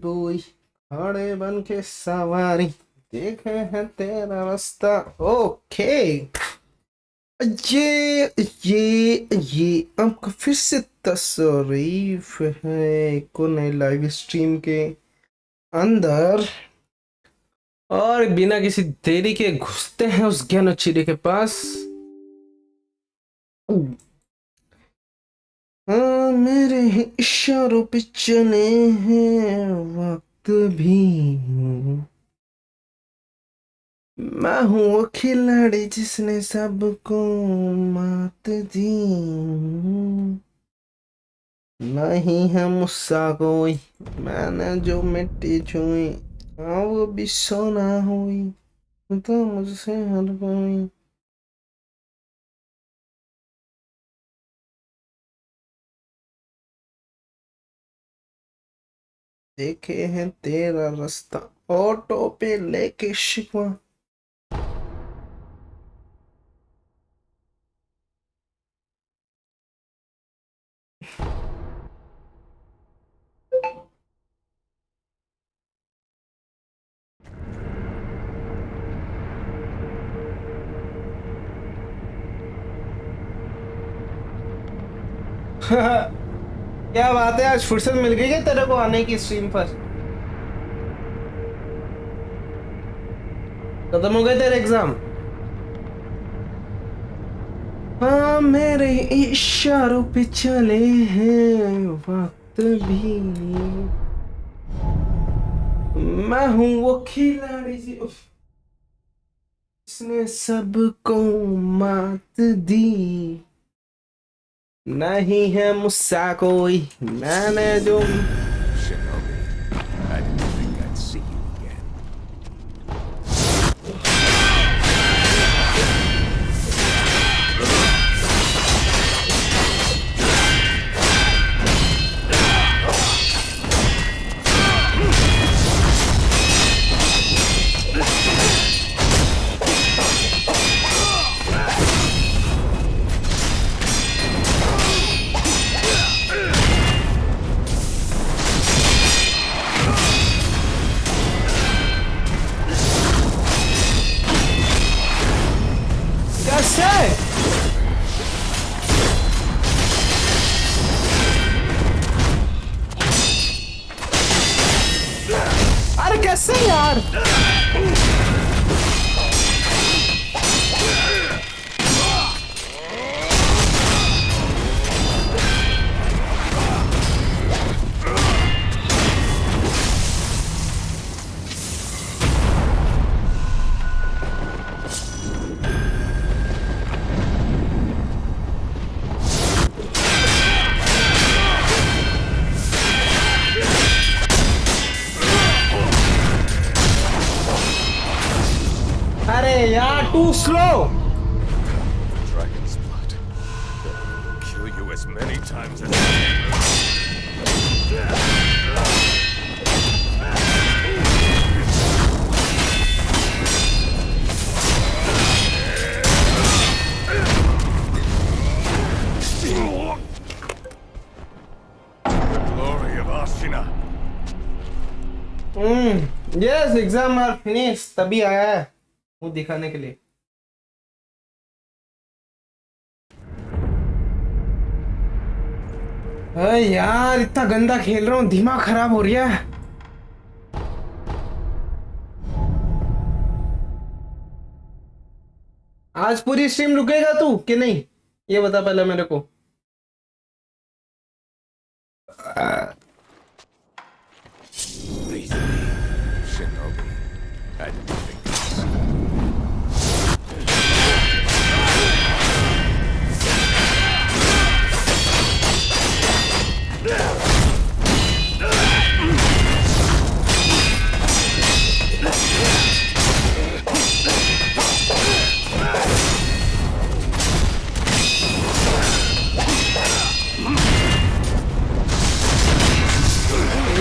कोई खड़े बन के सवारी देखे है तेरा रास्ता। ओके, ये आपका फिर से तशरीफ है को नए लाइव स्ट्रीम के अंदर, और बिना किसी देरी के घुसते हैं उस ज्ञानोचिरे के पास। हाँ, मेरे ही इशारों पे चले हैं वक्त भी, मैं हूँ वो खिलाड़ी जिसने सबको मात दी, नहीं है मुझसा कोई, मैंने जो मिट्टी छुई हाँ वो भी सोना हुई, तो मुझसे हर कोई। देखे हैं तेरा रास्ता ऑटो पे लेके शिकवा। क्या बात है, आज फुर्सत मिल गई है तेरे को आने की स्ट्रीम पर? खत्म हो गए तेरे एग्जाम? हाँ, मेरे इशारों पे चले हैं वक्त भी, मैं हूँ वो खिलाड़ी जिसने सबको मात दी, नहीं है मुझसा कोई, मैंने जो Shinobi, I didn't think I'd see you again. अरे कैसे यार? अरे यार, too slow. The dragon's blood. I'll kill you as many times as the glory of Ashina. Yes, exam are finished. तभी आया है वो दिखाने के लिए। अरे यार, इतना गंदा खेल रहा हूँ, दिमाग खराब हो रहा है। आज पूरी स्ट्रीम रुकेगा तू कि नहीं, ये बता पहले मेरे को। Shinobi, I didn't think I'd see you.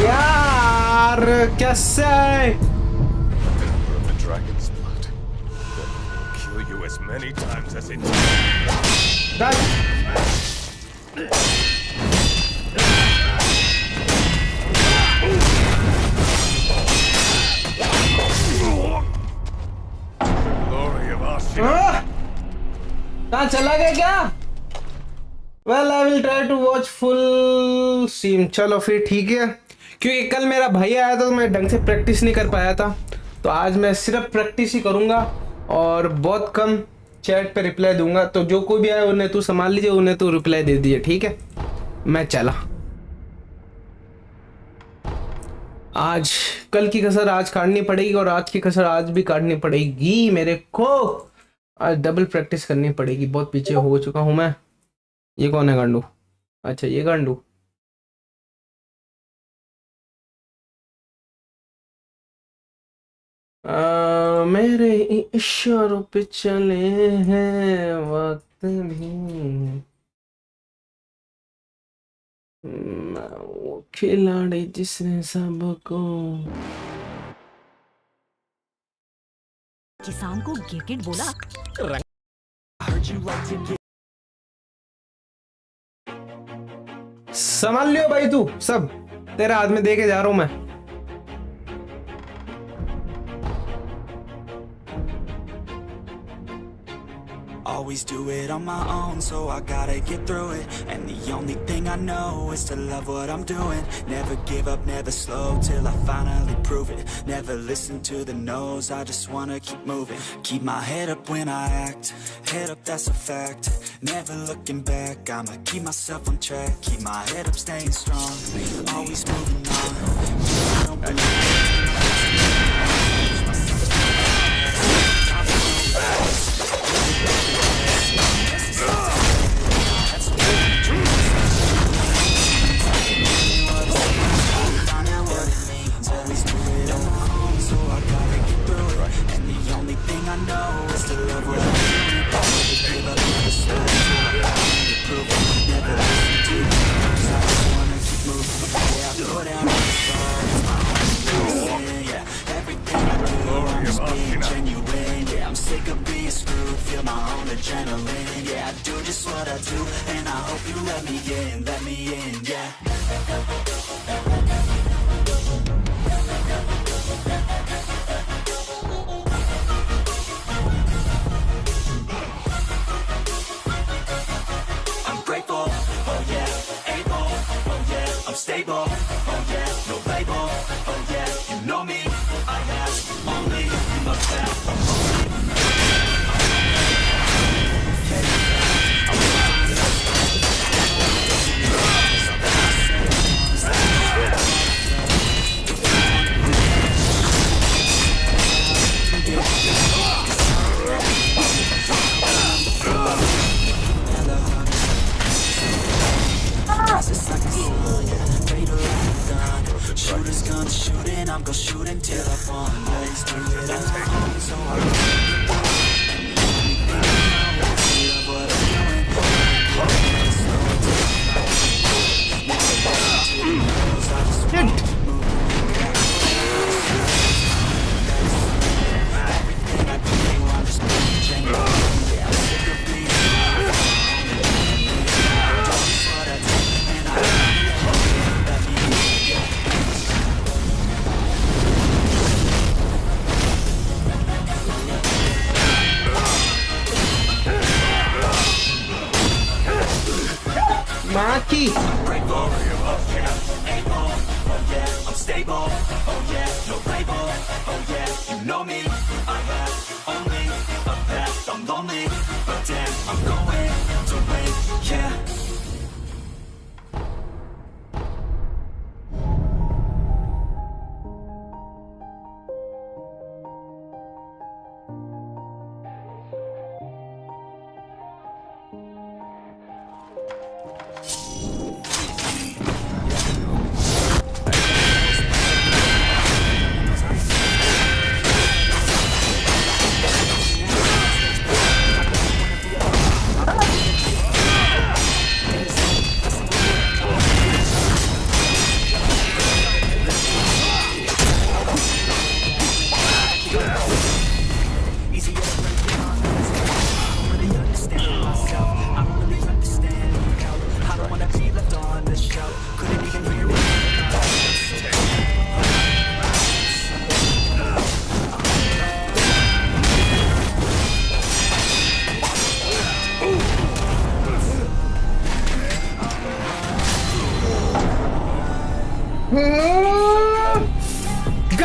यार कैसे? Power of the dragon's blood. I'll kill you as many times as it takes. कहाँ चला गया क्या? Well I will try to watch full stream. चलो फिर ठीक है, क्योंकि कल मेरा भाई आया था तो मैं ढंग से प्रैक्टिस नहीं कर पाया था, तो आज मैं सिर्फ प्रैक्टिस ही करूँगा और बहुत कम चैट पे रिप्लाई दूंगा। तो जो कोई भी आए उन्हें तू संभाल लीजिए, उन्हें तू रिप्लाई दे दीजिए, ठीक है? मैं चला। आज कल की कसर आज काटनी पड़ेगी और आज की कसर आज भी काटनी पड़ेगी मेरे को। आज डबल प्रैक्टिस करनी पड़ेगी, बहुत पीछे हो चुका हूं मैं। ये कौन है गांडू? अच्छा ये गांडू। मेरे इशारों पे चले हैं वक्त भी, वो खिलाड़ी जिसने सबको। किसान को गिरगिट बोला। संभाल लियो भाई, तू सब तेरे हाथ में दे के जा रहा हूं मैं। Always do it on my own, so I gotta get through it. And the only thing I know is to love what I'm doing. Never give up, never slow, till I finally prove it. Never listen to the no's, I just wanna keep moving. Keep my head up when I act, head up, that's a fact. Never looking back, I'ma keep myself on track. Keep my head up, staying strong, always moving on. I don't believe I know is to love what I'm doing. Never give up, never slow, till I finally prove it. Never listen to the no's, I just wanna keep moving. Yeah, I put out all the stars, it's my own sin. Yeah, everything I do, I'm just being genuine. Yeah, I'm sick of being screwed, feel my own adrenaline. Yeah, I do just what I do, and I hope you let me in, yeah. I'm stable, oh yeah, no label, oh yeah, you know me, I have only a path, shooters gonna shoot and I'm gonna shoot until I fall. Always do it at home, so I Maki. I'm stable, oh yeah, no label, oh yeah, you know me, I have only a path, I'm lonely, but damn, I'm going to win, yeah.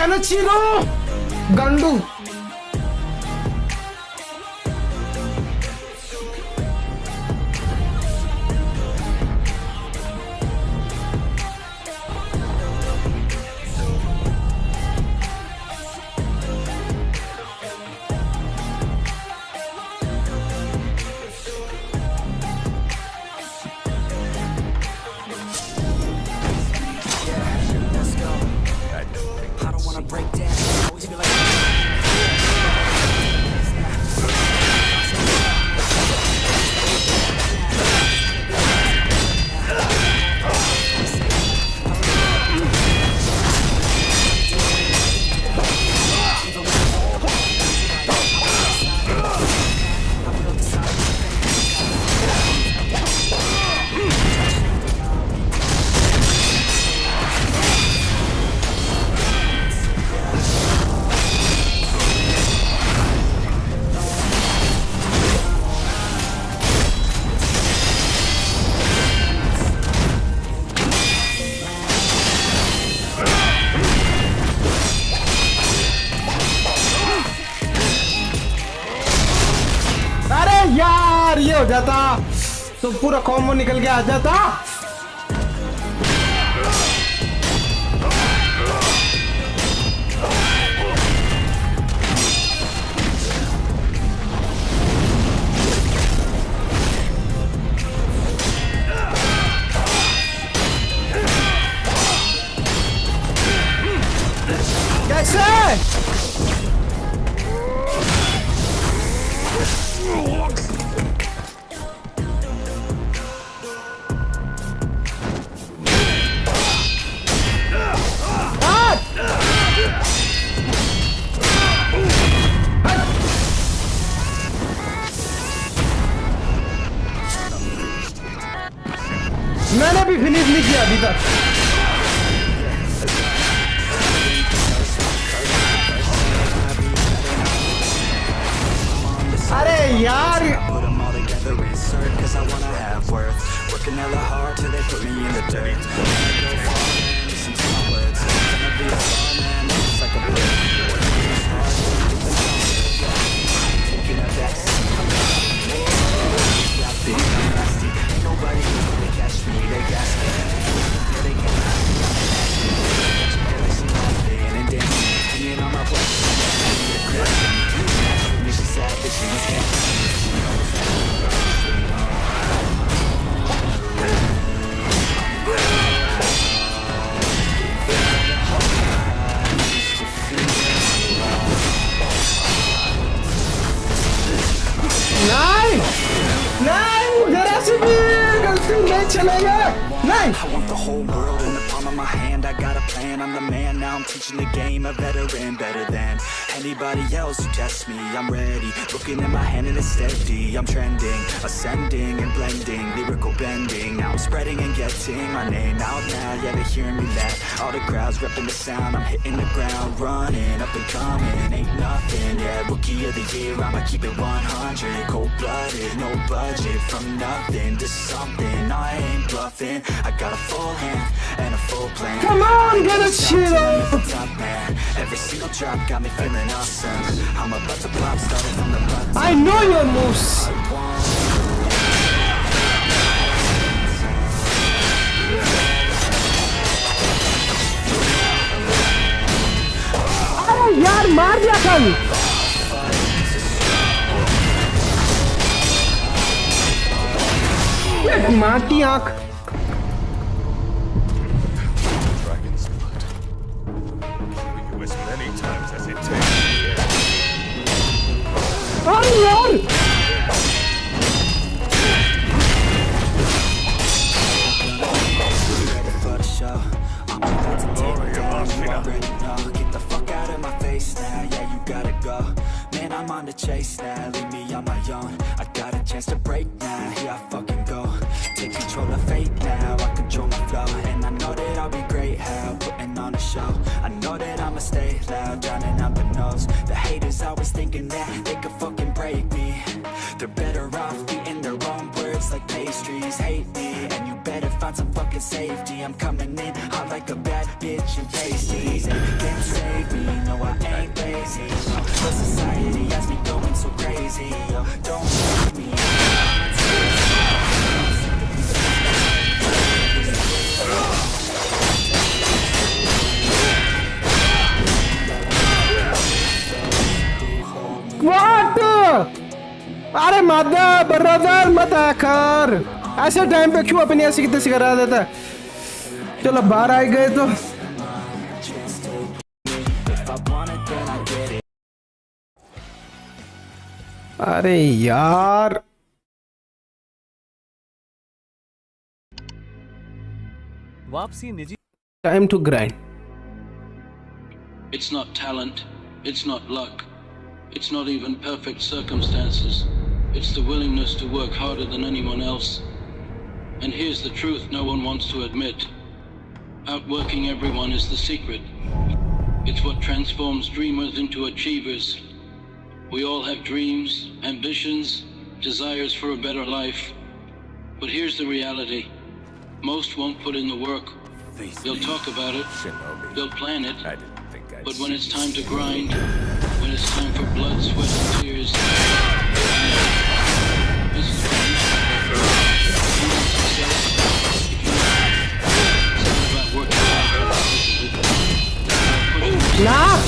Genichiro! Gandu! I don't wanna break down. I always feel like अरे यार ये हो जाता तो पूरा combo निकल के आ जाता। कैसे मैंने भी फिनिश नहीं किया अभी तक। अरे यार put them all together, insert, cause I wanna have worth. Working hella hard till they put me in the dirt. I'm gonna go far, man, listen to my words. I'm gonna be a star, man, just like a bird. Working as hard, keep the numbers, yeah. Taking a backseat, I'm got big, I'm nasty. Ain't nobody here, they catch me, they gas me. Yeah, they can't hide me, I'm nasty. They see my thing and dancing, singing on my voice. She said that she was catching. नहीं नहीं जरा सी भी गलती नहीं चलेगा नहीं। I want the whole world in the palm of my hand. I got a plan, I'm the man. Now I'm teaching the game, a veteran, better than anybody else who tests me. I'm ready, looking at my hand and it's steady. I'm trending, ascending and blending, lyrical bending. Now I'm spreading and getting my name out now. Yeah, they hearing me laugh. All the crowds repping the sound. I'm hitting the ground, running, up and coming. Ain't nothing, yeah, rookie of the year. I'ma keep it 100, cold-blooded, no budget. From nothing to something, I ain't bluffing. I got a full hand and a full plan. Come on, Genichiro! Top man, every single drop got me feeling awesome. I'm about to pop, starting from the bottom. I know your moves. अरे यार मार दिया कल। माँ की आँख। Dragon's blood. Kill you as many times as it takes. अरे यार For the show, I'm about to take Glory it of down. You Ashina. already know. Get the fuck out of my face now. Yeah, you gotta go. Man, I'm on the chase now. Leave me on my own. I got a chance to break now. Here I fucking go. Take control of fate now. I control my flow, and I know that I'll be great. How putting on a show. I know that I'ma stay loud, drowning out the nose. The haters always thinking that they could fucking break me. They're better off eating their own words like pastries. Hate me, and you better find some fucking safety. I'm coming in hot like a bad bitch and pasties. They can't save me. अरे मादा brother मत आकर, ऐसे time पे क्यों अपनी ऐसी कितने करा देता है। चलो बाहर आ गए तो अरे यार वापसी निजी time to grind. It's not talent, it's not luck, it's not even perfect circumstances. It's the willingness to work harder than anyone else. And here's the truth no one wants to admit. Outworking everyone is the secret. It's what transforms dreamers into achievers. We all have dreams, ambitions, desires for a better life. But here's the reality. Most won't put in the work. They'll talk about it, Shinobi. they'll plan it, I didn't think I'd but when see it's time to grind, when it's time for blood, sweat, and tears, this is what you should do. If you want success, if you want, it's not about working hard, it's about pushing yourself.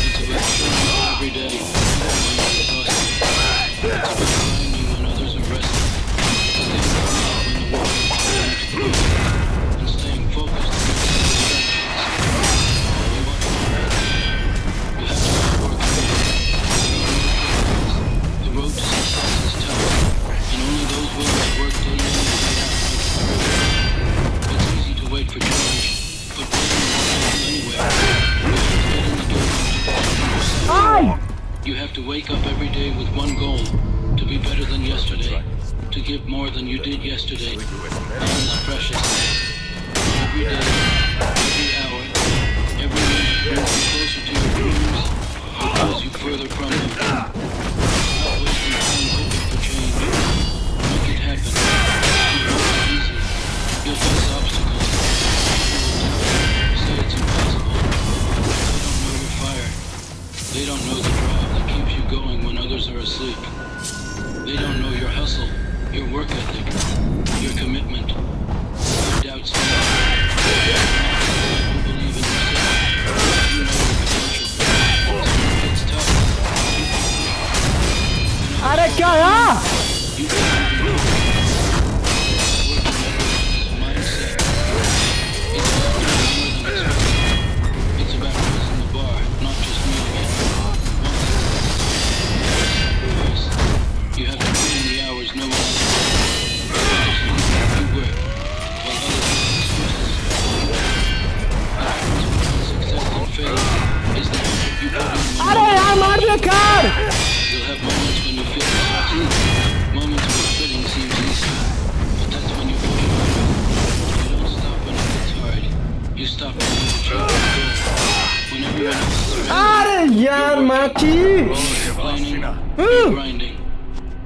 It's about showing up every day when you're exhausted. It's about grinding when others are resting. Staying calm when the world is telling you to quit. And staying focused on your distractions. You want to be better. You have to outwork everything. The road to success is tough, and only those willing to work day in and day out make it through. It's easy to wait for change, but waiting won't get you anywhere. You have to get in the door and position yourself. You have to wake up every day with one goal: to be better than yesterday, to give more than you did yesterday. Time is precious. Every day, every hour, every minute brings you closer to your dreams or pulls you further from them. Stop wasting time hoping for change. Make it happen. It won't be easy. You'll face obstacles. People will doubt you. Say it's impossible. They don't know your fire. They don't know the drive that keeps you going when others are asleep. They don't know your hustle, your work ethic, your commitment. Your doubts you believe in yourself. You know your potential. So when it gets tough, you can push. अरे क्या यार You can be working ethic is a mindset. It's about doing more than expected. It's about raising the bar, not just meeting it. Once it's sacrifice, you have to put in the hours no one else does. You work while others make excuses. The difference between success and failure is that you put in the अरे यार मार दे car. You'll have moments when you feel exhausted, moments when quitting seems easy, but that's when you push harder. You don't stop when it gets hard. You stop when you achieve your goal. When everyone else is around, अरे यार माची you're complaining, you're grinding.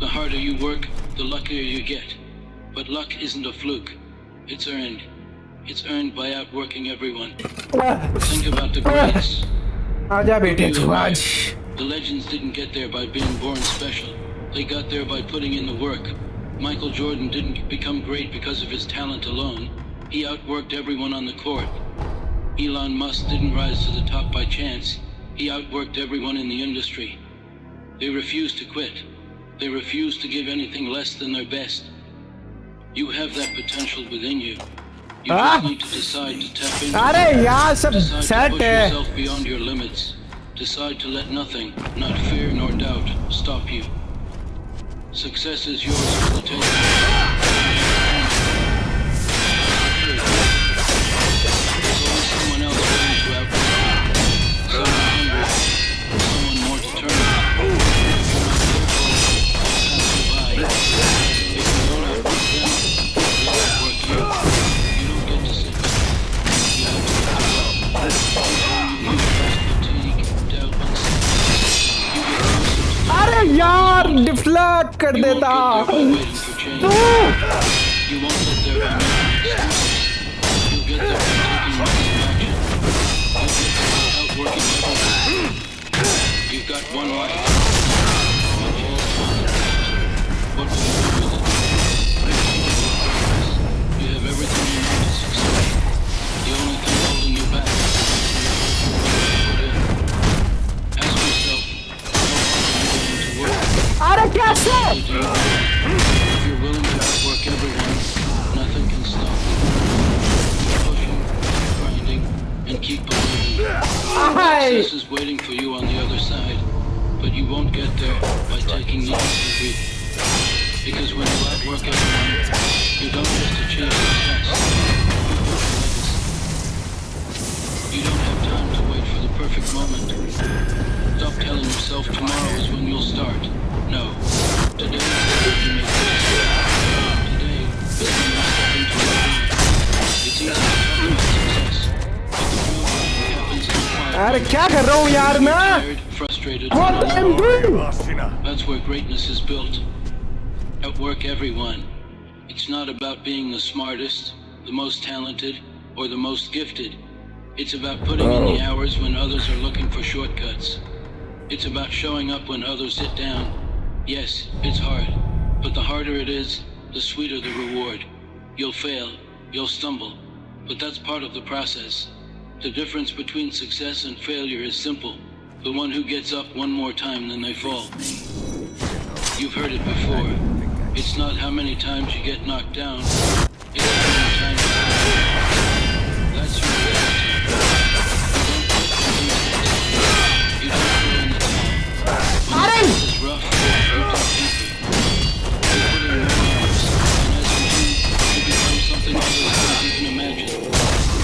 The harder you work, the luckier you get. But luck isn't a fluke. It's earned. It's earned by outworking everyone. Think about the greats. आजा बेटे तू आज। The legends didn't get there by being born special. They got there by putting in the work. Michael Jordan didn't become great because of his talent alone. He outworked everyone on the court. Elon Musk didn't rise to the top by chance. He outworked everyone in the industry. They refused to quit. They refused to give anything less than their best. You have that potential within you. You just need to decide to tap into अरे it. यार सब Decide to set push है। yourself beyond your limits. Decide to let nothing, not fear nor doubt, stop you. Success is yours for the taking. There's always someone else willing to outwork you. Someone hungry. Someone more determined. If you're not careful, they'll pass you by. If you don't outwork them, they'll outwork you. You don't get to sit back. You have to get to work. Anytime you feel fatigue, doubt, uncertainty, you get closer to the अरे यार deflect कर You won't देता। get there by waiting for change. You won't get there by making excuses. You'll get there by taking massive action. You'll get there by outworking everything. You've got one life. One full time. What will you do with it? You have everything you need to succeed. The only thing holding you back is the work you put in. Ask yourself, how hard are you willing to work? Success is waiting for you on the other side, but you won't get there by taking the easy route. Because when you outwork everyone, you don't just achieve success. You don't have time to wait for the perfect moment. Stop telling yourself tomorrow is when you'll start. No. Today is the time you make this. Today is when you step into your dream. It's easy to talk about success, but the real work happens in the quiet. अरे क्या कर रहा हूँ यार मैं? Tired, frustrated, What and am I alone. doing? That's where greatness is built. Outwork everyone. It's not about being the smartest, the most talented, or the most gifted. It's about putting in the hours when others are looking for shortcuts. It's about showing up when others sit down. Yes, it's hard, but the harder it is, the sweeter the reward. You'll fail, you'll stumble, but that's part of the process. The difference between success and failure is simple. The one who gets up one more time than they fall. You've heard it before. It's not how many times you get knocked down, it's how many times you get up. That's your reality. You don't throw in the towel. When this is rough, you dig deeper. You put in more hours, and as you do, you become something others can't even imagine.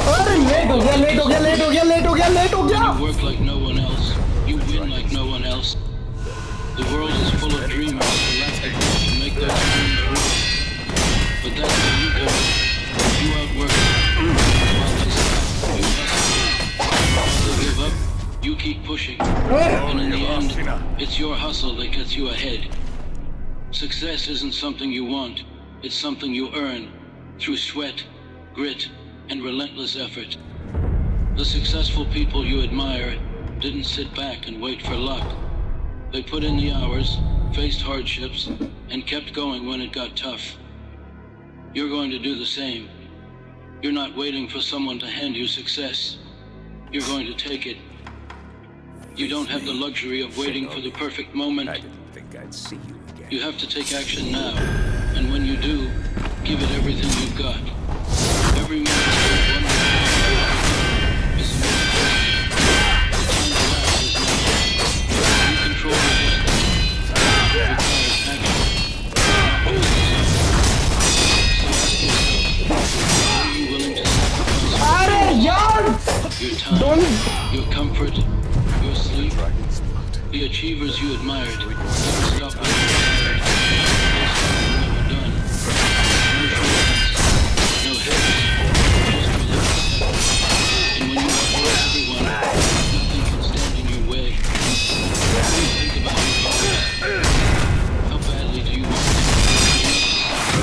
अरे late हो गया late हो गया late हो गया late हो गया late हो गया. You work like no one else. You win like no one else. The world is full of dreamers who lack the grit to make those dreams real. But that's where you come in. You outwork them. While they stop, you hustle. While they give up, you keep pushing. And in the end, it's your hustle that gets you ahead. Success isn't something you want. It's something you earn through sweat, grit, and relentless effort. The successful people you admire didn't sit back and wait for luck. They put in the hours, faced hardships, and kept going when it got tough. You're going to do the same. You're not waiting for someone to hand you success. You're going to take it. You don't have the luxury of waiting for the perfect moment. I didn't think I'd see you again. You have to take action now. And when you do, give it everything you've got. Every moment spent wondering how is a moment wasted. The time to act is now. You control your destiny. It requires action, not just desire. So ask yourself, what are you willing to sacrifice? अरे यार. Your time, your comfort, your sleep. Dragon's blood. The achievers you admired never stopped when they were done. No shortcuts, no heads, just relentless effort. And when you outwork everyone, nothing can stand in your way. Think about your goals. How badly do you want them? You have to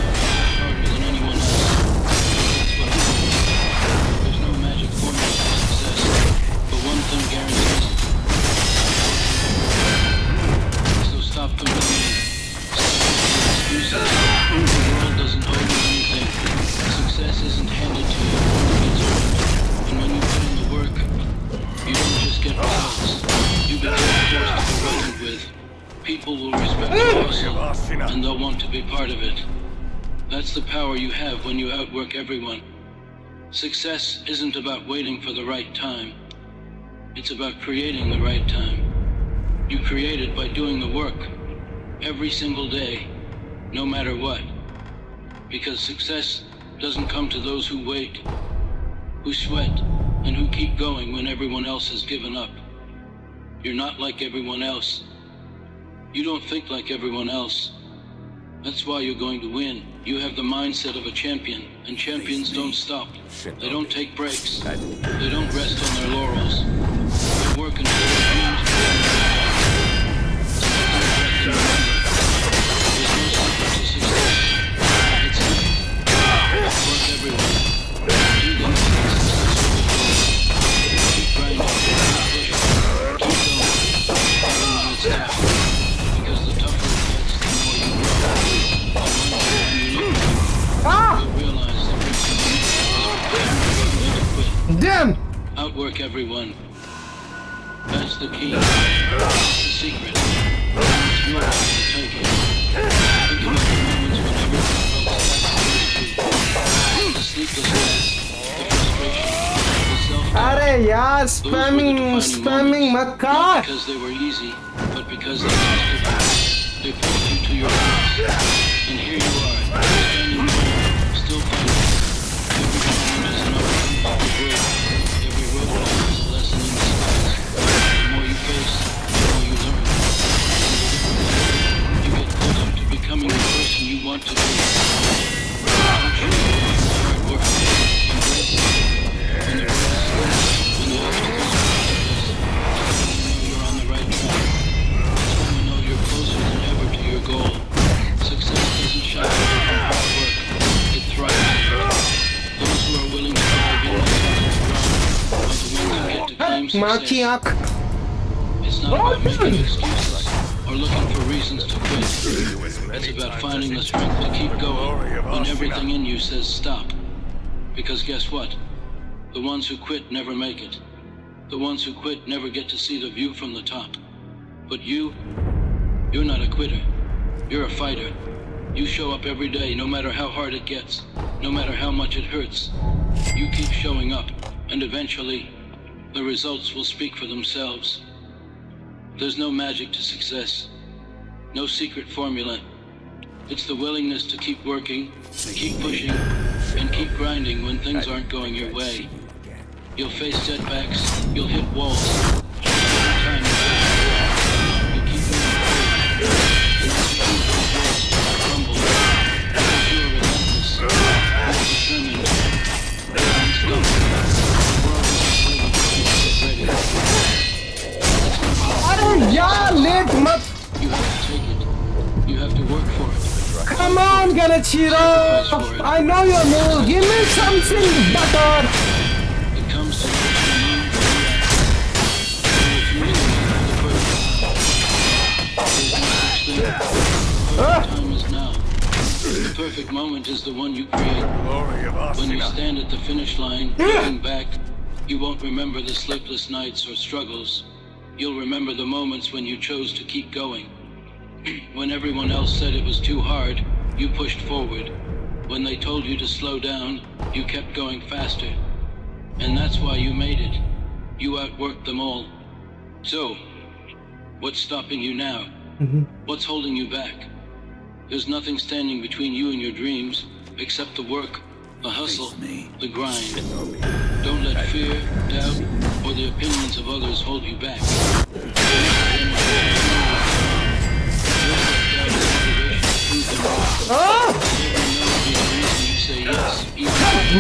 sacrifice harder than anyone else. That's what it is. There's no magic formula for success, but one thing guarantees it. So stop complaining. Stop making excuses. The world doesn't owe you anything. Success isn't handed to you. It's earned. And when you put in the work, you don't just get results. You become a force to be reckoned with. People will respect your hustle, and they'll want to be part of it. That's the power you have when you outwork everyone. Success isn't about waiting for the right time. It's about creating the right time. You create it by doing the work every single day, no matter what. Because success doesn't come to those who wait, who sweat, and who keep going when everyone else has given up. You're not like everyone else. You don't think like everyone else. That's why you're going to win. You have the mindset of a champion, and champions don't stop. They don't take breaks. They don't rest on their laurels. They work until their dreams become reality. There's no secret to success. It's simple. Outwork everyone. Do the things successful people. Keep grinding. Keep pushing. Keep going. Even when it's tough. Because the tougher it gets, the more you grow. And one day when you look back, you'll realize that what you need is preparing for you to quit. Damn. Outwork everyone. That's the key. That's the secret. It's your right to take it. Think about the moments when everyone felt stacked against you. The sleepless nights, the frustration, यार Those were the defining spamming moments. मत Not कर. because they were easy, but because they tested you. They pushed you to your limits. And here you are, standing tall, still fighting. Every challenge is an opportunity to grow. Every roadblock is a lesson in disguise. The more you face, the more you learn. And you get closer to becoming the person you want to be. Don't show up with hard work. Embrace it. When the road is slow, when the obstacles are effortless, that's when you know you're on the right track. That's when you know you're closer than ever to your goal. Success doesn't shy away from hard work. It thrives. Those who are willing to dive in and touch the ground are the ones who get to claim माँ की success. आँख. It's not about making excuses or looking for reasons to quit. It's about finding the strength to keep going when everything in you says stop. Because guess what? The ones who quit never make it. The ones who quit never get to see the view from the top. But you're not a quitter. You're a fighter. You show up every day, no matter how hard it gets, no matter how much it hurts. You keep showing up, and eventually, the results will speak for themselves. There's no magic to success, no secret formula. It's the willingness to keep working, keep pushing, and keep grinding when things aren't going your way. You'll face setbacks, you'll hit walls. Every time you keep moving forward. And as you see those walls start to crumble, because you're relentless, you're determined, you're unstoppable. The world isn't waiting for you to get ready. अरे यार late मत. You have to take it. You have to work for it. Come on, Genichiro. I know your move. Give me something better. It comes to what you mean to react. You refuse to wait for the perfect. There's no such thing. The perfect time is now. The perfect moment is the one you create. Glory of When you Asuna. stand at the finish line, looking back, you won't remember the sleepless nights or struggles. You'll remember the moments when you chose to keep going. When everyone else said it was too hard, you pushed forward. When they told you to slow down, you kept going faster. And that's why you made it. You outworked them all. So, what's stopping you now? What's holding you back? There's nothing standing between you and your dreams, except the work, the hustle, the grind. Don't let fear, doubt, or the opinions of others hold you back.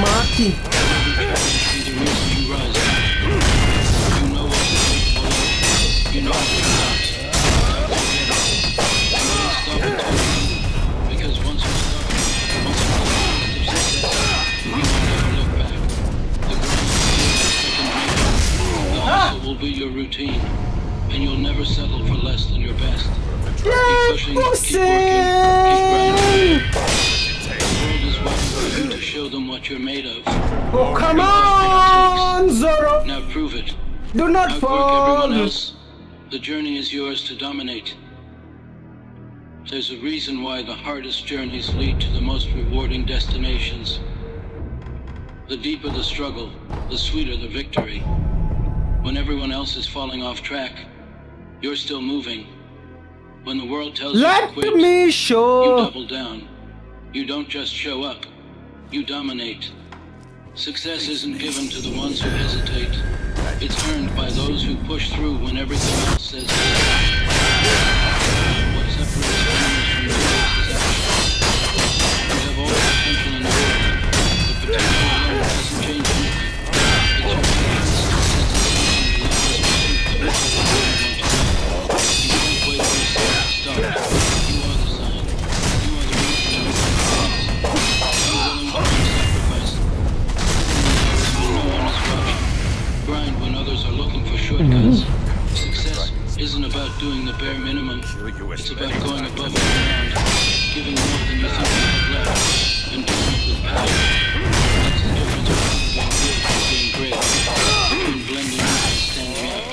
माँ की. Will be your routine, and you'll never settle for less than your best. Keep pushing, keep pussy. working, keep grinding. The world is waiting for you to show them what you're made of. Oh, come You have on, what it Zoro. takes. Now prove it. Do not Outwork everyone fall. else. The journey is yours to dominate. There's a reason why the hardest journeys lead to the most rewarding destinations. The deeper the struggle, the sweeter the victory. When everyone else is falling off track, you're still moving. When the world tells you to Let quit, me you show. double down. You don't just show up, you dominate. Success isn't given to the ones who hesitate. It's earned by those who push through when everything else says stop. What separates dreamers from doers is action. You have all the potential in the world. The potential alone doesn't change anything. It's your patience, consistency, and relentless pursuit that makes it where you want to go. You can't wait for yourself to start. You are the sign. You are the reason everything happens. Be willing to make sacrifice. When no one is watching. Grind when others are looking for shortcuts. Success isn't about doing the bare minimum. It's about going above and beyond, giving more than you think you have left, and doing it with passion. That's the difference between being good and being great, between blending in and standing out.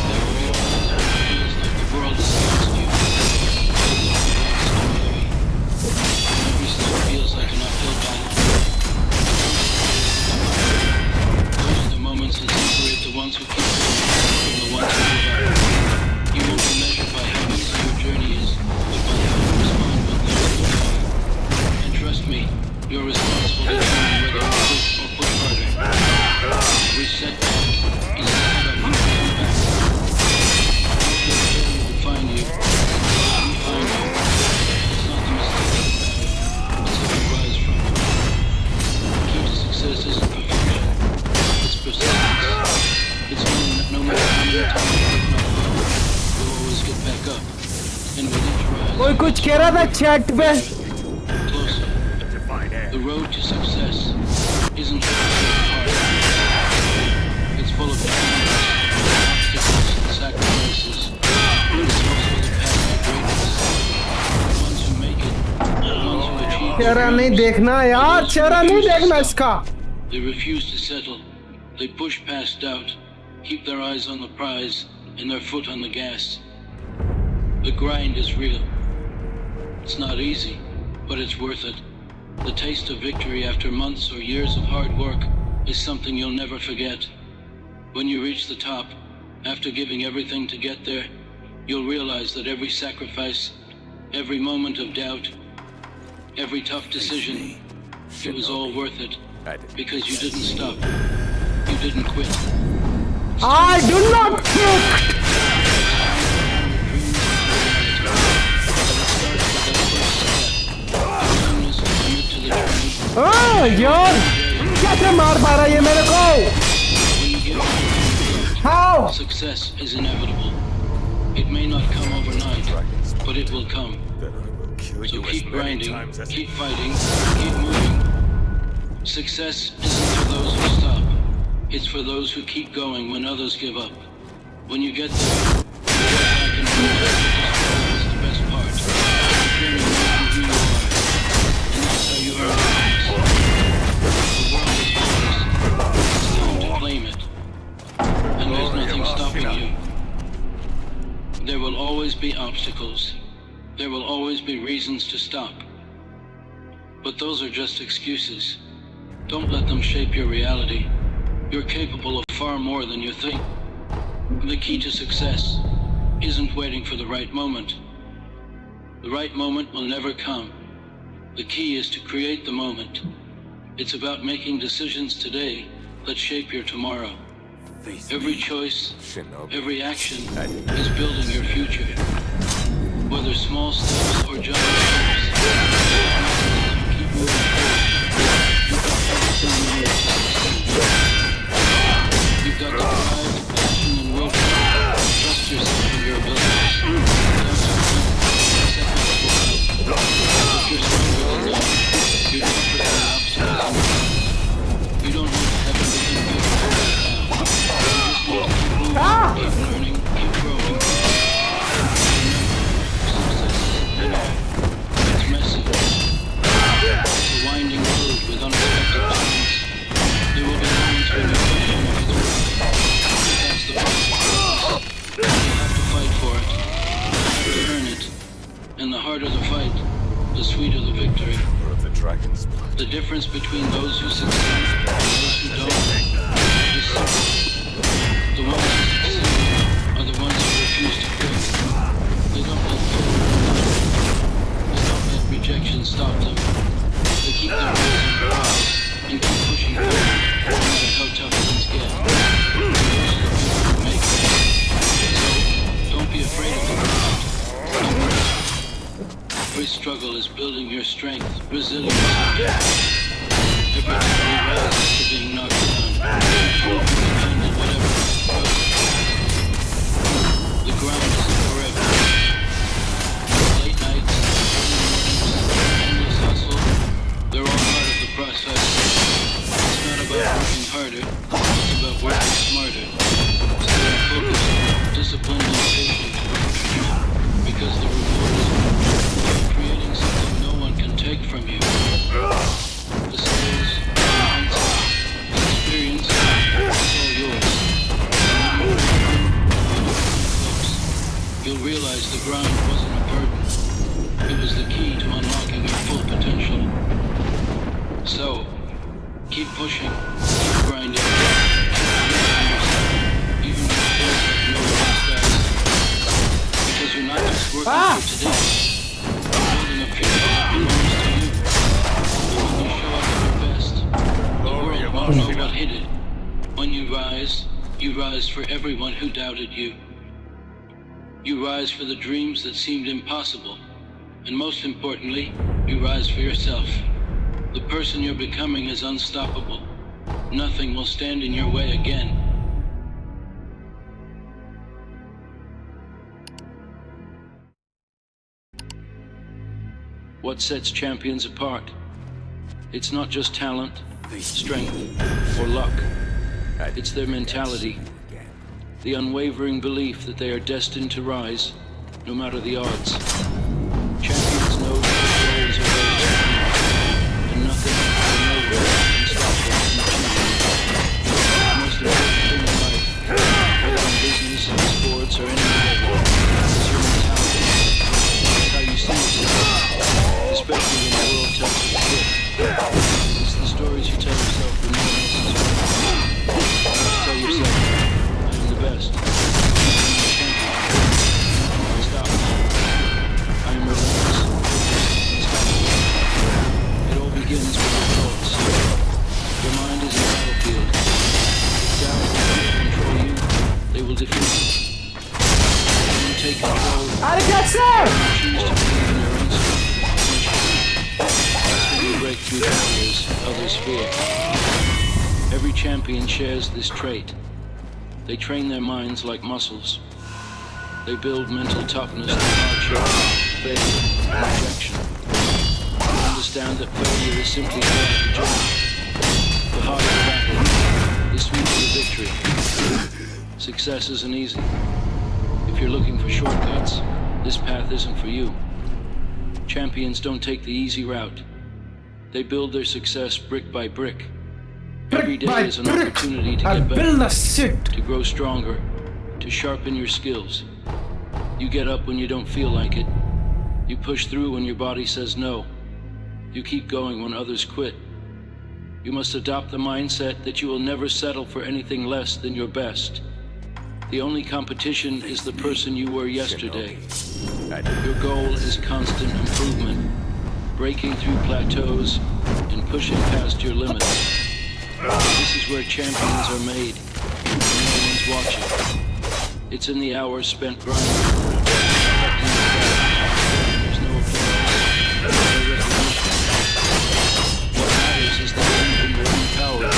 There are moments when it feels like the world is against you. Every step feels like an uphill battle. Those are the moments कोई कुछ कह रहा था chat पे। Closer. The divine air. The road to success isn't just hard. It's full of challenges, obstacles, and sacrifices. It's also the path to greatness. The ones who make it, the ones who achieve their चेहरा नहीं dreams, देखना are यार, those who चेहरा नहीं refuse to देखना stop. इसका। They refuse to settle. They push past doubt, keep their eyes on the prize, and their foot on the gas. The grind is real. It's not easy, but it's worth it. The taste of victory after months or years of hard work is something you'll never forget. When you reach the top, after giving everything to get there, you'll realize that every sacrifice, every moment of doubt, every tough decision, it was all worth it. Because you didn't stop. You didn't quit. I do not quit. यार कैसे मार पा रहा है ये मेरे को? How? Success is inevitable. It may not come overnight, but it will come. Then I will kill So you as keep many grinding, times as keep fighting, keep moving. Success isn't for those who stop. It's for those who keep going when others give up. When you get there, you look back and realize that the struggle is the best part. The journey makes you who you are. And that's how you earn happiness. The world is yours. It's time to claim it. And there's nothing stopping you. There will always be obstacles. There will always be reasons to stop. But those are just excuses. Don't let them shape your reality. You're capable of far more than you think. The key to success isn't waiting for the right moment. The right moment will never come. The key is to create the moment. It's about making decisions today that shape your tomorrow. Every choice, Shinobi. every action is building your future. Whether small steps or giant steps, keep moving forward. You've got the drive, passion, and willpower. Trust yourself and your abilities. If you're stronger than them, you're tougher than obstacles. You don't need to have everything figured out now. You just need to keep moving, keep learning, keep growing. Success isn't linear. It's messy. It's a winding road with unexpected turns. There will be moments when you question if it's worth it. But that's the process. You have to fight for it. You have to earn it. And the harder the fight, the sweeter the victory. Power of the dragon's blood. The difference between those who succeed and those who don't is simple. The ones who succeed are the ones who refuse to quit. They don't let failure stop them. They don't let rejection stop them. They keep their eyes on the prize and keep pushing forward, no matter how tough things get. Those are the people who make it. So, don't be afraid of the grind. Embrace it. Every struggle is building your strength, resilience, and character. Every time you rise after being knocked down, you can handle whatever is thrown. The grind isn't forever. Late nights, early mornings, endless hustle, they're all part of the process. It's not about working harder, it's about working smarter. Staying focused, disciplined, and patient. Because the reward is creating something no one can take from you. The skills, the mindset, the experience, it's all yours. And when you close, you'll realize the grind wasn't a burden. It was the key to unlocking your full potential. So, keep pushing, keep grinding, keep believing in yourself, even when it feels like no one else does. Because you're not just working for today. Building a future that belongs to you. And when you show up at your best, the world won't know what hit it. When you rise for everyone who doubted you. You rise for the dreams that seemed impossible. And most importantly, you rise for yourself. The person you're becoming is unstoppable. Nothing will stand in your way again. what sets champions apart. It's not just talent, strength, or luck. It's their mentality, the unwavering belief that they are destined to rise, no matter the odds. Champions know that the goals are theirs, and nothing or nowhere can stop them from achieving it. The most important thing in life, whether in business, sports, or any level, is your mentality. It's how you see yourself, especially when the world tells you to quit. It's the stories you tell yourself when no one else is around. Just tell yourself, I am the best. I am the champion. Unstoppable. I am relentless. Unstoppable. It all begins with your thoughts. Your mind is a battlefield. If doubts control you, they will defeat you. When you take control, choose to believe in your own strength. That's when you break through barriers others fear. Every champion shares this trait. They train their minds like muscles. They build mental toughness through hardship, failure, and rejection. They understand that failure is simply part of the journey. The harder the battle, the sweeter the victory. Success isn't easy. If you're looking for shortcuts, this path isn't for you. Champions don't take the easy route. They build their success brick by brick. Every day is an opportunity to get better, to grow stronger, to sharpen your skills. You get up when you don't feel like it. You push through when your body says no. You keep going when others quit. You must adopt the mindset that you will never settle for anything less than your best. The only competition is the person you were yesterday. Your goal is constant improvement, breaking through plateaus and pushing past your limits. This is where champions are made, when no one's watching. It's in the hours spent grinding, perfecting the craft. There's no applause, no recognition. What matters is the belief in your own power and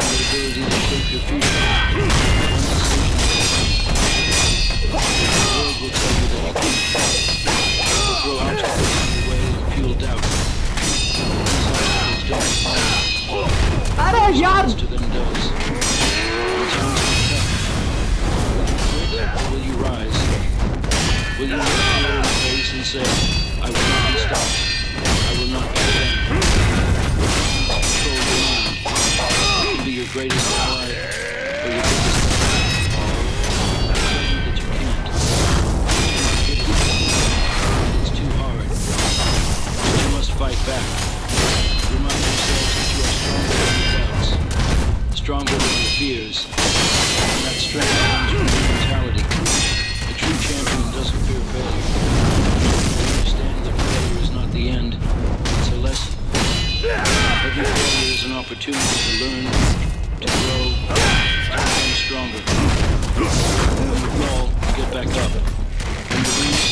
the ability to shape your future. One decision. The world will tell you that you can't. It will throw obstacles in your way and fuel doubt. These obstacles don't define you. To them does. Which one's tough? Will you quit or will you rise? Will you look fear in the face and say, I will not be stopped. I will not give in. Control your mind. It can be your greatest ally or your biggest enemy. Tell you that you can't. It's too hard. But you must fight back. Remind yourselves that you are stronger than your doubts, stronger than your fears, and that strength comes from your mentality. A true champion doesn't fear failure. They understand that failure is not the end, it's a lesson. Every failure is an opportunity to learn, to grow, to become stronger. When you fall, you get back up. When you lose,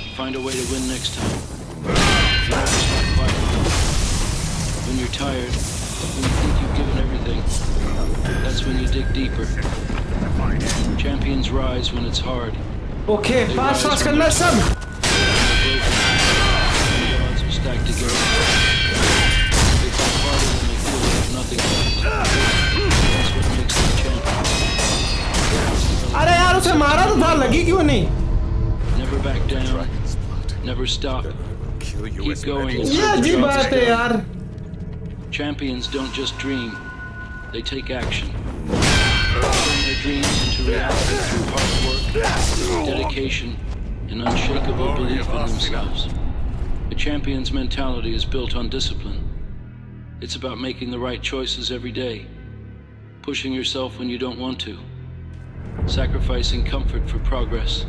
you find a way to win next time. You never stop fighting. When you're tired, when you think you've given everything, that's when you dig deeper. Champions rise when it's hard. Okay, They fast rise can when they're listen. broken. When the odds are stacked against them. They fight harder when they feel they have nothing left. That's what makes them champions. अरे यार उसे मारा तो था, लगी क्यों नहीं? Never back down. Never stop. Kill you Keep as going many until ये the अजीब job's बात है done. यार. Champions don't just dream, they take action. They turn their dreams into reality through hard work, dedication, and unshakable belief in themselves. A champion's mentality is built on discipline. It's about making the right choices every day, pushing yourself when you don't want to, sacrificing comfort for progress,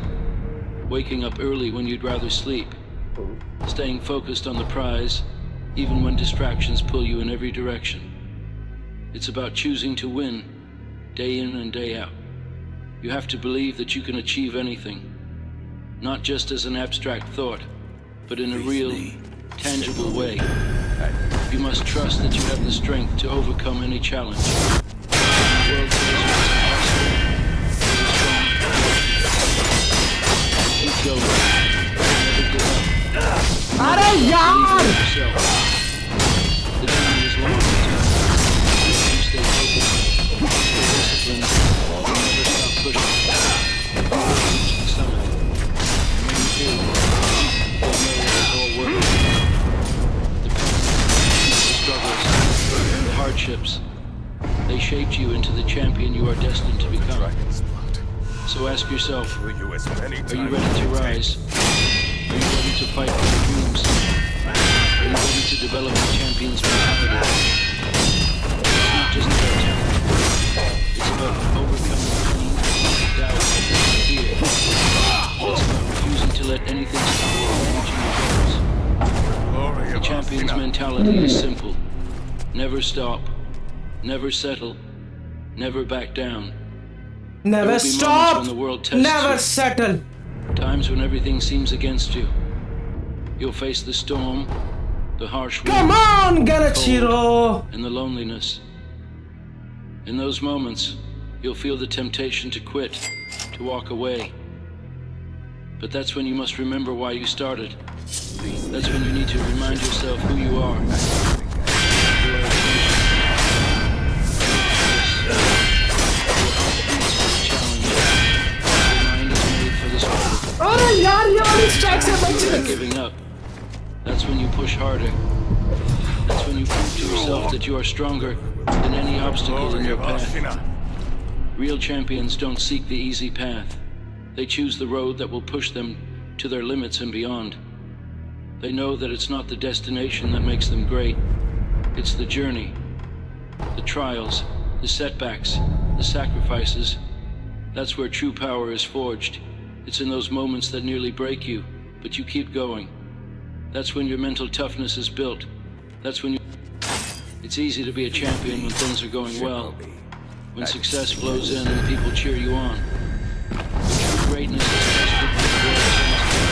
waking up early when you'd rather sleep, staying focused on the prize even when distractions pull you in every direction. It's about choosing to win, day in and day out. You have to believe that you can achieve anything, not just as an abstract thought, but in a real, tangible way. You must trust that you have the strength to overcome any challenge. The world says it's impossible. Keep going. Never give up. अरे यार champion you are destined to become. Dragon's blood. So ask yourself, Kill you as many are times you as ready to it rise? takes. Are you ready to fight for your dreams? Are you ready to develop a champion's mentality? It's not just about talent. It's about overcoming pain, doubt, and fear. It's about refusing to let anything stop you from reaching your goals. Glory The of champion's Athena. mentality is simple. Never stop. Never settle. Never back down. There Never will be moments stop. when the world tests Never you. settle. Times when everything seems against you. You'll face the storm, the harsh Come winds, on, Genichiro. and the loneliness. In those moments, you'll feel the temptation to quit, to walk away. But that's when you must remember why you started. That's when you need to remind yourself who you are. You are a अरे यार ये वाली strike से बच Not giving up. That's when you push harder. That's when you prove to yourself that you are stronger than any obstacle in Glory your of path. Athena. Real champions don't seek the easy path. They choose the road that will push them to their limits and beyond. They know that it's not the destination that makes them great. It's the journey, the trials, the setbacks, the sacrifices. That's where true power is forged. It's in those moments that nearly break you, but you keep going. That's when your mental toughness is built. That's when you... It's easy to be a champion when things are going well, when success flows in and people cheer you on. But true greatness is tested when the world turns against you.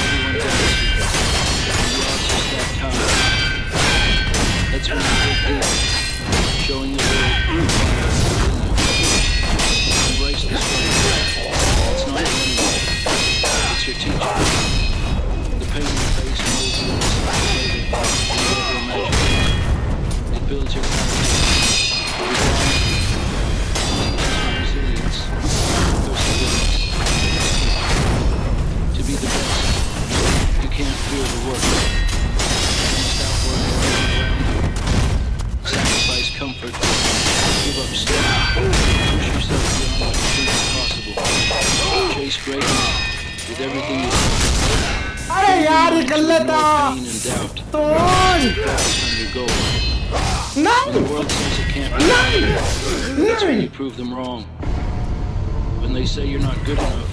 Everyone doubts you, and the odds are stacked high. That's when you dig deep, showing the world who you are. Embrace the struggle. It's not your enemy. It's your teacher. The pain you face molds you into something greater than you ever imagined. It builds your character, your bond, your resilience, perseverance. To be the best, you can't fear the work. You must outwork everyone around you. Sacrifice comfort. Give up strength. Push yourself beyond what you think is possible. Chase greatness with everything you have. अरे यार ये कर लेता Pain and doubt. तो Focus on your goal. The नहीं world says it can't be. That's when you prove them wrong. When they say you're not good enough,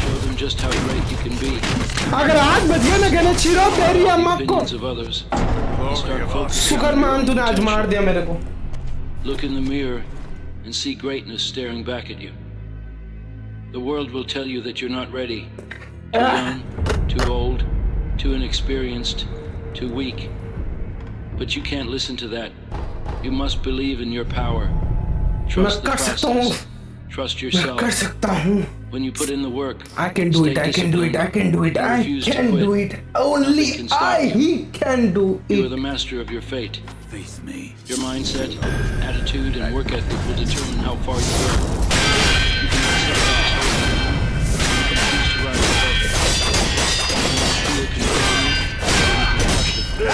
show them just how great you can be. अगर आज बच गया ना Genichiro तेरी अम्मा को Opinions of others. And start focusing शुक्र on your मान own तूने आज मार potential. दिया मेरे को Look in the mirror and see greatness staring back at you. The world will tell you that you're not ready. Too young, too old, too inexperienced, too weak. But you can't listen to that. You must believe in your power. Trust the कर सकता हूँ process. Trust मैं yourself. कर सकता हूँ When you put in the work, I can do stay it I can do it I can do it disciplined, I and refuse to can quit. do it only Nothing can stop I you. he can do You are it the master of your fate. Face me. Your mindset, attitude, and work ethic will determine how far you go. You can let setbacks hold you down. You can choose to rise above it. You can feel control, or you can crush it. You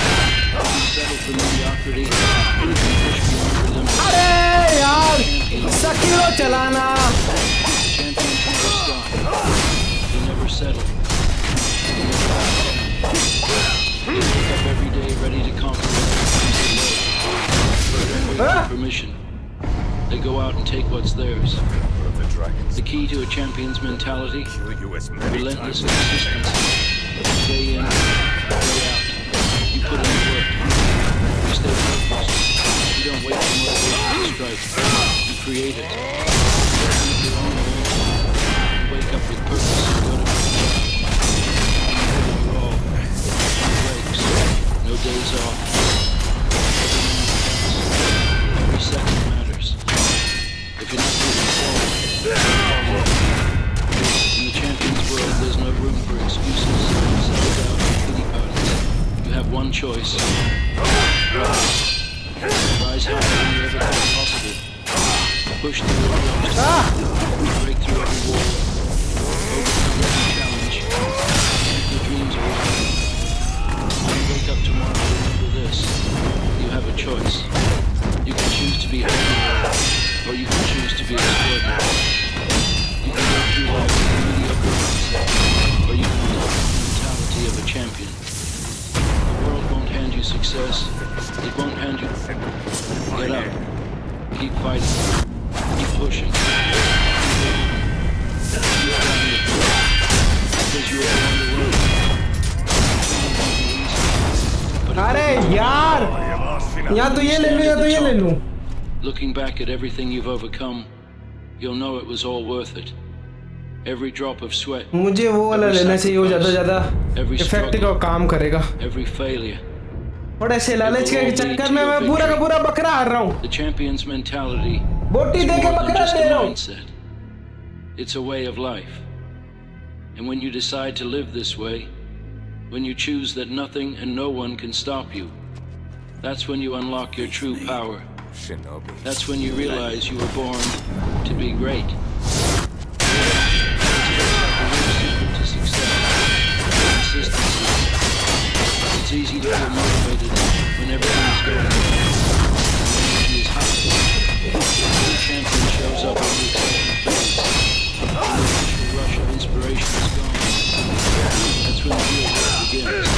can settle for mediocrity, or you can push beyond your limits. अरे यार Champions, Sekiro चलाना champions never stop. They never settle. They never back down. They wake up every day ready to conquer whatever comes their way. They don't wait for permission. They go out and take what's theirs. Of the dragons. The key to a champion's mentality, Kill you as many relentless times as it consistency. takes. Day in, day out. You put in the work. You stay focused. You don't wait for motivation to strike. You create it. You make your own rules. You wake up with purpose and go to work. You give it your all. No breaks. No days off. Every second matters. If you're not moving forward, in the champion's world, there's no room for excuses, self-doubt, and pity parties. You have one choice. Rise. Rise higher than you ever thought possible. Push through every obstacle. Break through every wall. Overcome every challenge. Keep your dreams alive. When you wake up tomorrow, remember this. You have a choice. You can choose to be ordinary, or you can choose to be extraordinary. You can go through life with a mediocre mindset, or you can adopt the mentality of a champion. The world won't hand you success. It won't hand you... Get up. Keep fighting. Keep pushing. Keep fighting it through. Because you are on the road. अरे यार या तो ये ले लूं या तो ये ले लूं. Looking back at everything you've overcome, you'll know it was all worth it. Every drop of sweat. मुझे वो वाला लेना चाहिए, वो ज़्यादा इफेक्टिव काम करेगा. Every failure. और ऐसे लालच के चक्कर में मैं पूरा का पूरा बकरा हार रहा हूँ. The champion's mentality बोटी is दे के more than बकरा just ले a रहा हूँ. mindset. It's a way of life. And when you decide to live this way, when you choose that nothing and no one can stop you, that's when you unlock your true power. Shinobi. That's when you realize you were born to be great. To success, consistency. It's easy to feel motivated when everything is going well. Energy is high. The champion shows up when the excitement fades. The initial rush of inspiration is gone. That's when the real work begins.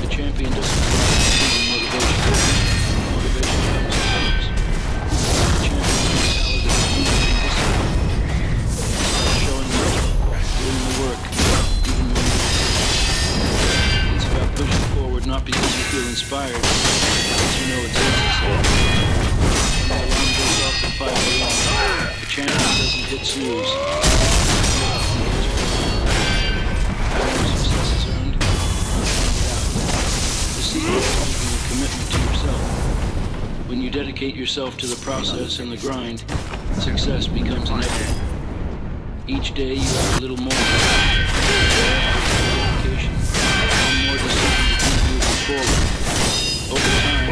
The champion doesn't need motivation. Motivation comes and goes. The champion's mentality is rooted in discipline. It's about showing up, doing the work, even when you're It's about pushing forward not because you feel inspired, but because you know it's necessary. When the alarm goes off at 5 a.m., the champion doesn't hit snooze. Success is earned, the secret is making a commitment to yourself. When you dedicate yourself to the process and the grind, success becomes inevitable. Each day you have a little more dedication, one more decision to keep moving forward. Over time,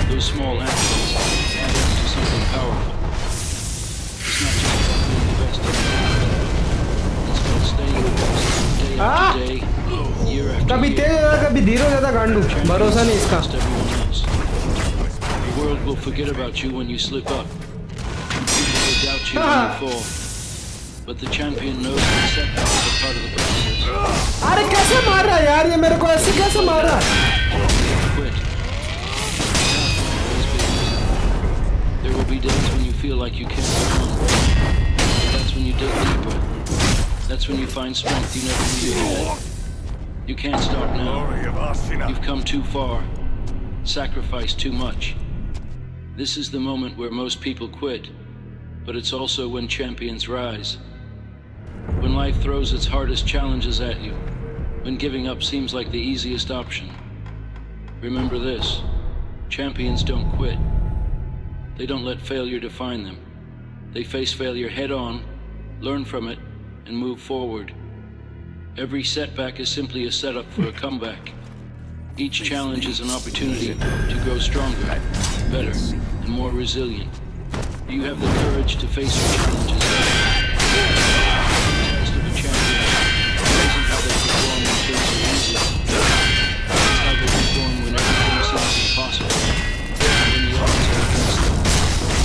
those small actions add up to something powerful. It's not just about being the best in the world. It's about staying the best day after day, year after कभी year. तेज होगा कभी धीरे हो जाता गांडू. भरोसा नहीं इसका. Just everyone else. The world will forget about you when you slip up. People will doubt you when you fall. But the champion knows that setbacks are part of the process. अरे कैसे मार रहा है यार ये मेरे को ऐसे कैसे मार रहा है? Quit. There will be days when you feel like you can't go on. That's when you dig deeper. That's when you find strength you never knew you had. You can't stop now. Glory of Ashina. You've come too far. Sacrificed too much. This is the moment where most people quit, but it's also when champions rise. When life throws its hardest challenges at you, when giving up seems like the easiest option. Remember this: champions don't quit. They don't let failure define them. They face failure head on, learn from it, and move forward. Every setback is simply a setup for a comeback. Each challenge is an opportunity to grow stronger, better, and more resilient. Do you have the courage to face your challenges? The test of a champion isn't how they perform when things are easy. It's how they perform when everything seems impossible, when the odds are against them,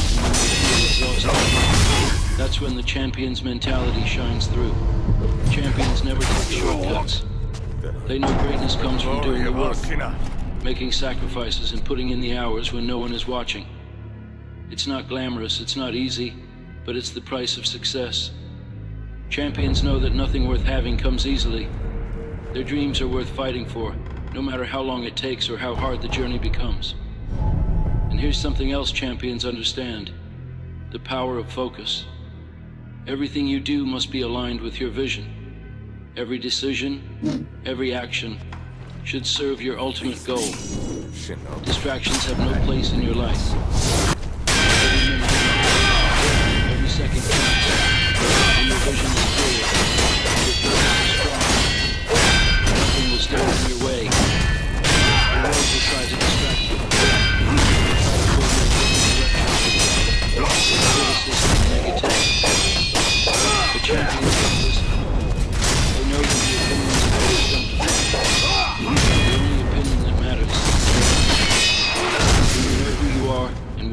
and when they feel exhausted. That's when the champion's mentality shines through. Champions never take shortcuts. They know greatness comes from doing the work, making sacrifices and putting in the hours when no one is watching. It's not glamorous, it's not easy, but it's the price of success. Champions know that nothing worth having comes easily. Their dreams are worth fighting for, no matter how long it takes or how hard the journey becomes. And here's something else champions understand: the power of focus. Everything you do must be aligned with your vision. Every decision, every action should serve your ultimate goal. Distractions have no place in your life. Every minute, every second counts. When your vision is clear, your purpose is strong. Nothing will stand in your way. The world will try to distract you. Criticism and negativity. The champions don't listen. They know that the opinions of others don't affect them. The only opinion that matters. When you know who you are and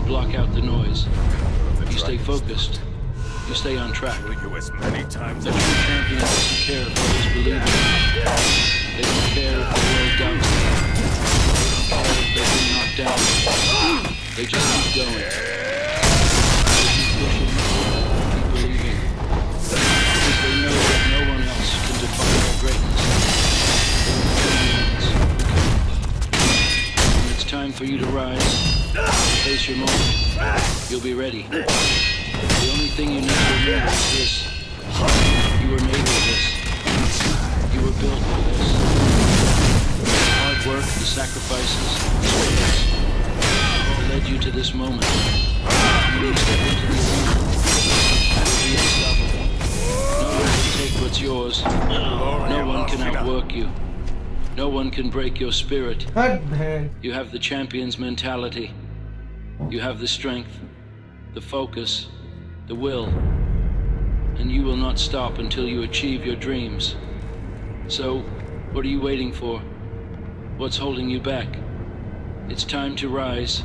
block out the noise. You stay focused. You stay on track. Kill you as many times A as true champion doesn't care if others believe in him. They don't care if the world doubts them. They don't care if they've been knocked down. They just keep going. They keep pushing, keep believing. Because they know that no one else can define their greatness. They're the only ones who can. When it's time for you to rise, face your moment. You'll be ready. The only thing you need to remember is this. You were made for this. You were built for this. The hard work, the sacrifices, the struggles, all led you to this moment. When you step into the arena, you'll be unstoppable. No one can take what's yours. No one can outwork you. No one can break your spirit. हट बहन You have the champion's mentality. You have the strength, the focus, the will, and you will not stop until you achieve your dreams. So, what are you waiting for? What's holding you back? It's time to rise.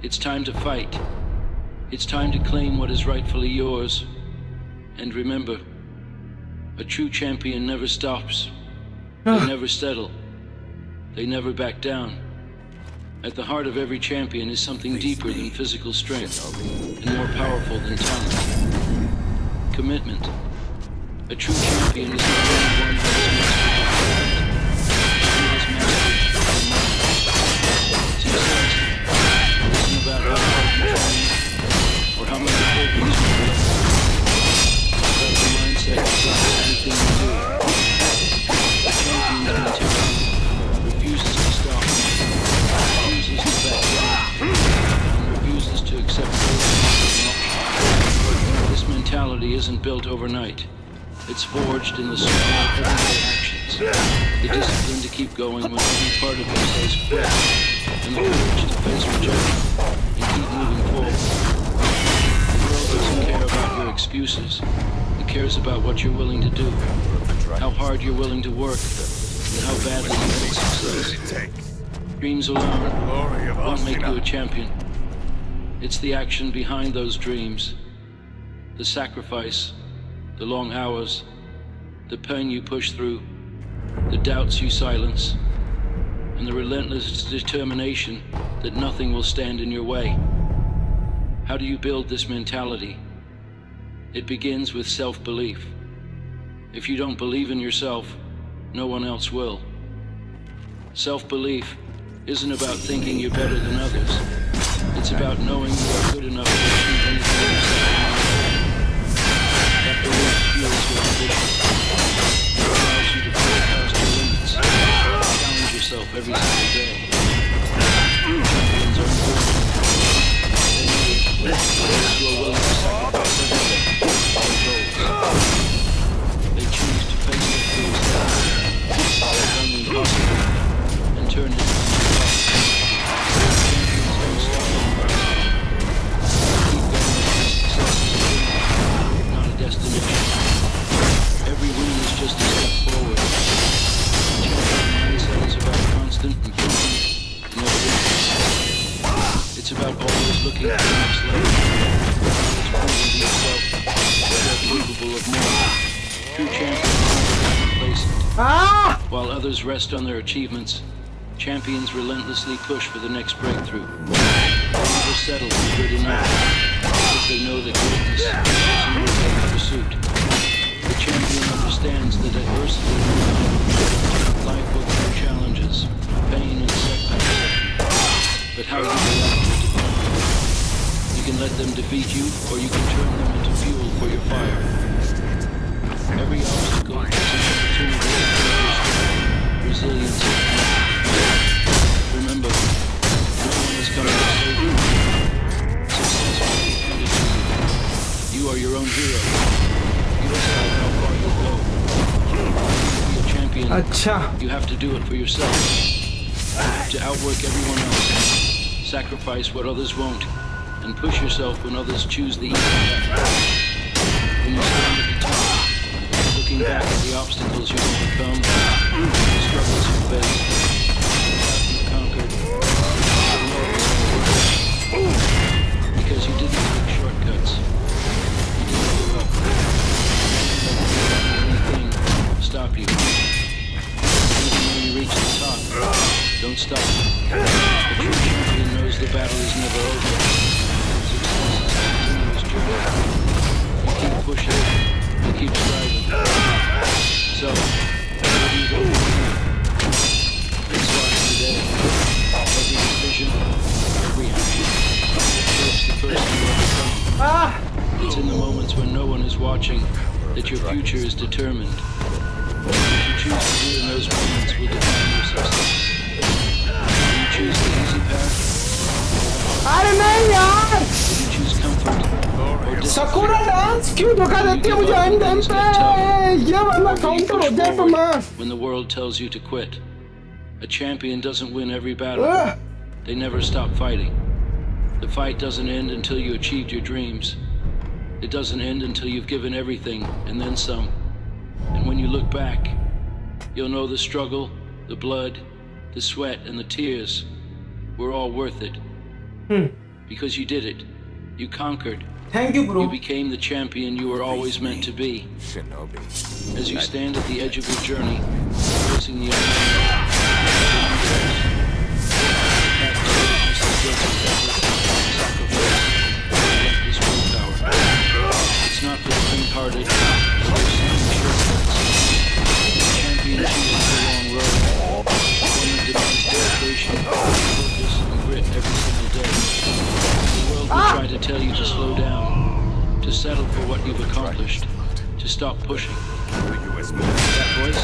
It's time to fight. It's time to claim what is rightfully yours. And remember, a true champion never stops. They never settle. They never back down. At the heart of every champion is something deeper than physical strength and more powerful than talent. Commitment. A true champion is not only one who has mastered the moment. Success isn't about how hard you train or how many programs you make. It's about the mindset that drives everything you do. The champion's mentality refuses to stop. Refuses to back down, and refuses to accept failure as an option. This mentality isn't built overnight. It's forged in the small, everyday actions. The discipline to keep going when every part of you says quit, and the courage to face rejection and keep moving forward. The world doesn't care about your excuses. It cares about what you're willing to do, how hard you're willing to work, and how badly you want success. Dreams alone won't make you a champion. It's the action behind those dreams, the sacrifice, the long hours, the pain you push through, the doubts you silence, and the relentless determination that nothing will stand in your way. How do you build this mentality? It begins with self-belief. If you don't believe in yourself, no one else will. Self-belief isn't about thinking you're better than others. It's about knowing you are good enough to achieve anything you set your mind to. That belief fuels your ambition. It allows you to push past your limits. Challenge yourself every single day. Champions are important. They need those who are willing to sacrifice everything for their goals. They choose to face their fears down, take on the impossible, and turn it into destination. Every win is just a step forward. The champion mindset is about constant improvement and evolution. It's about always looking for the next level. Always proving to yourself that you're capable of more. True champions are complacent. While others rest on their achievements, champions relentlessly push for the next breakthrough. They never settle for good enough, because they know that greatness is in their pursuit. The champion understands that adversity will come. Life will throw challenges, pain and setbacks. But how do you allow them to conquer? You can let them defeat you, or you can turn them into fuel for your fire. Every obstacle is an opportunity to prove your strength, resilience, and commitment. Remember, no one is coming to save you. Success will be handed to you. You are your own hero. You decide how far you'll go. To be a champion, अच्छा you have to do it for yourself. You have to outwork everyone else, sacrifice what others won't, and push yourself when others choose the easy path. When you stand at the top, looking back at the obstacles you've overcome, the struggles you faced, the path you've conquered, the love you've It's in the moments when no one is watching that your future is determined. What you choose to do in those moments will define your success. Do you choose the easy path? अरे नहीं यार, Do you choose comfort or discipline? Sakura Dance क्यों धोखा देती है मुझे and time पे? ये वाला काउंटर हो जाए तो मैं When the world tells you to quit. A champion doesn't win every battle. They never stop fighting. The fight doesn't end until you achieved your dreams. It doesn't end until you've given everything and then some. And when you look back, you'll know the struggle, the blood, the sweat, and the tears were all worth it. Because you did it. You conquered. Thank you, bro. You became the champion you were always meant to be. Shinobi. As you stand at the edge of your journey, facing the unknown, it's not for the faint-hearted. Champion chooses the long road. One that demands dedication, focus, and grit every single day. The world will try to tell you to slow down, to settle for what you've accomplished, to stop pushing. That voice,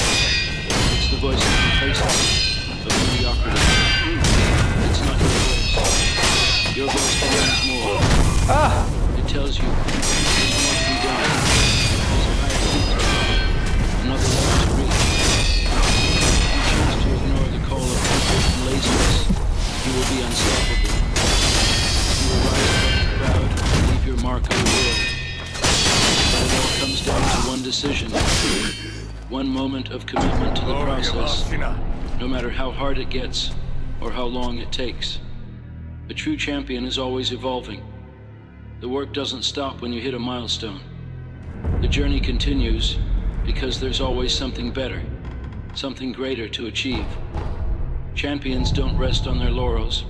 it's the voice of complacency, of mediocrity. It's not your voice. Your voice demands more. It tells you there's more to be done. There's a higher peak to climb, another level to reach. If you choose to ignore the call of comfort and laziness, you will be unstoppable. You will rise above the crowd and leave your mark on the world. But it all comes down to one decision. One moment of commitment to the process, no matter how hard it gets or how long it takes. A true champion is always evolving. The work doesn't stop when you hit a milestone. The journey continues because there's always something better, something greater to achieve. Champions don't rest on their laurels.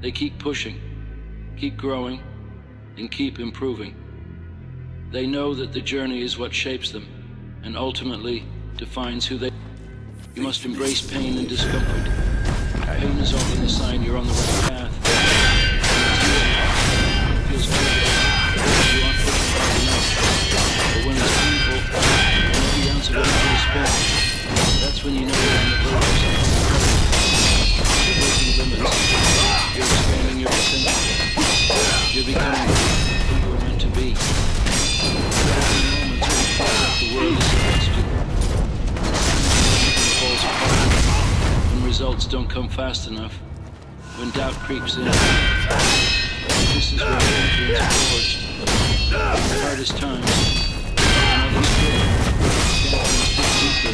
They keep pushing, keep growing, and keep improving. They know that the journey is what shapes them and ultimately defines who they are. You must embrace pain and discomfort. Pain is often a sign you're on the right path. It feels good. You aren't pushing hard enough. But when it's painful, and every ounce of energy is spent, that's when you know you're on the verge of something. You're breaking limits. You're expanding your potential. You're becoming who you were meant to be. There will be moments when it feels like the world is against you. Everything falls apart. When results don't come fast enough. When doubt creeps in. This is where champions are forged. The hardest times. When others quit. Champions dig deeper.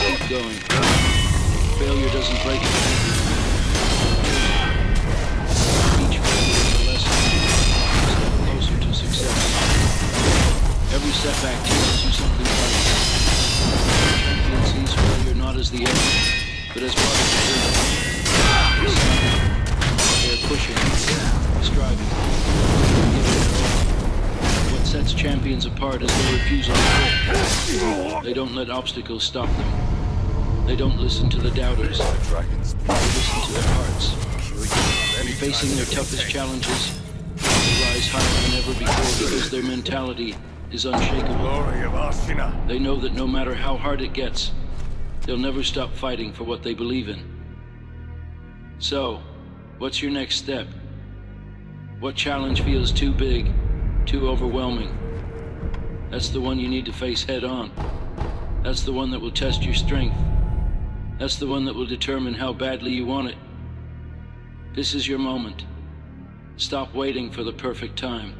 Keep going. Failure doesn't break you. Each failure is a lesson. A step closer to success. Every setback teaches you something vital. Champion sees failure not as the end, but as part of the journey. They're pushing, striving, giving it all. What sets champions apart is their refusal to quit. They don't let obstacles stop them. They don't listen to the doubters. They listen to their hearts. In facing their toughest challenges, they rise higher than ever before because their mentality is unshakable. They know that no matter how hard it gets, they'll never stop fighting for what they believe in. So, what's your next step? What challenge feels too big, too overwhelming? That's the one you need to face head on. That's the one that will test your strength. That's the one that will determine how badly you want it. This is your moment. Stop waiting for the perfect time.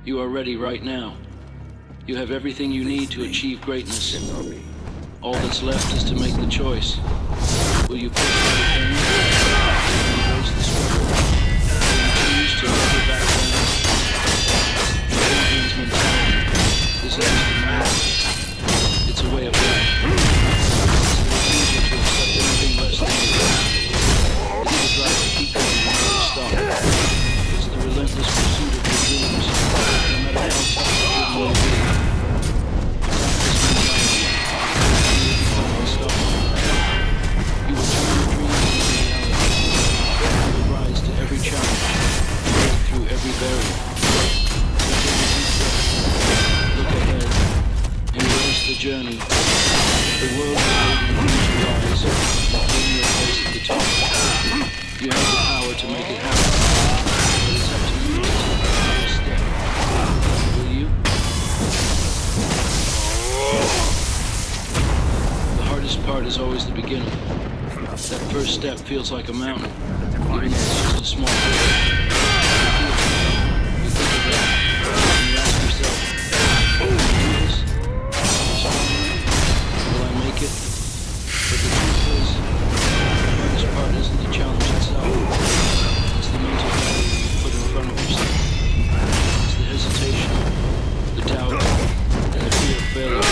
You are ready right now. You have everything you need to achieve greatness. All that's left is to make the choice. Will you push through the pain? Embrace the struggle? Will you choose to never back down? Champion's mentality. This is just a mindset. It's a way of life. It's the refusal to accept anything less than the best. It's the drive to keep going and never stop. It's the relentless pursuit of your dreams, no matter how tough the journey may be. Every challenge, break through every barrier. journey. The world is waiting for you to rise and gain your place at the top. You have the power to make it happen, but it's up to you to take the first step. Will you? The hardest part is always the beginning. That first step feels like a mountain, even though it's just a small hill. You think of it, and you ask yourself, will I do this? Will I make it? But the truth is, the hardest part isn't the challenge itself. It's the mental barrier you put in front of yourself. It's the hesitation, the doubt, and the fear of failure.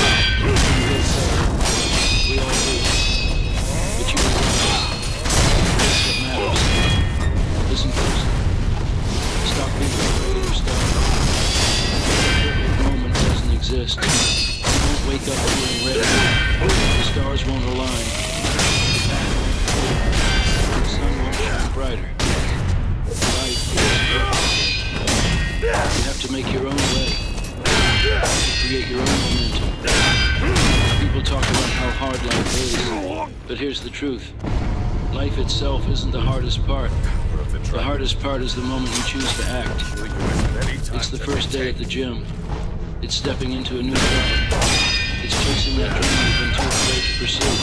You get there. We all do. But you realize that's what matters. Listen closely. Stop being afraid or stop. The perfect moment doesn't exist. You won't wake up feeling ready. The stars won't align. The path won't clear. The sun won't shine brighter. Life is perfect. You have to make your own way. You have to create your own momentum. People talk about how hard life is, but here's the truth. Life itself isn't the hardest part. The hardest part is the moment you choose to act. It's the first day at the gym. It's stepping into a new crowd. It's chasing that dream you've been too afraid to pursue.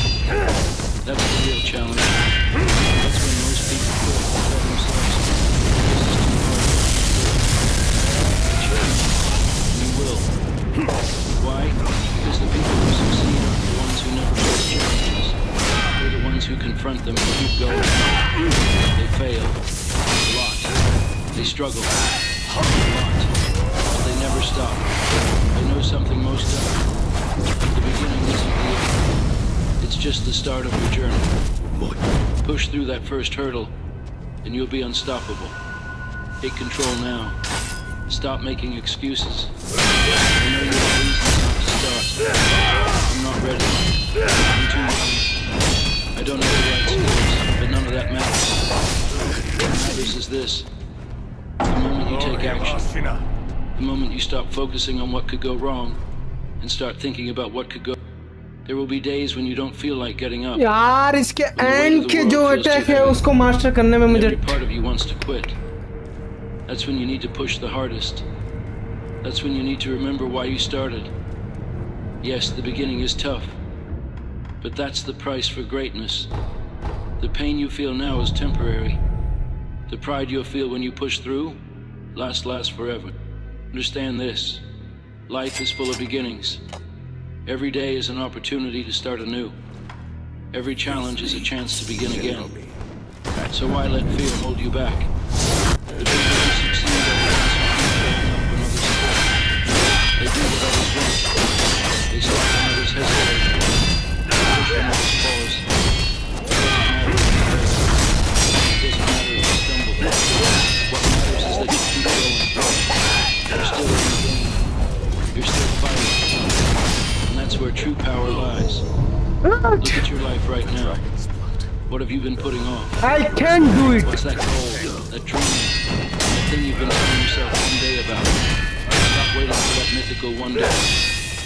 That's the real challenge. That's when most people quit and tell themselves, this is too hard. But you will. Why? Because the people who succeed are the ones who never face challenges. They're the ones who confront them and keep going. They fail. A lot. They struggle. A lot. But they never stop. They know something most don't. The beginning isn't the end. It's just the start of your journey. Push through that first hurdle, and you'll be unstoppable. Take control now. Stop making excuses. I know you have reasons not to start. I'm not ready. I'm too young. I don't know the right skills, but none of that matters. What matters is this. The moment you take action. The moment you stop focusing on what could go wrong and start thinking about what could go. There will be days when you don't feel like getting up. यार इसके and के जो attack है उसको master करने में मुझे Every part of you wants to quit. That's when you need to push the hardest. That's when you need to remember why you started. Yes, the beginning is tough, but that's the price for greatness. The pain you feel now is temporary. The pride you'll feel when you push through lasts forever. Understand this. Life is full of beginnings. Every day is an opportunity to start anew. Every challenge is a chance to begin again. So why let fear hold you back? The people who succeed are the ones who keep showing up when others fail. They do what others won't. They stop when others hesitate. They push when others pause. It doesn't matter if you stumble. What matters is that you keep going. You're still in the game. You're still fighting. And that's where true power lies. Look at your life right now. What have you been putting off? I can do it. What's that goal? That dream? That thing you've been telling yourself one day about? Stop waiting for that mythical one day.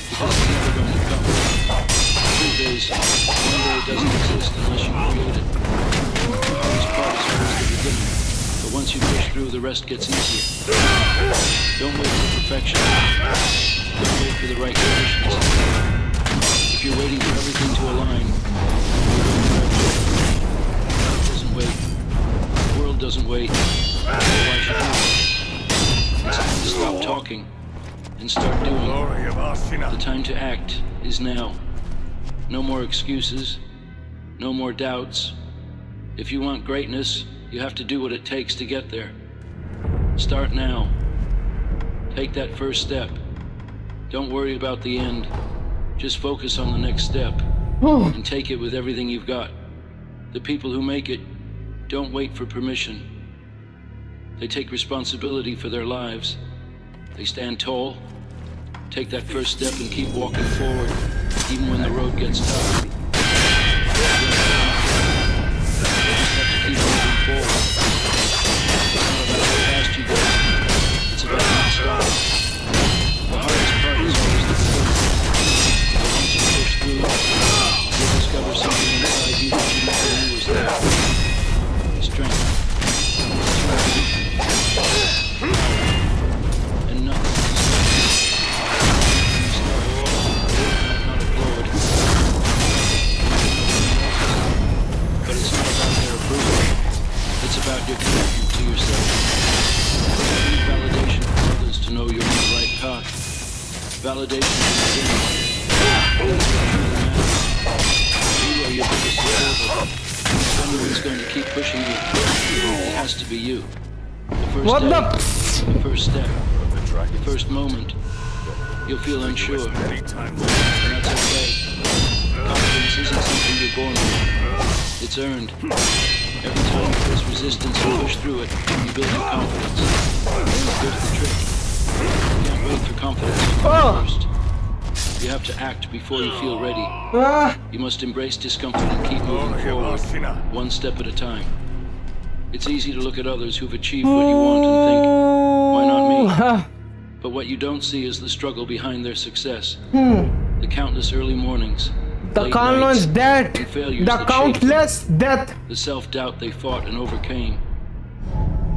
Because it's never going to come. The truth is, one day doesn't exist unless you create it. The hardest part is always the beginning. But once you push through, the rest gets easier. Don't wait for perfection. Don't wait for the right conditions. If you're waiting for everything to align, you're waiting forever. Life doesn't wait. The world doesn't wait. So why should you? It's time to stop talking and start doing. The time to act is now. No more excuses. No more doubts. If you want greatness, you have to do what it takes to get there. Start now. Take that first step. Don't worry about the end. Just focus on the next step and take it with everything you've got. The people who make it don't wait for permission. They take responsibility for their lives. They stand tall, take that first step and keep walking forward, even when the road gets tough. You just have to keep moving forward. It's not about how fast you go. It's about not stopping. The hardest part is always the beginning. But once you Validation is within. You are your biggest supporter. If anyone's going to keep pushing you, it has to be you. The first What day, the? the first step, The dragon the first moment, you'll feel unsure. many times. And that's okay. Confidence isn't something you're born with. It's earned. Every time you face resistance and push through it, you build your confidence. Here's the trick. You can't wait for confidence to come first. You have to act before you feel ready. Ah, You must embrace discomfort and keep moving forward, one step at a time. It's easy to look at others who've achieved what you want and think, why not me? But what you don't see is the struggle behind their success. The countless early mornings, the late countless nights, death, and failures the that countless death. the self-doubt they fought and overcame.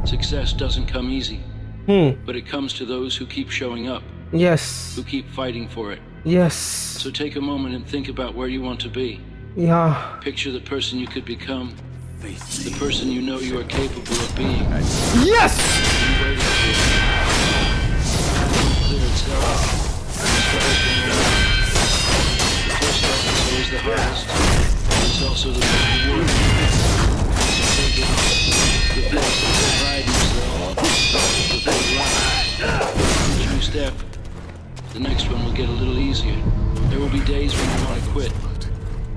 Success doesn't come easy, but it comes to those who keep showing up, Yes, who keep fighting for it. yes, So take a moment and think about where you want to be. yeah, Picture the person you could become, the person you know you are capable of being. yes. Be waiting for it. Clear itself. The struggles will move. The first step is always the hardest. It's also the most rewarding. Once you take it, the place of the pride in yourself, the big lie. Each new step, the next one will get a little easier. There will be days when you want to quit.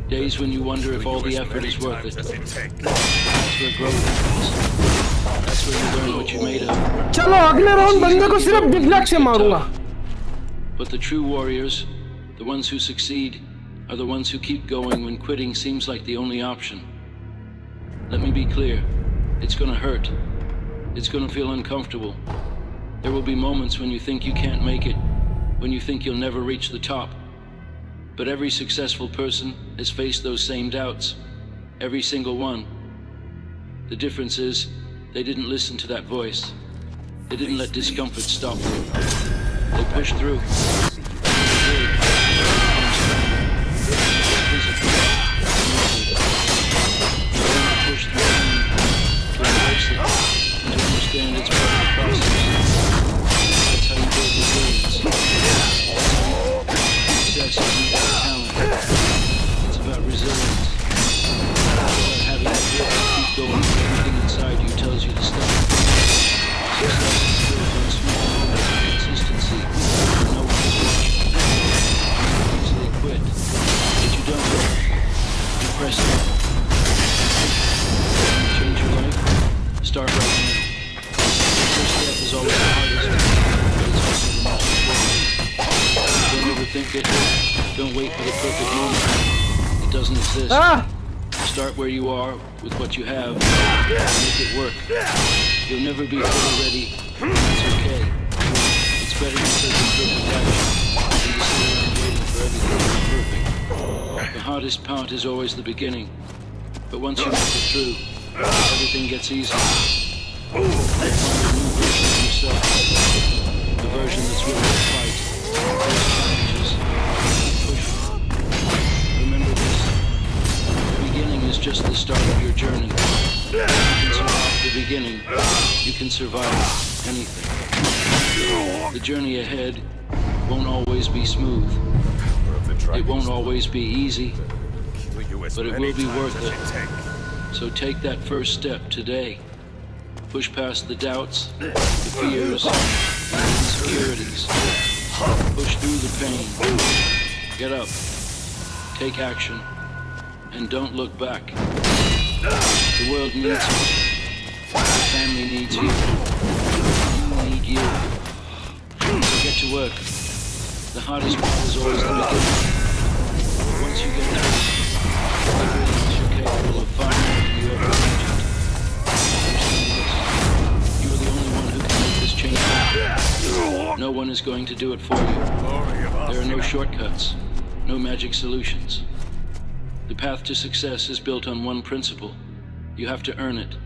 Days when you wonder if all the effort is worth it. That's where growth happens. That's where you learn what you're made of. चलो अगले round बंदे को सिर्फ big black से मारूंगा. But the true warriors, the ones who succeed, are the ones who keep going when quitting seems like the only option. Let me be clear. It's gonna hurt. It's gonna feel uncomfortable. There will be moments when you think you can't make it, when you think you'll never reach the top. But every successful person has faced those same doubts. Every single one. The difference is, they didn't listen to that voice. They didn't let discomfort stop them. They pushed through. Push through to embrace it and to understand it's part of the process. That's how you build resilience. Success isn't about talent. It's about resilience. It's about having the will to keep going when everything inside you tells you to stop. Success is built on small moments of consistency when no one is watching. You easily quit, but you don't. You press on. Change your life? Start right now. The first step is always the hardest, but it's also the most important. Don't overthink it. Don't wait for the perfect moment. It doesn't exist. Ah, Start where you are with what you have. Make it work. You'll never be fully ready. It's okay. It's better to take imperfect action than to sit around waiting for everything to be perfect. The hardest part is always the beginning. But once you make it through, everything gets easier. You'll find a new version of yourself. The version that's willing to fight. Face challenges. Push. Remember this. The beginning is just the start of your journey. If you can survive the beginning, you can survive anything. The journey ahead won't always be smooth. It won't always be easy, but it will be worth it. So take that first step today. Push past the doubts, the fears, and the insecurities. Push through the pain. Get up. Take action. And don't look back. The world needs you. The family needs you. You need you. So get to work. The hardest part is always the beginning. Once you get there, everything else you're capable of finding than you ever imagined. You are the only one who can make this change happen. No one is going to do it for you. There are no shortcuts, no magic solutions. The path to success is built on one principle. You have to earn it.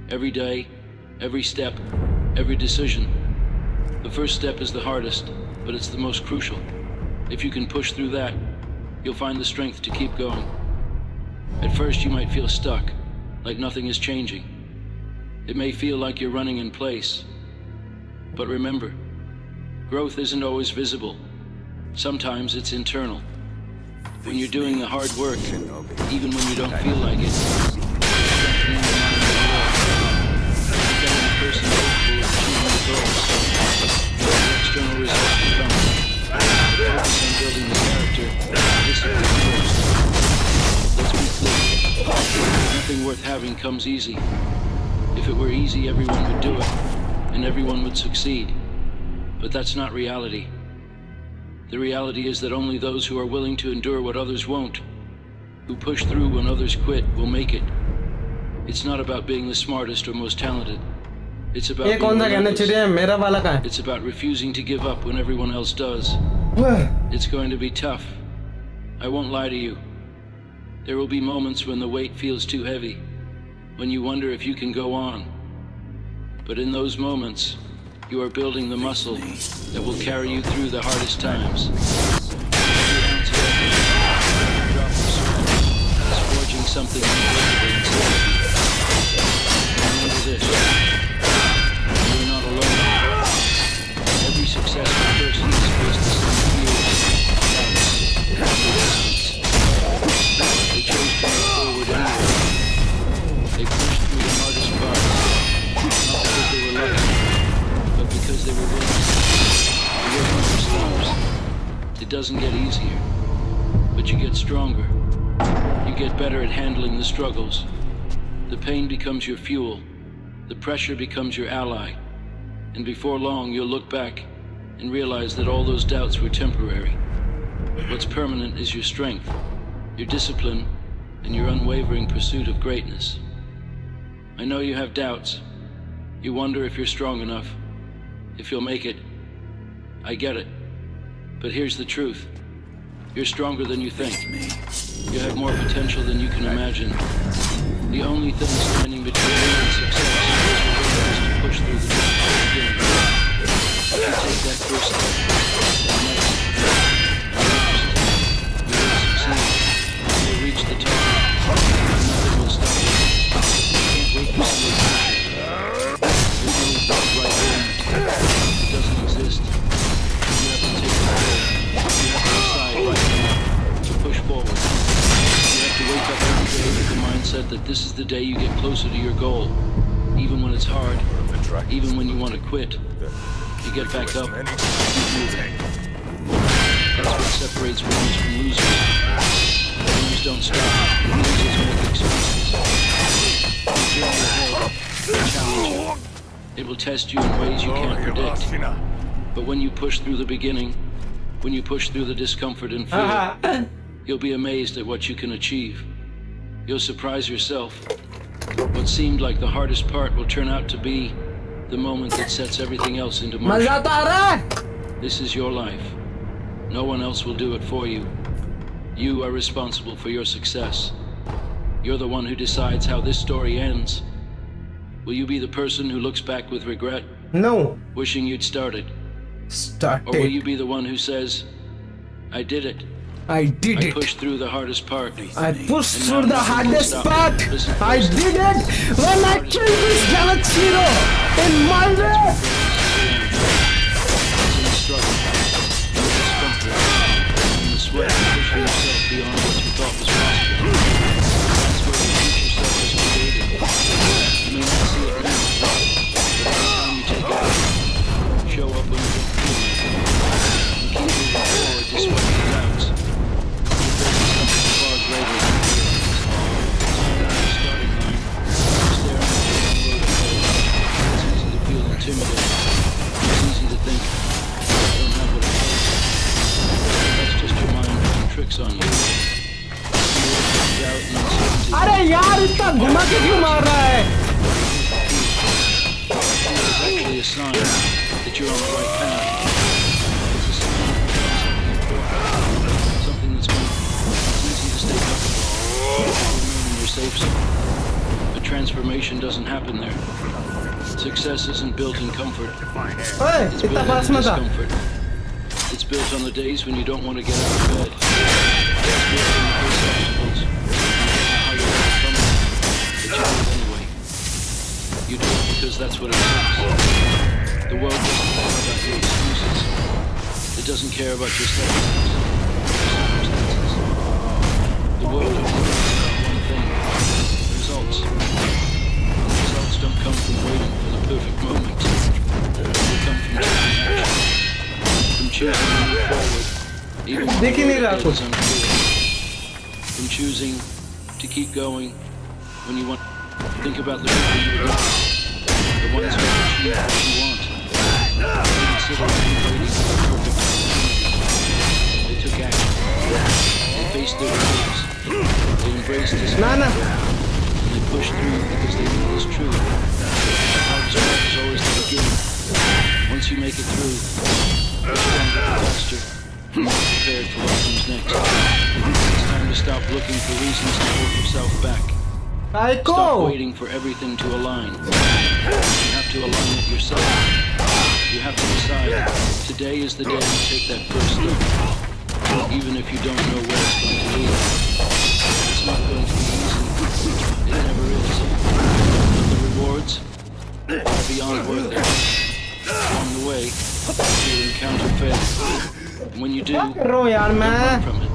Every day, every step, every decision. The first step is the hardest, but it's the most crucial. If you can push through that, you'll find the strength to keep going. At first you might feel stuck, like nothing is changing. It may feel like you're running in place. But remember, growth isn't always visible. Sometimes it's internal. When you're doing the hard work, even when you don't feel like it, strengthening the mind and will, becoming a person capable of achieving the goals. The external results will come. Focus on building the character, discipline first. Let's be clear. Nothing worth having comes easy. If it were easy, everyone would do it, and everyone would succeed. But that's not reality. The reality is that only those who are willing to endure what others won't, who push through when others quit, will make it. It's not about being the smartest or most talented. It's about ये कौन सा कहना relentless. चाहिए मेरा वाला कहाँ It's about refusing to give up when everyone else does. है It's going to be tough. I won't lie to you. There will be moments when the weight feels too heavy, when you wonder if you can go on. But in those moments, you are building the muscle that will carry you through the hardest times. Every ounce of effort, every drop of sweat is forging something unbreakable inside of you. Remember this: you are not alone. Every successful person is faced the same fears, doubts, and resistance. They chose to move forward anyway. They pushed through the hardest parts, not because they were lucky, but because they were willing. The work never stops. It doesn't get easier, but you get stronger. You get better at handling the struggles. The pain becomes your fuel. The pressure becomes your ally. And before long, you'll look back and realize that all those doubts were temporary. What's permanent is your strength, your discipline, and your unwavering pursuit of greatness. I know you have doubts. You wonder if you're strong enough, if you'll make it. I get it. But here's the truth. You're stronger than you think. You have more potential than you can imagine. The only thing standing between you and success is your willingness to push through the difficult beginning. If you take that first step, then next, you will succeed. You will reach the top. Nothing will stop you. You can't wait for something. There's no right moment. It doesn't exist. You have to take control. You have to decide right now to push forward. You have to wake up every day with the mindset that this is the day you get closer to your goal. Even when it's hard, even when you want to quit, you get back up and keep moving. That's what separates winners from losers. Winners don't stop. Losers make excuses. The journey ahead will challenge you. It will test you in ways you can't predict. But when you push through the beginning, when you push through the discomfort and fear, you'll be amazed at what you can achieve. You'll surprise yourself. What seemed like the hardest part will turn out to be the moment that sets everything else into motion. मजा तो आ रहा है This is your life. No one else will do it for you. You are responsible for your success. You're the one who decides how this story ends. Will you be the person who looks back with regret, no wishing you'd started? Or will started you be the one who says, I did it. I did I it pushed through the hardest part. I pushed through the hardest part. I did it when I killed this Genichiro in my way. It's in the struggle, in the discomfort, in the sweat of pushing yourself beyond what you thought was possible. That's where your future self is created. You may not see it now, but every time you take action, show up when you don't feel like it, and keep moving forward despite the doubts, you're building something far greater than you realize. At the starting line, staring at the long road ahead, it's easy to feel intimidated. It's easy to think, I don't have what it takes. That's just your mind playing tricks on you. Fear, doubt, and uncertainty. अरे यार इतना घुमा के क्यों मार रहा है Fear is actually a sign that you're on the right path. It's a sign of something important, something that's going to it's easy to stay comfortable, remain in your safe zone. But transformation doesn't happen there. Success isn't built in comfort. ओए It's इतना built pass in मत आ discomfort. It's built on the days when you don't want to get out of bed. It's built on the face obstacles. You don't know how you'll overcome them, but you do it anyway. You do it because that's what it takes. The world doesn't care about your excuses. It doesn't doesn't care about your circumstances. The world only cares about one thing: results. And results don't come from waiting for the perfect moment. They come from taking action, from choosing to move forward, even when the road ahead is unclear, from choosing to keep going when you want. Think about the people you love, the ones who have achieved what you want. Consider them waiting for the perfect opportunity. They took action. They faced their fears. They embraced discomfort. And they pushed through because they knew it was true. The hardest part is always the beginning. Once you make it through, you're stronger, faster, and more prepared for what comes next. It's time to stop looking for reasons to hold yourself back. Stop waiting for everything to align. You have to align with yourself. You have to decide, today is the day you take that first step. Even if you don't know where it's going to lead. It's not going to be easy. It never is. But the rewards are beyond worth it. Along the way, you'll encounter failure. And when you do, don't run from it.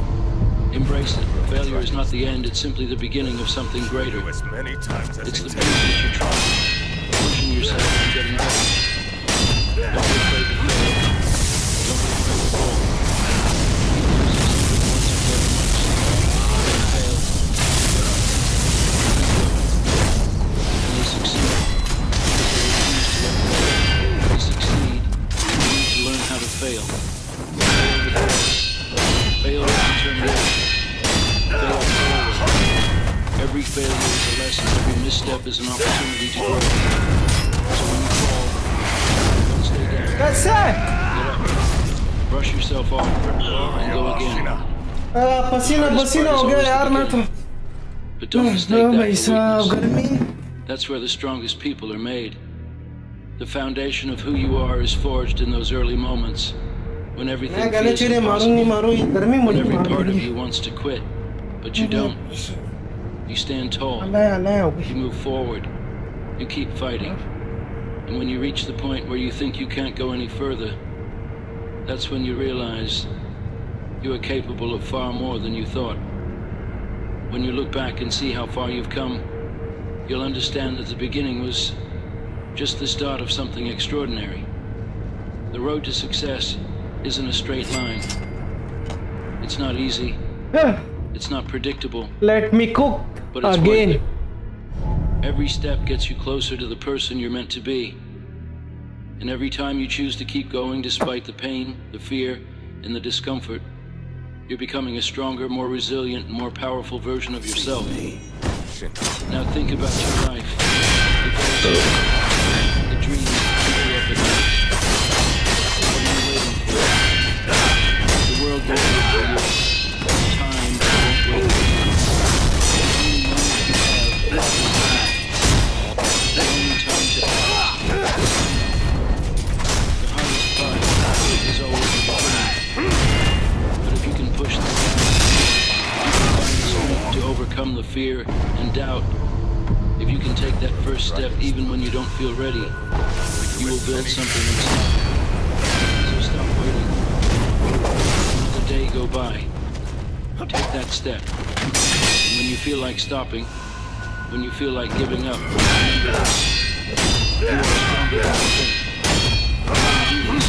Embrace it. Failure is not the end, it's simply the beginning of something greater. As many times as It's it the pace that you're trying, pushing yourself and getting better. Don't be afraid to fail. Don't be afraid to fall. Keep losing something once and very much. Then fail. Get up. Keep going. And they succeed. Because they refuse to let go. They succeed. You need to learn how to fail. Fail with grace. Fail with determination. Fail forward. Every failure is a lesson. Every misstep is an opportunity to grow. So when you fall, don't stay down. That's it. Get up. Brush yourself off and go again. पसीना हो गया यार मैं तो But don't mistake that भाई for साहब weakness. गर्मी That's where the strongest people are made. The foundation of who you are is forged in those early moments when मैं everything गले feels चिड़े मारूं नहीं impossible. मारूं ये गर्मी When मुझे every मार part of रही you wants to quit, but you don't. You stand tall. है हो You गई move forward. You keep fighting. And when you reach the point where you think you can't go any further, that's when you realize you are capable of far more than you thought. When you look back and see how far you've come, you'll understand that the beginning was just the start of something extraordinary. The road to success isn't a straight line. It's not easy. It's not predictable. let me cook But it's again worth it. Every step gets you closer to the person you're meant to be. And every time you choose to keep going despite the pain, the fear, and the discomfort, you're becoming a stronger, more resilient, and more powerful version of yourself. Now think about your life. The goals, the dreams that keep you up at night. What are you waiting for? The world won't wait for you. Time won't wait for you. The only moment you have is now. The only time to act is now. The hardest part is always the beginning. But if you can push through that, if you can find the strength to overcome the fear and doubt, if you can take that first step even when you don't feel ready, you will build something unstoppable. So stop waiting. Let the day go by. Take that step. And when you feel like stopping, when you feel like giving up, remember this. You are stronger than you think. You can do this. You will.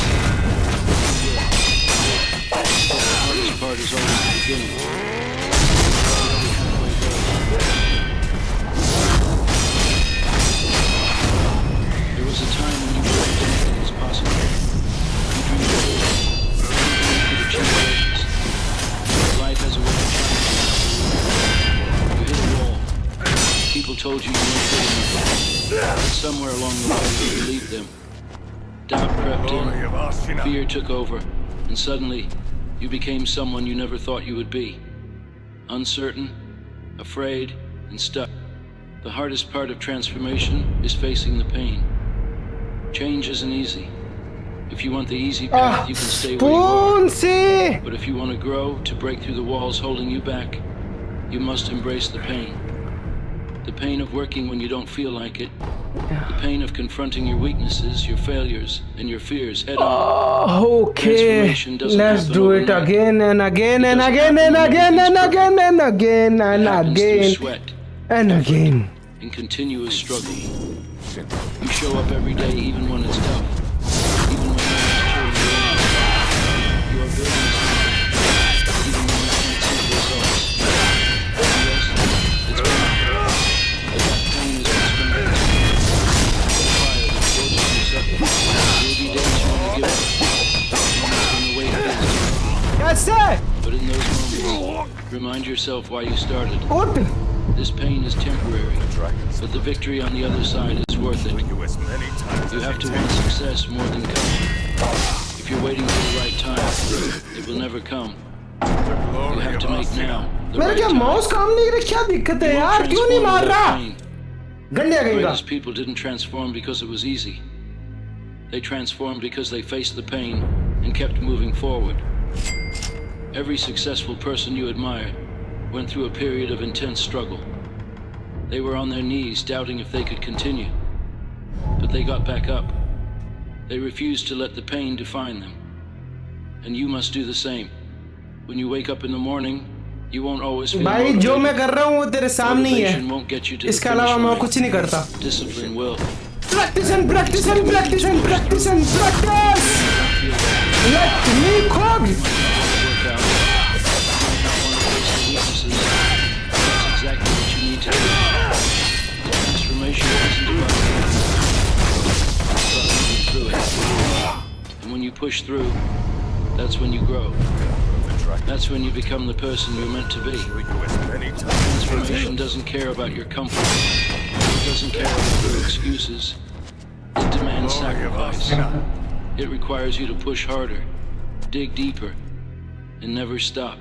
But the hardest part is always the beginning. You're already halfway there. There was a time when you believed anything was possible. You dreamed big. You could achieve greatness. But life has a way of challenging you. You hit a wall. People told you you weren't good enough. But somewhere along the way you believed them. Doubt crept in. Fear took over. And suddenly, you became someone you never thought you would be. Uncertain, afraid, and stuck. The hardest part of transformation is facing the pain. Change isn't easy. If you want the easy path, you can stay where you spoon are. से But if you want to grow, to break through the walls holding you back, you must embrace the pain. The pain of working when you don't feel like it. The pain of confronting your weaknesses, your failures, and your fears head on. Okay, Transformation doesn't let's happen do it overnight. again and again It and doesn't again happen and when again and everything's again and again It and happens through again sweat and again. and continuous struggle. You show up every day even when it's tough. Even when no one's cheering you on. You are building something. Even when you can't see the results. And yes, it's painful. But that pain is what's going to continue. The fire that builds you second. You'll be days you want to give up. Moments when the weight feels too much. That's it. But in those moments, remind yourself why you started. What? This pain is temporary, but the victory on the other side is worth it. You as many times You as have it to takes. want success more than comfort. If you're waiting for the right time, it will never come. You have to make now the मेरा right क्या time. Mouse काम नहीं कर रहा? क्या दिक्कत है You won't यार? क्यों नहीं transform मार without रहा? pain. गंडे The कहेगा. greatest people didn't transform because it was easy. They transformed because they faced the pain and kept moving forward. Every successful person you admire went through a period of intense struggle. They were on their knees, doubting if they could continue. But they got back up. They refused to let the pain define them. And you must do the same. When you wake up in the morning, you won't always feel भाई जो मैं motivated. कर रहा हूँ वो तेरे सामने ही है. Motivation won't get you to the इसके अलावा finish मैं line. कुछ नहीं करता. Discipline will. Practice and practice and practice and practice and practice. Let me cook. Work out. You might not want to face the weaknesses. That's exactly what you need to do. The transformation isn't about you. It's about moving through it. And when you push through, that's when you grow. That's when you become the person you're meant to be. You as many times as it Transformation doesn't care about your comfort. It doesn't care about your excuses. It demands sacrifice. It requires you to push harder, dig deeper, and never stop.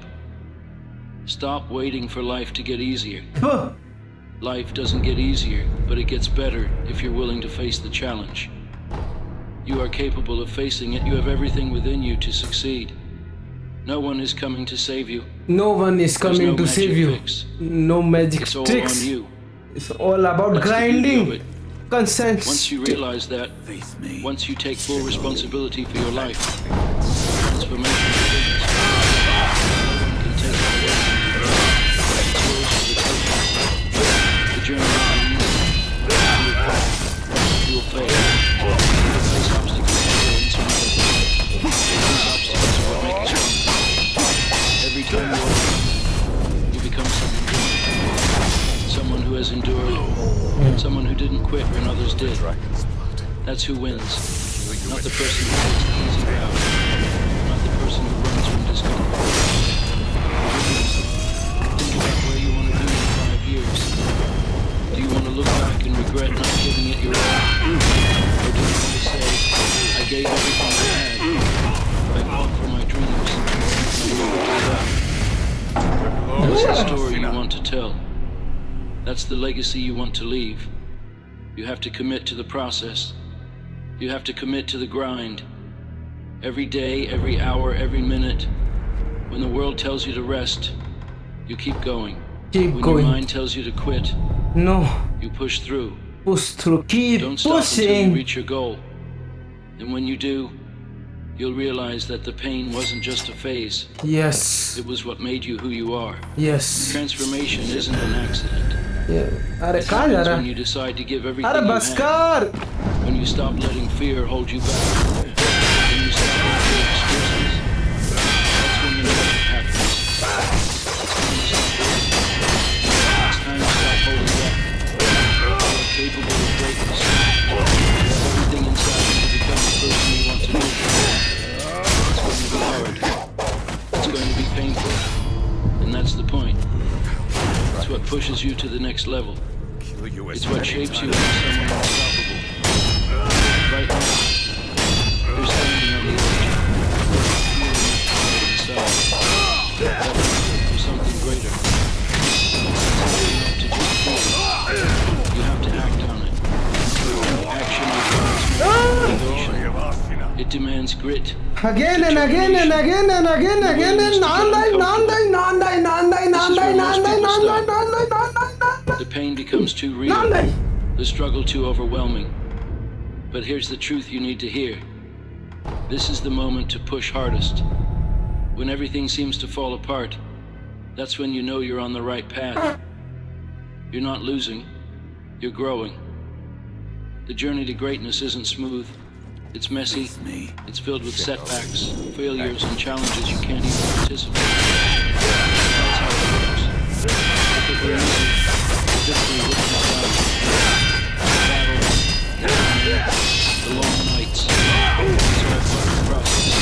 Stop waiting for life to get easier. Life doesn't get easier, but it gets better if you're willing to face the challenge. You are capable of facing it. You have everything within you to succeed. No one is coming to save you. No one is There's coming no to magic save you. fix. No magic It's all tricks. on you. It's all about That's the beauty of grinding. it. Consent. Once you realize that, once you take full responsibility for your life, transformation begins. No one can take it away from you. It's yours for the taking. The journey will be easy. You will fail. You will face obstacles that are insurmountable. These obstacles are what make you strong. Every time you overcome, you become someone different. Someone who has endured. Someone who didn't quit when others did. That's who wins. Not the person who takes the easy route. Not the person who runs from discomfort. Think about where you want to be in 5 years. Do you want to look back and regret not giving it your all? Or do you want to say, I gave everything I had. I fought for my dreams. And I never gave up. That's the story you want to tell. That's the legacy you want to leave. You have to commit to the process. You have to commit to the grind. Every day, every hour, every minute. When the world tells you to rest, you keep going. Keep When going. your mind tells you to quit, No. you push through. Push through. Keep Don't stop until you pushing. reach your goal. And when you do, you'll realize that the pain wasn't just a phase. Yes. It was what made you who you are. Yes. Transformation isn't an accident. Yeah. अरे It कहाँ जा happens रहा when है? you decide to give everything अरे you बस have. कर. When you stop letting fear hold you back. When you stop making excuses. That's when the magic happens. It's time to stop waiting. It's time to stop holding back. You are capable of greatness. You have everything inside you to become the person you want to be. It's going to be hard. It's going to be painful. And that's the point. It's what pushes you to the next level. kill you as It's what many shapes you times into someone unstoppable. Right now, you're standing on the edge. Feeling inside. That is for something greater. It's not enough to just feel it. You have to act on it. Action requires motivation. It demands grit. Again and again and again and again and again and The pain becomes too real. the struggle too overwhelming. But here's the truth you need to hear. This is the moment to push hardest. When everything seems to fall apart, that's when you know you're on the right path. You're not losing, you're growing. The journey to greatness isn't smooth. It's messy, it's filled with setbacks, failures, and challenges you can't even anticipate. That's how it works. If it were easy, the victory wouldn't have died. The battles, the long nights, it's all part of the process.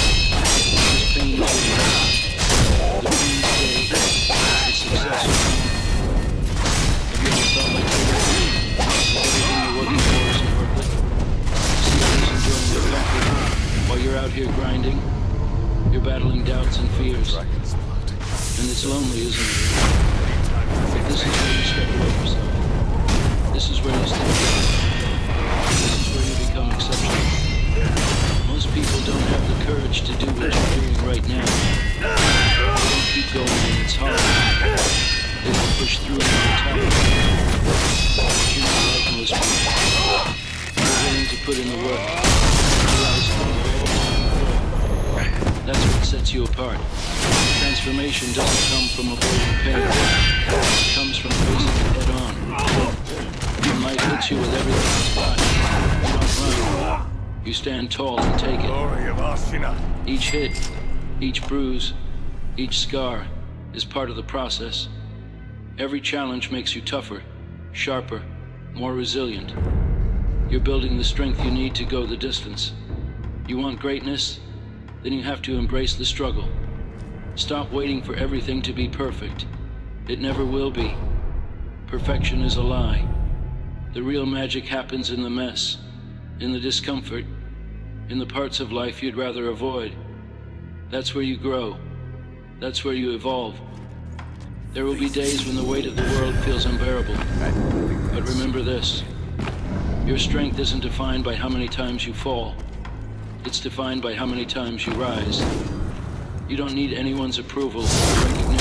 This pain is your lesson. The pain today is the success of tomorrow. Have you ever felt like you're ready? Everything you're working for isn't worth it? While you're out here grinding, you're battling doubts and fears. And it's lonely, isn't it? But this is where you step away yourself. This is where you step away. This is where you become exceptional. Most people don't have the courage to do what you're doing right now. They don't keep going when it's hard. They don't push through when they're tired. But you're not like most people. You're willing to put in the work. That's what sets you apart. Transformation doesn't come from avoiding pain. It comes from facing it head on. When life hits you with everything it's got, you don't run. You stand tall and take it. Glory of Ashina. Each hit, each bruise, each scar is part of the process. Every challenge makes you tougher, sharper, more resilient. You're building the strength you need to go the distance. You want greatness? Then you have to embrace the struggle. Stop waiting for everything to be perfect. It never will be. Perfection is a lie. The real magic happens in the mess, in the discomfort, in the parts of life you'd rather avoid. That's where you grow. That's where you evolve. There will be days when the weight of the world feels unbearable. But remember this. Your strength isn't defined by how many times you fall. It's defined by how many times you rise. You don't need anyone's approval or recognition.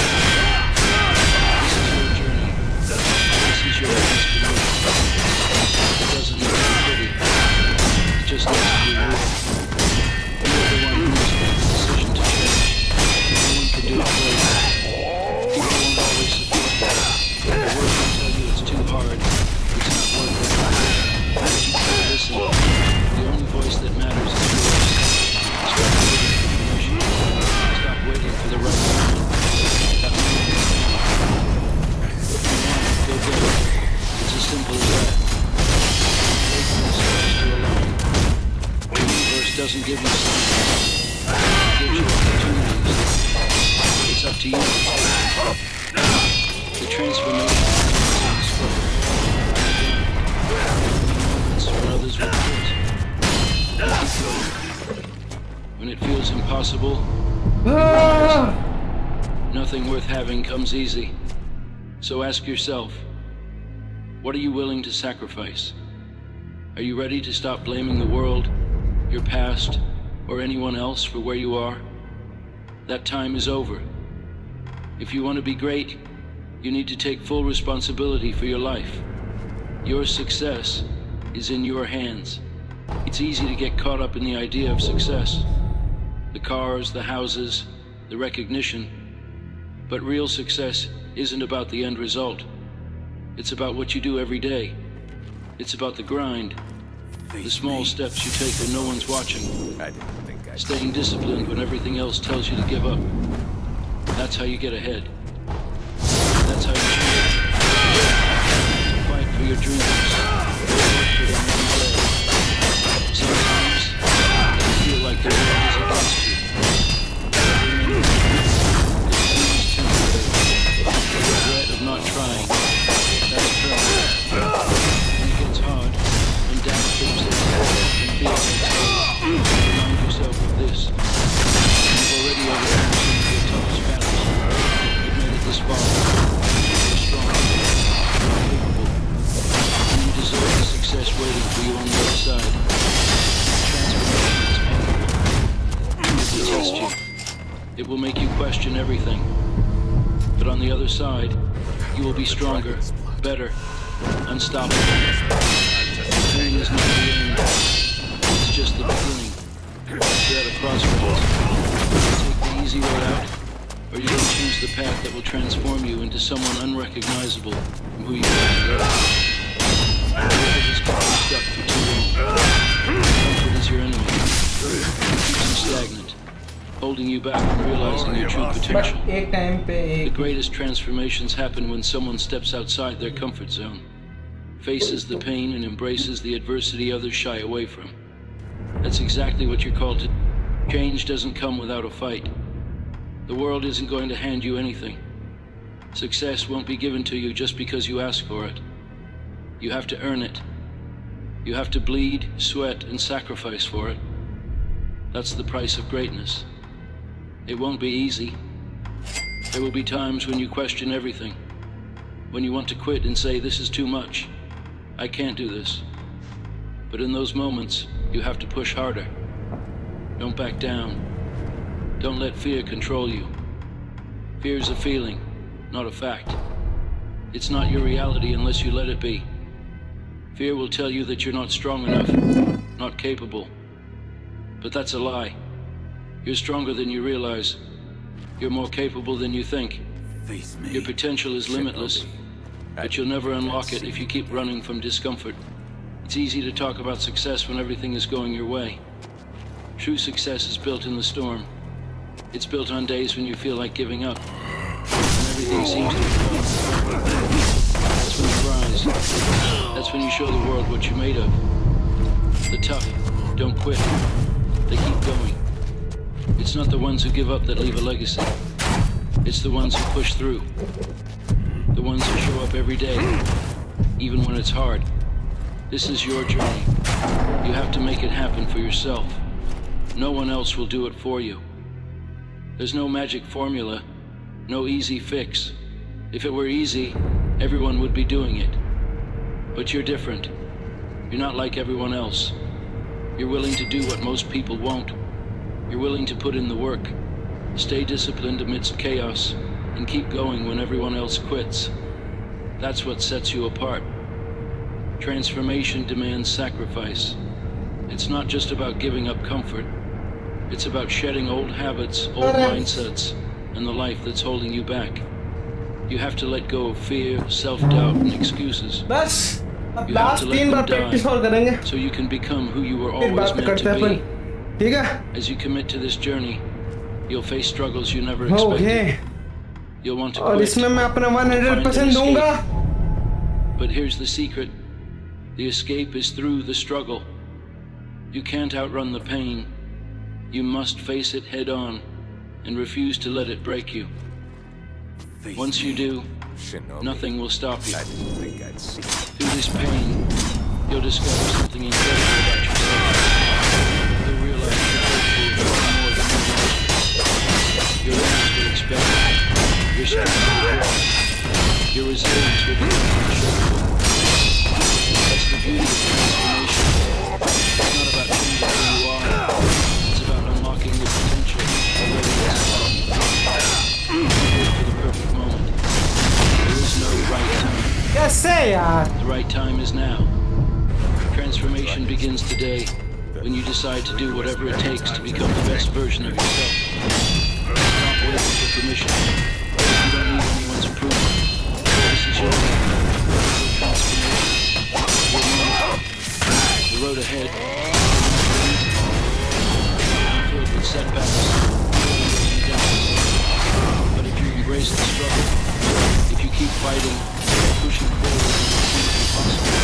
This is your journey. This is your transformation. It doesn't need to be pretty. It just needs to be real. You're the one who must make the decision to change. No one can do it for you. People won't always support you. The world will tell you it's too hard. It's not worth it. But you can't listen. The only voice that matters is yours. Stop waiting for permission. Stop waiting for the right moment. That moment is now. If you want it, go get it. It's as simple as that. Faithfulness starts to align. The universe doesn't give you something. It gives you opportunities. It's up to you to take them. The transformation begins in the struggle. Moments when others will quit. When it feels impossible, nothing worth having comes easy. So ask yourself, what are you willing to sacrifice? Are you ready to stop blaming the world, your past, or anyone else for where you are? That time is over. If you want to be great, you need to take full responsibility for your life. Your success is in your hands. It's easy to get caught up in the idea of success. The cars, the houses, the recognition. But real success isn't about the end result. It's about what you do every day. It's about the grind. The small steps you take when no one's watching. I didn't think I'd Staying disciplined when everything else tells you to give up. That's how you get ahead. That's how you change. To fight for your dreams. Work for them every day. Sometimes you feel like the world is against you. Remember, this pain is temporary. The regret of not trying, that's permanent. When it gets hard, when doubt creeps in, and fear takes hold, remind yourself of this. You've already overcome some of your toughest battles. You've made it this far. You're strong. You're capable. And you deserve the success waiting for you on the other side. Transformation is painful. It will test you. It will make you question everything. But on the other side, you will be stronger, better, unstoppable. is not the end. It's just the beginning. You're at a crossroads. Take the easy way out, or you're going to choose the path that will transform you into someone unrecognizable from who you are today. Comfort has kept you stuck for too long. Comfort is your enemy. It keeps you stagnant, holding you back from realizing your true but potential. एक time पे The एक greatest transformations happen when someone steps outside their comfort zone, faces the pain and embraces the adversity others shy away from. That's exactly what you're called to. Change doesn't come without a fight. The world isn't going to hand you anything. Success won't be given to you just because you ask for it. You have to earn it. You have to bleed, sweat, and sacrifice for it. That's the price of greatness. It won't be easy. There will be times when you question everything. When you want to quit and say, this is too much. I can't do this. But in those moments, you have to push harder. Don't back down. Don't let fear control you. Fear is a feeling, not a fact. It's not your reality unless you let it be. Fear will tell you that you're not strong enough, not capable. But that's a lie. You're stronger than you realize. You're more capable than you think. Face me. Your potential is limitless, but you'll never unlock it if you keep running from discomfort. It's easy to talk about success when everything is going your way. True success is built in the storm. It's built on days when you feel like giving up, when everything seems to be falling apart. That's when you rise. That's when you show the world what you're made of. The tough don't quit. They keep going. It's not the ones who give up that leave a legacy. It's the ones who push through. The ones who show up every day, even when it's hard. This is your journey. You have to make it happen for yourself. No one else will do it for you. There's no magic formula, no easy fix. If it were easy, everyone would be doing it. But you're different. You're not like everyone else. You're willing to do what most people won't. You're willing to put in the work, stay disciplined amidst chaos, and keep going when everyone else quits. That's what sets you apart. Transformation demands sacrifice. It's not just about giving up comfort. It's about shedding old habits, old mindsets, and the life that's holding you back. You have to let go of fear, self-doubt, and excuses. बस अब You have last to let 3 bar them practice die और करेंगे so you can become who you were फिर always बात meant करते to हैं अपन be. ठीक है As you commit to this journey, you'll face struggles you never okay expected. You'll want to और quit. इसमें मैं अपना 100% Find an दूंगा But here's the secret. The escape is through the struggle. You can't outrun the pain. You must face it head on and refuse to let it break you. Face Once you me. do, Shinobi. nothing will stop you. I didn't think I'd see you. Through this pain, you'll discover something incredible about yourself. You'll realize you're capable of far more than you imagined. Your limits will expand. Your strength will grow. Your resilience will become unshakable. That's the beauty of transformation. It's not about changing who you are. It's about unlocking your potential. Already inside you. Wait for the perfect moment. There is no right time. कैसे यार The right time is now. Transformation begins today when you decide to do whatever it takes to become the best version of yourself. Stop waiting for permission. You don't need anyone's approval. This is your life. Your transformation. Your moment. The road ahead. Filled with setbacks, failures, and doubts. But if you embrace the struggle, if you keep fighting, pushing forward, it seems impossible.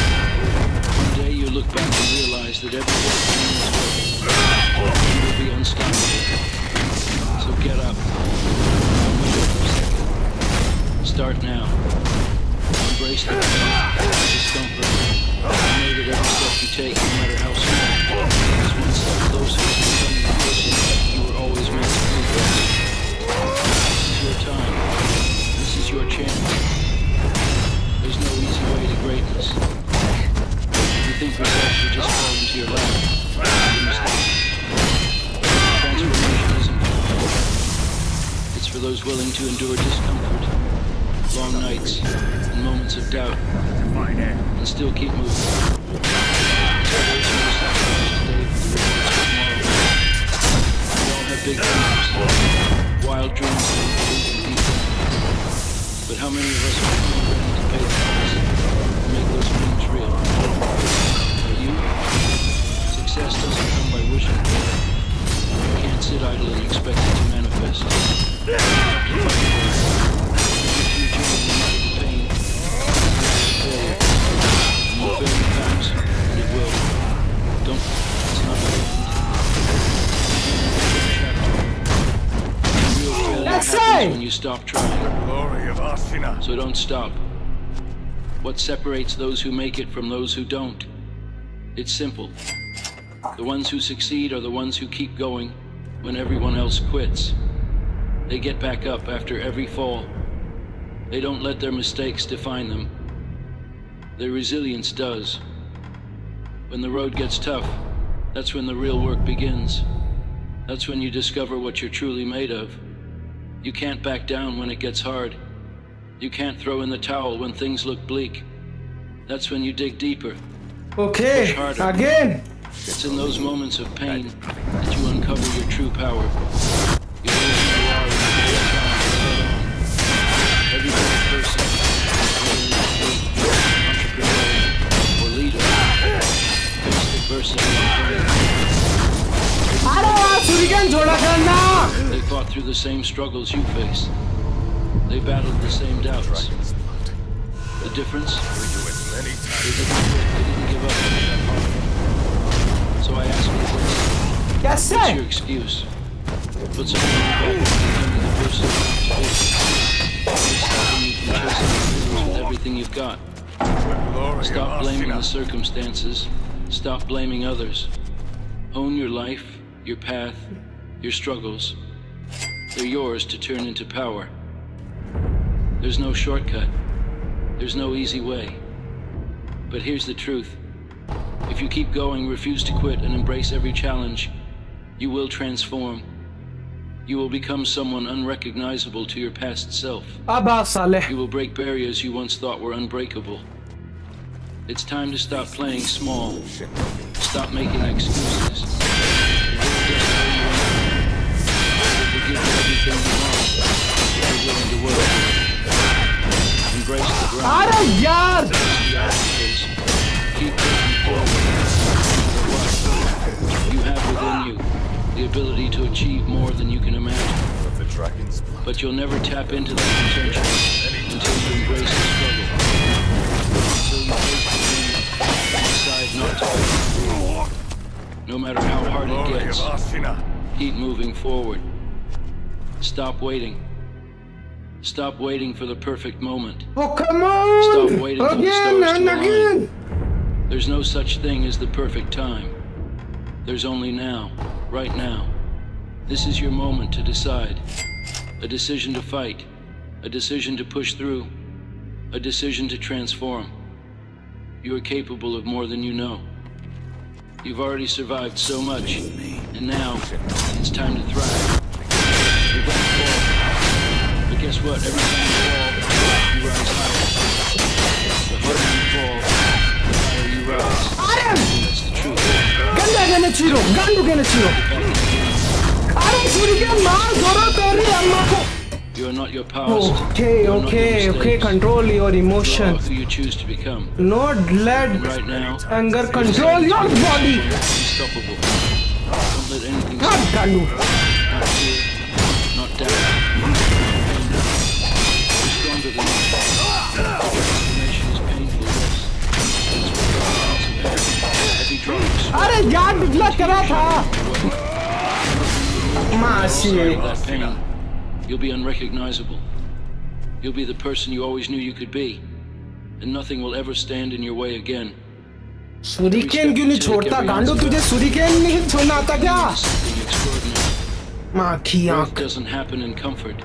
One day you look back and realize that every bit of pain was worth it. You will be unstoppable. So get up. Don't wait for a second. Start now. Embrace the pain, the discomfort. And know that every step you take, no matter how small, is one step closer to becoming the person you were always meant to be. This is your time. This is your chance. There's no easy way to greatness. If you think results will just fall into your lap, you're mistaken. Transformation isn't for all. It's for those willing to endure discomfort, long nights, and moments of doubt, and still keep moving. big dreams, wild dreams that we believe in deep down. But how many of us are willing to pay the price to make those dreams real? Are you? Success doesn't come by wishing for it. You can't sit idle and expect it to manifest. You have to fight for it. If you genuinely the pain, you failure. And you fail at times, and it will. Don't. It's not the end. Real failure That's happens it. when you stop trying. Glory of Ashina. So don't stop. What separates those who make it from those who don't? It's simple. The ones who succeed are the ones who keep going when everyone else quits. They get back up after every fall. They don't let their mistakes define them. Their resilience does. When the road gets tough, that's when the real work begins. That's when you discover what you're truly made of. You can't back down when it gets hard. You can't throw in the towel when things look bleak. That's when you dig deeper. Okay, Push harder. again. It's in those moments of pain that you uncover your true power. You know who you are and you face challenges head on. Every great person, whether it's an entrepreneur or leader, faced adversity and pain. अरे यार सुरिकन छोड़ा करना. They fought through the same struggles you face. They battled the same doubts. Dragon's blood. The difference? Kill you as many They times didn't quit. They didn't give up when it got hard. So I ask you this. What's your कैसे? excuse? What's holding you back from becoming the person you want to be? What's stopping you from chasing your dreams with everything you've got? glory Stop of blaming the Ashina. circumstances. Stop blaming others. Own your life, your path, your struggles. They're yours to turn into power. There's no shortcut. There's no easy way. But here's the truth. If you keep going, refuse to quit, and embrace every challenge, you will transform. You will become someone unrecognizable to your past self. अब आ साले. You will break barriers you once thought were unbreakable. It's time to stop playing small. Stop making excuses. The world doesn't owe you anything. It will give you everything you want if you're willing to work for it. Embrace the grind. अरे यार. Face the obstacles. Keep pushing forward. For what? You have within you the ability to achieve more than you can imagine. Of the dragon's blood. But you'll never tap into that potential until you embrace the struggle. Until you face the dream and decide not to quit. No matter how hard it Glory of gets, Ashina. keep moving forward. Stop waiting. Stop waiting for the perfect moment. Oh come on. Stop waiting for the Again stars to and align. again. There's no such thing as the perfect time. There's only now, right now. This is your moment to decide. A decision to fight. A decision to push through. A decision to transform. You are capable of more than you know. You've already survived so much, and now it's time to thrive. You're going to fall. But guess what? Every time you fall, you rise higher. The harder you fall, the higher you rise. That's the truth. गंदा Genichiro. Gandu Genichiro. अरे सुरिकन मार जोरो तेरी अम्मा को. You are not your past. Okay, You are not your okay, okay. mistakes. Control your You are emotions. who you choose to become. Not let Right now, anger control your body. unstoppable. Don't let anything God, stop you. Gandu. Not fear, not doubt. You're stronger than that. Transformation is painful, yes. It's what comes. Every drop is sweat. अरे यार बिगला करा था. मासी. That pain, you'll be unrecognizable. You'll be the person you always knew you could be, and nothing will ever stand in your way again. सुरिकेन क्यों नहीं छोड़ता गांडू तुझे सुरिकेन नहीं छोड़ना आता क्या Something extraordinary. माँ की Growth आंख doesn't happen in comfort.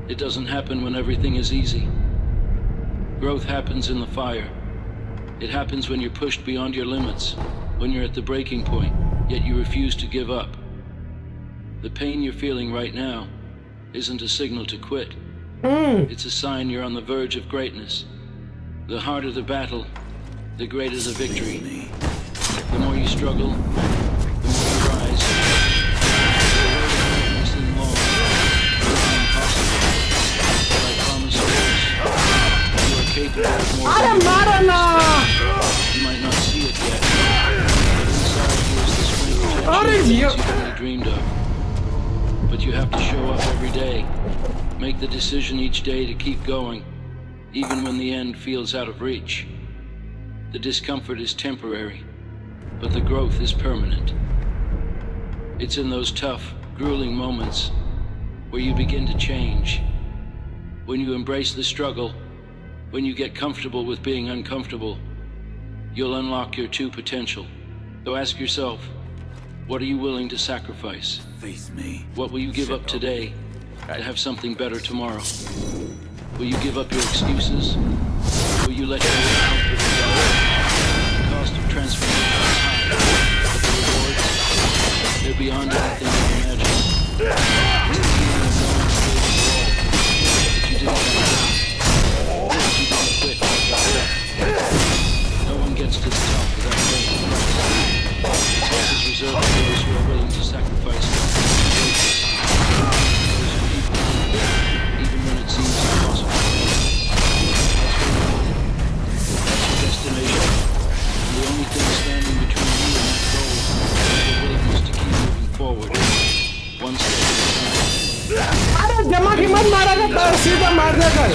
It doesn't happen when everything is easy. Growth happens in the fire. It happens when you're pushed beyond your limits, when you're at the breaking point, yet you refuse to give up. The pain you're feeling right now isn't a signal to quit. It's a sign you're on the verge of greatness. The harder the battle, the greater the victory. The more you struggle, the more you rise. The harder But you have to show up every day. Make the decision each day to keep going, even when the end feels out of reach. The discomfort is temporary, but the growth is permanent. It's in those tough, grueling moments where you begin to change. When you embrace the struggle, when you get comfortable with being uncomfortable, you'll unlock your true potential. So ask yourself, what are you willing to sacrifice? Face me. What will you give up today to have something better tomorrow? Will you give up your excuses? Will you let go of comfort and doubt? The cost of transformation is high, but the rewards, they're beyond anything you imagine. It's the feeling of knowing that you didn't have enough, that you didn't quit like I said. No one gets to the top without paying the price. The top is reserved for those who are willing to sacrifice those who keep moving, even when it seems impossible. That's where you're headed. That's your destination. And the only thing standing between you and that goal is your willingness to keep moving forward, one step at a time. अरे जमा की मत मारा कर, सीधा मार दे कर.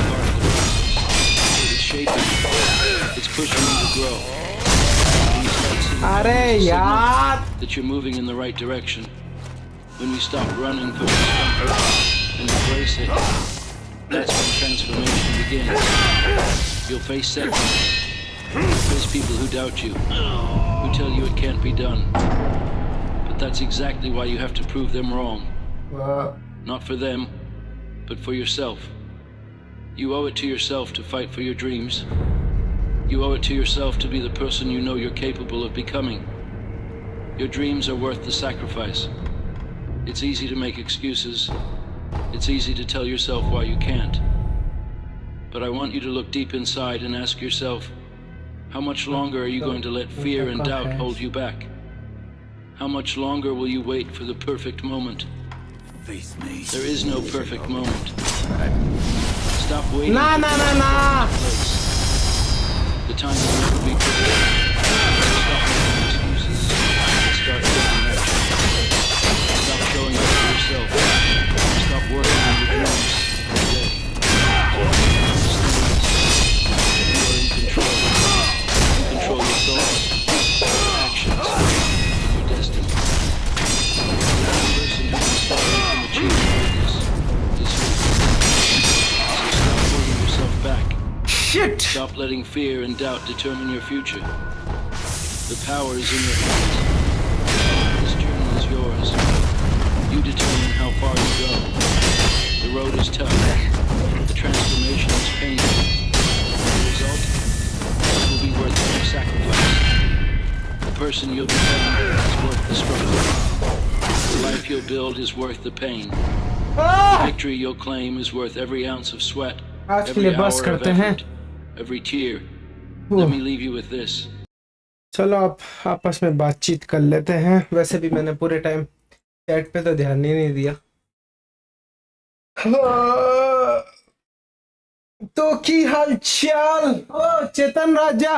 It's shaping you. It's pushing you to grow. अरे यार. That you're moving in the right direction. When you stop running from discomfort and embrace it, that's when transformation begins. You'll face setbacks. You'll face people who doubt you, who tell you it can't be done. But that's exactly why you have to prove them wrong. Not for them, but for yourself. You owe it to yourself to fight for your dreams. You owe it to yourself to be the person you know you're capable of becoming. Your dreams are worth the sacrifice. It's easy to make excuses. It's easy to tell yourself why you can't. But I want you to look deep inside and ask yourself, how much longer are you going to let fear and doubt hold you back? How much longer will you wait for the perfect moment? Face me. There is no perfect moment. Stop waiting. Nah. The time will never be perfect. Stop making excuses. Start taking action. Stop showing up for yourself. Stop working on your dreams today. You are in control. You control your thoughts, your actions, and your destiny. The only person who can stop you from achieving greatness is you. So stop holding yourself back. Shit. Stop letting fear and doubt determine your future. The power is in your hands. This journey is yours. You determine how far you go. The road is tough. The transformation is painful. The result will be worth every sacrifice. The person you'll become is worth the struggle. The life you'll build is worth the pain. The victory you'll claim is worth every ounce of sweat, आज के every लिए hour बस of करते हैं. effort, every tear. Let me leave you with this. चलो आप आपस में बातचीत कर लेते हैं. वैसे भी मैंने पूरे टाइम चैट पे तो ध्यान ही नहीं दिया. तो की हाल चाल. ओ चेतन राजा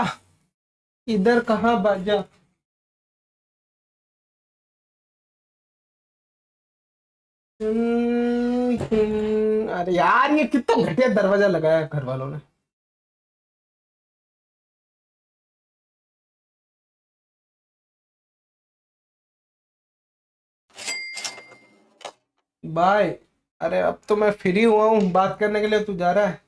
इधर कहाँ बाजा. अरे यार ये कितना घटिया दरवाजा लगाया घर वालों ने. बाय. अरे अब तो मैं फ्री हुआ हूँ बात करने के लिए. तू जा रहा है.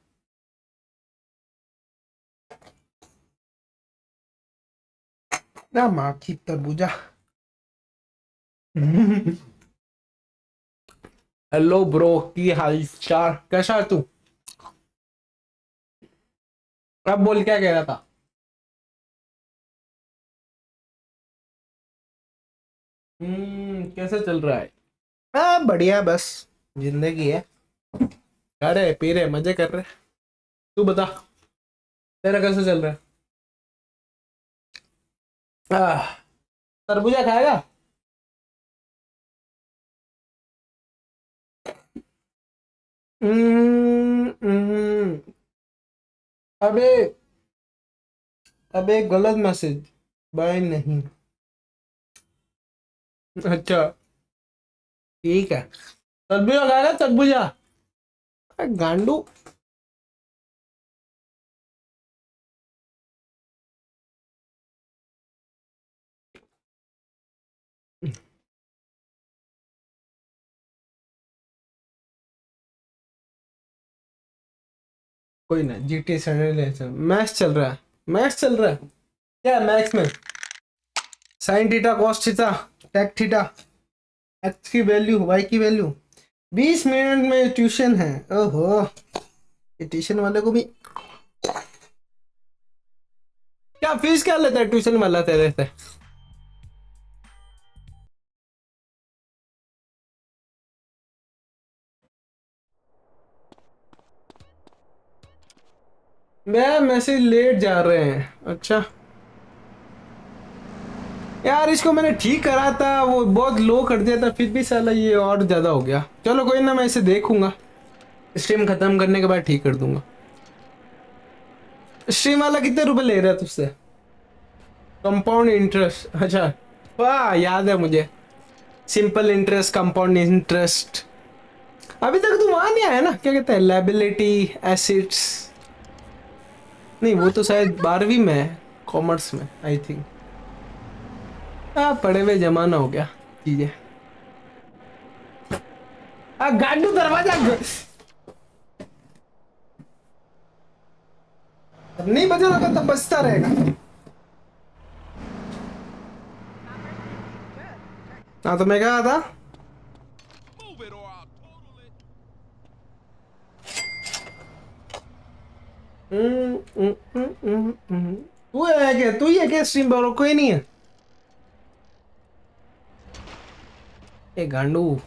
ना माँ की तरबूजा. हेलो ब्रो की हालचाल. कैसा है तू. अब बोल क्या कह रहा था. कैसे चल रहा है. बढ़िया बस जिंदगी है. अरे पी रहे मजे कर रहे. तू बता तेरा कैसे चल रहा है. तरबूजा खाएगा. अबे अबे गलत मैसेज. बाय नहीं. अच्छा ठीक है. तरबूजा खाएगा तरबूजा? अरे गांडू। कोई ना, जीटी सैंडल मैथ्स चल रहा है, मैथ्स चल रहा है। क्या मैथ्स में? Sine theta cos theta tan theta, X की वैल्यू वाई की वैल्यू। 20 मिनट में ट्यूशन है। ओहो, ये ट्यूशन वाले को भी क्या फीस क्या लेता है ट्यूशन वाला तेरे से? मैं मैसेज लेट जा रहे हैं। अच्छा यार, इसको मैंने ठीक करा था, वो बहुत लो कर दिया था, फिर भी साला ये और ज्यादा हो गया। चलो कोई ना, मैं इसे देखूंगा, स्ट्रीम खत्म करने के बाद ठीक कर दूंगा। स्ट्रीम वाला कितने रुपए ले रहा है तुझसे? कंपाउंड इंटरेस्ट, अच्छा वाह याद है मुझे, सिंपल इंटरेस्ट, कंपाउंड इंटरेस्ट। अभी तक तू वहां नहीं आया ना, क्या कहते हैं, लायबिलिटी एसिड्स। नहीं वो तो शायद 12वीं में है, कॉमर्स में आई थिंक। पढ़े हुए जमाना हो गया चीजें। गांडू दरवाजा अब नहीं बजा होगा तब बजता रहेगा। हाँ तो मैं कहा था तू है क्या, तू ही है क्या स्ट्रीम पर, और कोई नहीं है? ए गांडू,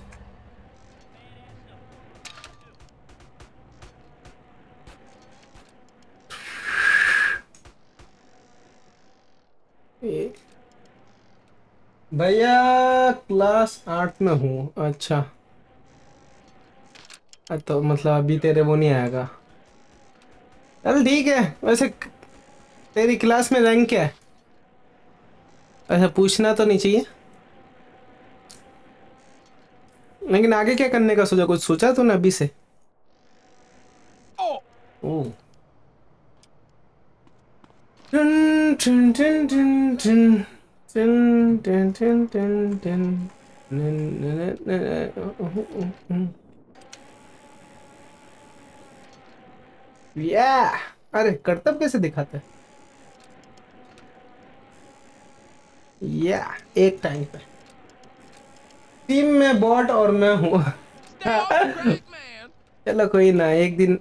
भैया क्लास 8 में हूँ। अच्छा तो मतलब अभी तेरे वो नहीं आएगा। चल ठीक है। वैसे तेरी क्लास में रैंक क्या है? अच्छा पूछना तो नहीं चाहिए, लेकिन आगे क्या करने का सोचा, कुछ सोचा तूने अभी से? ओ टन टन टन टन टन टन टन टन टन टन या अरे करतब कैसे दिखाते हैं? या एक टाइम पे टीम में बॉट और मैं हूँ। चलो कोई ना, एक दिन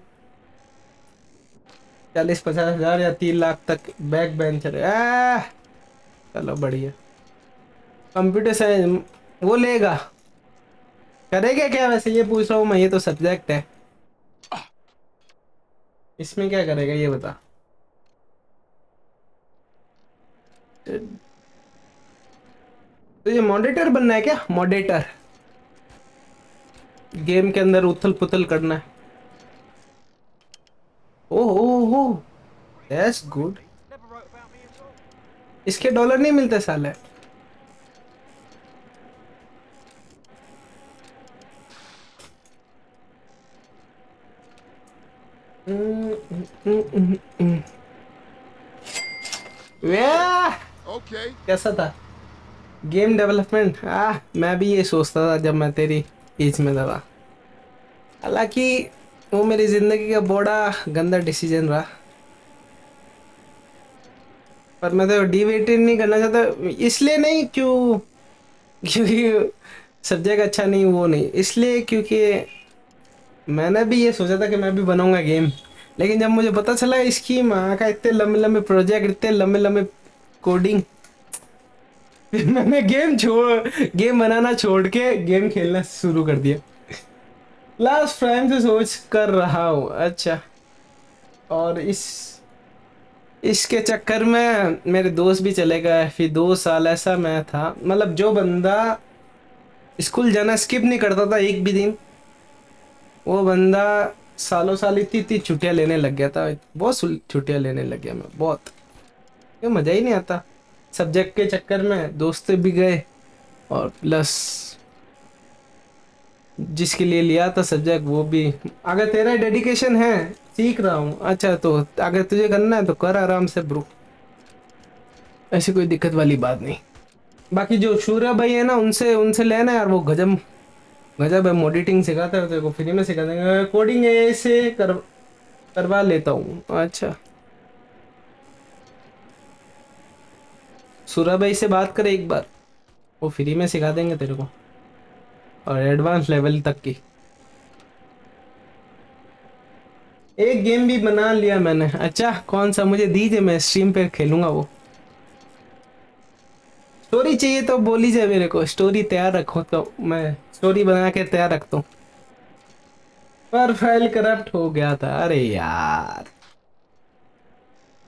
40-50 हजार या 3 लाख तक बैक बेंचर। चलो बढ़िया। कंप्यूटर साइंस वो लेगा, करेगा क्या वैसे ये पूछ रहा हूँ मैं, ये तो सब्जेक्ट है, इसमें क्या करेगा ये बता। तो ये मॉडरेटर बनना है क्या? मॉडरेटर गेम के अंदर उथल पुथल करना है। ओहो दैट्स गुड। इसके डॉलर नहीं मिलते साले। Okay. कैसा था गेम डेवलपमेंट? मैं भी ये सोचता था जब मैं तेरी एज में था। हालांकि वो मेरी जिंदगी का बड़ा गंदा डिसीजन रहा, पर मैं तो डिवेटेड नहीं करना चाहता। इसलिए नहीं क्योंकि सब्जेक्ट अच्छा नहीं, वो नहीं, इसलिए क्योंकि मैंने भी ये सोचा था कि मैं भी बनाऊंगा गेम, लेकिन जब मुझे पता चला इसकी माँ का इतने लंबे लंबे प्रोजेक्ट, इतने लंबे लंबे कोडिंग, फिर मैंने गेम बनाना छोड़ के गेम खेलना शुरू कर दिया। लास्ट फ्रेंड से सोच कर रहा हूँ। अच्छा, और इसके चक्कर में मेरे दोस्त भी चले गए। फिर 2 साल ऐसा मैं था, मतलब जो बंदा स्कूल जाना स्किप नहीं करता था एक भी दिन, वो बंदा सालों साल इतनी इतनी छुट्टियां लेने लग गया था। बहुत छुट्टियां लेने लग गया मैं, बहुत, ये मज़ा ही नहीं आता। सब्जेक्ट के चक्कर में दोस्त भी गए, और प्लस जिसके लिए लिया था सब्जेक्ट वो भी। अगर तेरा डेडिकेशन है, सीख रहा हूँ, अच्छा तो अगर तुझे करना है तो कर आराम से ब्रो, ऐसी कोई दिक्कत वाली बात नहीं। बाकी जो शूर्य भाई है ना, उनसे उनसे लेना यार, वो गजब गजब है, मोडिटिंग सिखाता है तेरे को, फ्री में सिखा देंगे। कोडिंग ऐसे करवा लेता हूँ। अच्छा सूर्य भाई से बात करे एक बार, वो फ्री में सिखा देंगे तेरे को, और एडवांस लेवल तक की। एक गेम भी बना लिया मैंने। अच्छा कौन सा, मुझे दीजिए, मैं स्ट्रीम पे खेलूंगा वो। स्टोरी चाहिए तो बोल लीजिए मेरे को, स्टोरी तैयार रखो तो मैं स्टोरी बना के तैयार रखता हूँ। पर फाइल करप्ट हो गया था, अरे यार।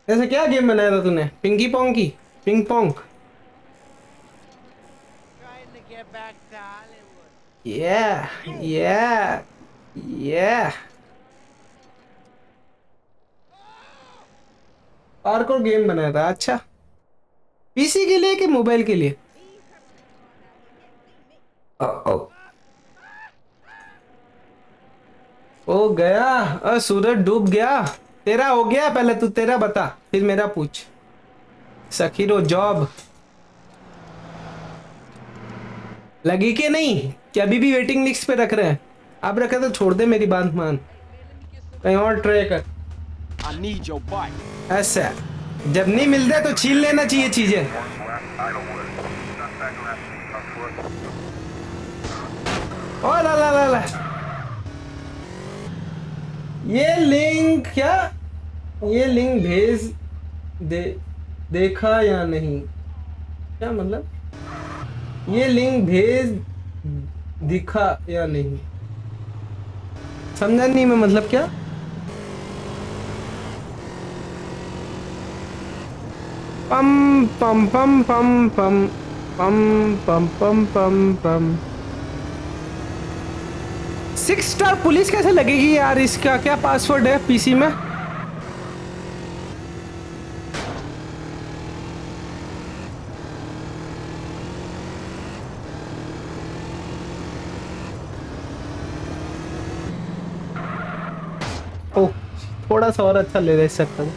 ऐसा क्या गेम बनाया था तूने, पिंकी पोंग की, ping pong? Yeah, yeah, yeah। Parkour game बनाया था, अच्छा। पीसी के लिए कि मोबाइल के लिए? ओ ओ गया, सूरज डूब गया। तेरा हो गया, पहले तू तेरा बता फिर मेरा पूछ। सकीरो जॉब लगी कि नहीं, कि अभी भी वेटिंग लिस्ट पे रख रहे हैं? अब रखे तो छोड़ दे, मेरी बात मान, कहीं और ट्राई कर। I need your bike. ऐसा जब नहीं मिलते तो छीन लेना चाहिए चीजें। ओ ला ला ला ला, ये लिंक क्या, ये लिंक भेज दे, देखा या नहीं, क्या मतलब, ये लिंक भेज दिखा या नहीं, समझा नहीं मैं, मतलब क्या? पम पम पम पम पम पम पम पम पम पम। 6 स्टार पुलिस कैसे लगेगी यार, इसका क्या पासवर्ड है पीसी में? ओह थोड़ा सा और अच्छा ले सकता हूँ।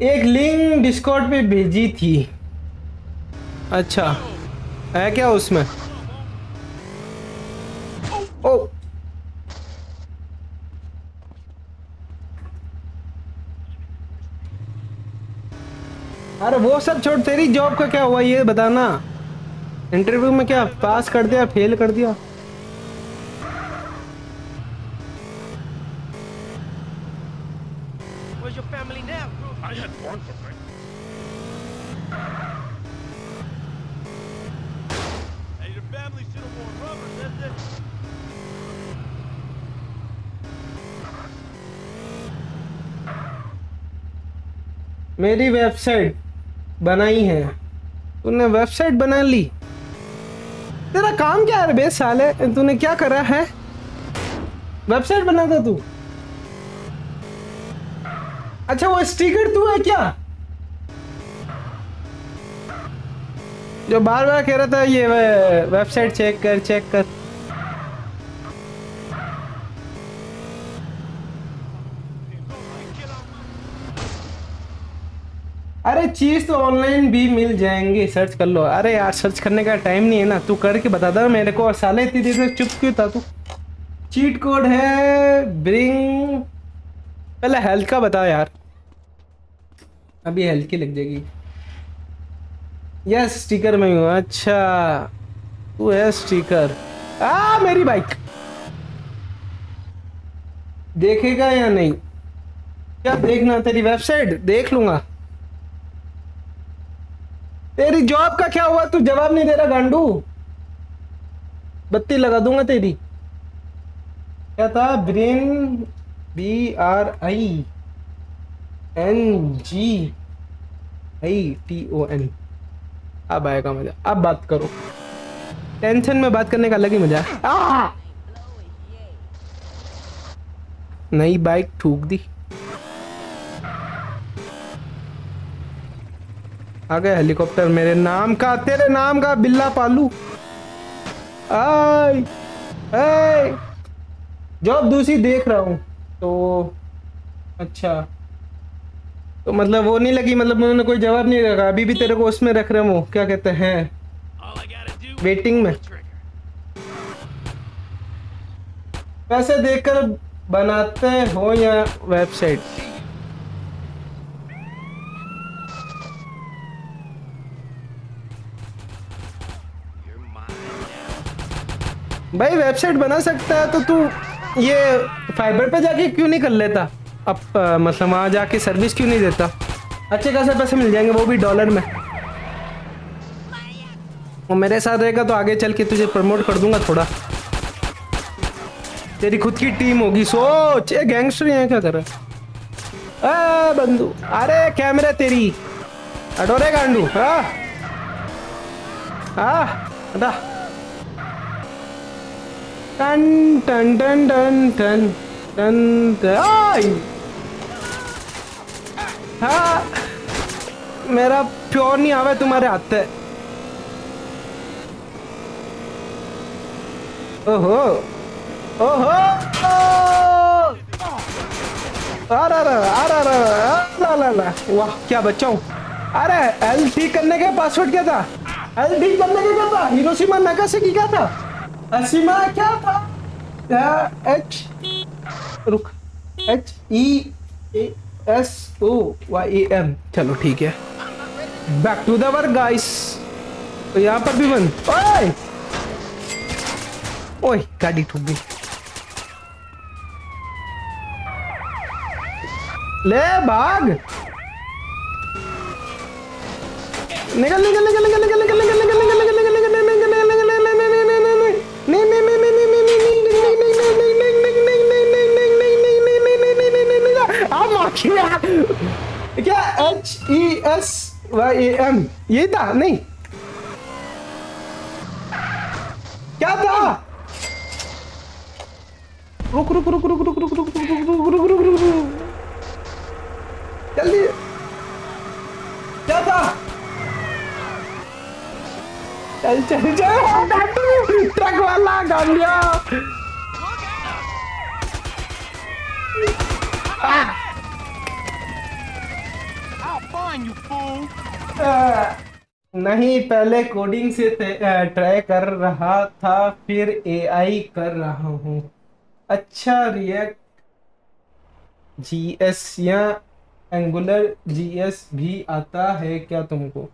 एक लिंक डिस्कॉर्ड पे भेजी थी, अच्छा है क्या उसमें? ओ अरे वो सब छोड़, तेरी जॉब का क्या हुआ ये बताना। इंटरव्यू में क्या पास कर दिया, फेल कर दिया? Where's your family now, bro? I had one for breakfast. Hey, your family should have worn rubbers, that's it. मेरी वेबसाइट बनाई है, तूने वेबसाइट बना ली? तेरा काम क्या है बे साले, तूने क्या करा है, वेबसाइट बनाता तू? अच्छा वो स्टिकर तू है क्या, जो बार बार कह रहा था ये वेबसाइट चेक कर चेक कर? अरे चीज तो ऑनलाइन भी मिल जाएंगे, सर्च कर लो। अरे यार सर्च करने का टाइम नहीं है ना, तू करके बता दो मेरे को, साले इतनी देर तक चुप क्यों था तू? चीट कोड है ब्रिंग, पहले हेल्थ का बता यार, अभी हेल्थ की लग जाएगी। यस स्टिकर में हूँ, अच्छा तू है स्टिकर। मेरी बाइक देखेगा या नहीं, क्या देखना, तेरी वेबसाइट देख लूंगा। तेरी जॉब का क्या हुआ, तू जवाब नहीं दे रहा गांडू, बत्ती लगा दूंगा तेरी। क्या था, ब्रिन BRINGITON, अब आएगा मजा, अब बात करो, टेंशन में बात करने का अलग ही मजा है। नई बाइक ठूक दी। आ गया हेलीकॉप्टर मेरे नाम का, तेरे नाम का बिल्ला पालू। आय आय जॉब दूसरी देख रहा हूँ तो अच्छा, तो मतलब वो नहीं लगी, मतलब उन्होंने कोई जवाब नहीं रखा अभी भी तेरे को उसमें रख रहे हो, क्या कहते हैं, वेटिंग में। पैसे देकर बनाते हो या वेबसाइट? भाई वेबसाइट बना सकता है तो तू ये फाइबर पे जाके क्यों नहीं कर लेता? अब मतलब वहाँ जाके सर्विस क्यों नहीं देता? अच्छे खासे पैसे मिल जाएंगे, वो भी डॉलर में। वो मेरे साथ रहेगा तो आगे चल के तुझे प्रमोट कर दूंगा थोड़ा, तेरी खुद की टीम होगी। सोच ये गैंगस्टर यहाँ क्या कर रहा है? बंदू, अरे कैमरा तेरी अडोरे गांडू। हाँ हटा। टन टन टन टन टन टन टन। हाँ मेरा प्योर नहीं आवे तुम्हारे हाथ से। ओहो ओहो अरे वाह क्या बच्चा हूँ। अरे एल ठीक करने के पासवर्ड क्या था? एल ठीक करने के क्या था? हिरोशिमा नागासाकी क्या था? असीमा क्या था? एच रुक HEASOYAM। चलो ठीक है, back to the work guys. तो यहाँ पर भी बंद। ओए ओए गाड़ी ठुक गई। ले भाग, निकल निकल निकल निकल निकल निकल निकल निकल क्या HESYAM यही था? नहीं क्या था? रुक रुक रुक रुक रुक रुक रुक रुक रुक रुक रुक रुक जल्दी, क्या था? चल चल चल, ट्रक वाला गांडिया। नहीं पहले कोडिंग से ट्राई कर रहा था, फिर AI कर रहा हूँ। अच्छा रिएक्ट GS या एंगुलर GS भी आता है क्या तुमको?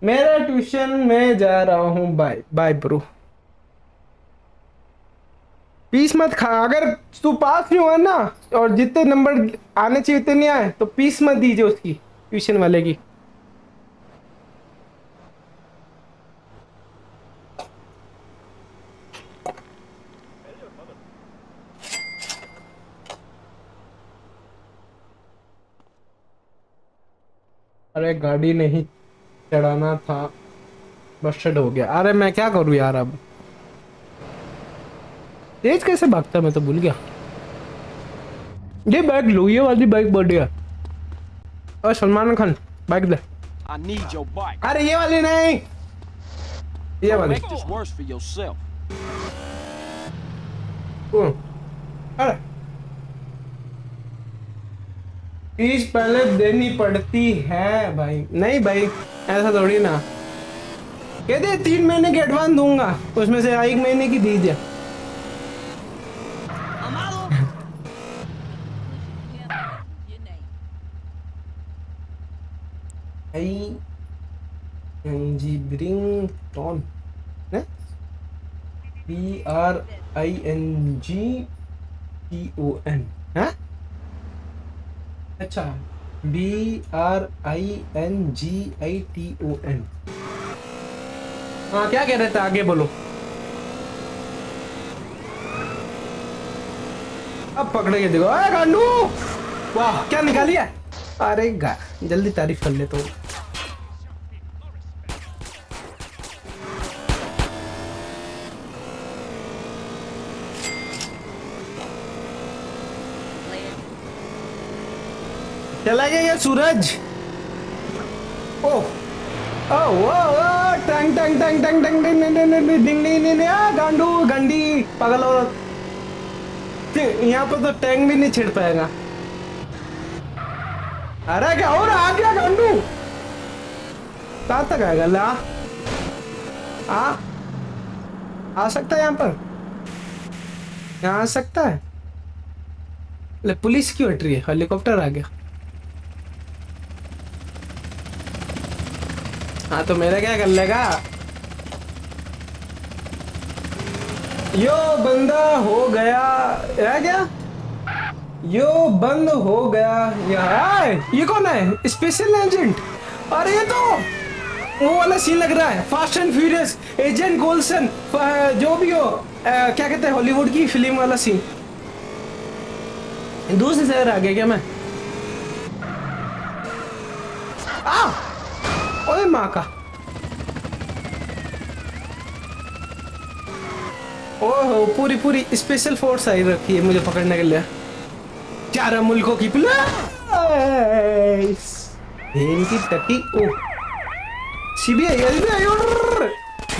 मेरा ट्यूशन में जा रहा हूँ। Bye bye bro. पीस मत खा, अगर तू पास नहीं हुआ ना और जितने नंबर आने चाहिए उतने नहीं आए तो पीस मत दीजिए उसकी, ट्यूशन वाले की। अरे गाड़ी नहीं चढ़ाना था, बस्टर्ड हो गया। अरे मैं क्या करूँ यार, अब तेज कैसे भागता मैं तो भूल गया। ये बाइक लो, ये वाली बाइक बढ़िया। और Salman Khan bike they. I need your bike. अरे ये वाली नहीं, ये वाली। Make this worse for yourself. अरे फीस पहले देनी पड़ती है भाई। नहीं भाई ऐसा थोड़ी ना, कहते 3 महीने की एडवांस दूंगा, उसमें से 1 महीने की दीजिए। ब्रिंग टॉन BRINGTON है? अच्छा BRINGITON। हाँ क्या कह रहे थे, आगे बोलो। अब पकड़े के देखो। अरे गांडू, वाह क्या निकाली है। अरे जल्दी तारीफ कर ले तो। चला गया ये सूरज। ओह टंग टंग टंग टंग टंग डिंग डिंग डिंग डिंग डिंग डिंग डिंग गांडू गंडी पागल औरत। यहाँ पर तो टैंक भी नहीं छिड़ पाएगा। अरे क्या हो रहा, आ गया गांडू। कहाँ तक आएगा ला? आ सकता है यहाँ पर, यहाँ आ सकता है। ले पुलिस क्यों हट रही है? हेलीकॉप्टर आ गया। हाँ तो मेरा क्या कर लेगा? यो बंदा हो गया या क्या? यो बंद हो गया यार। ये कौन है? Special agent. अरे ये तो वो वाला सीन लग रहा है, फास्ट एंड फ्यूरियस एजेंट गोल्सन, जो भी हो क्या कहते हैं हॉलीवुड की फिल्म वाला सीन। दूसरे शहर आ गया क्या मैं? ओए माँ का। ओहो पूरी पूरी स्पेशल फोर्स आई रखी है मुझे पकड़ने के लिए। 4 मुल्कों की पुलिस की टकी। ओ CBI SBI order,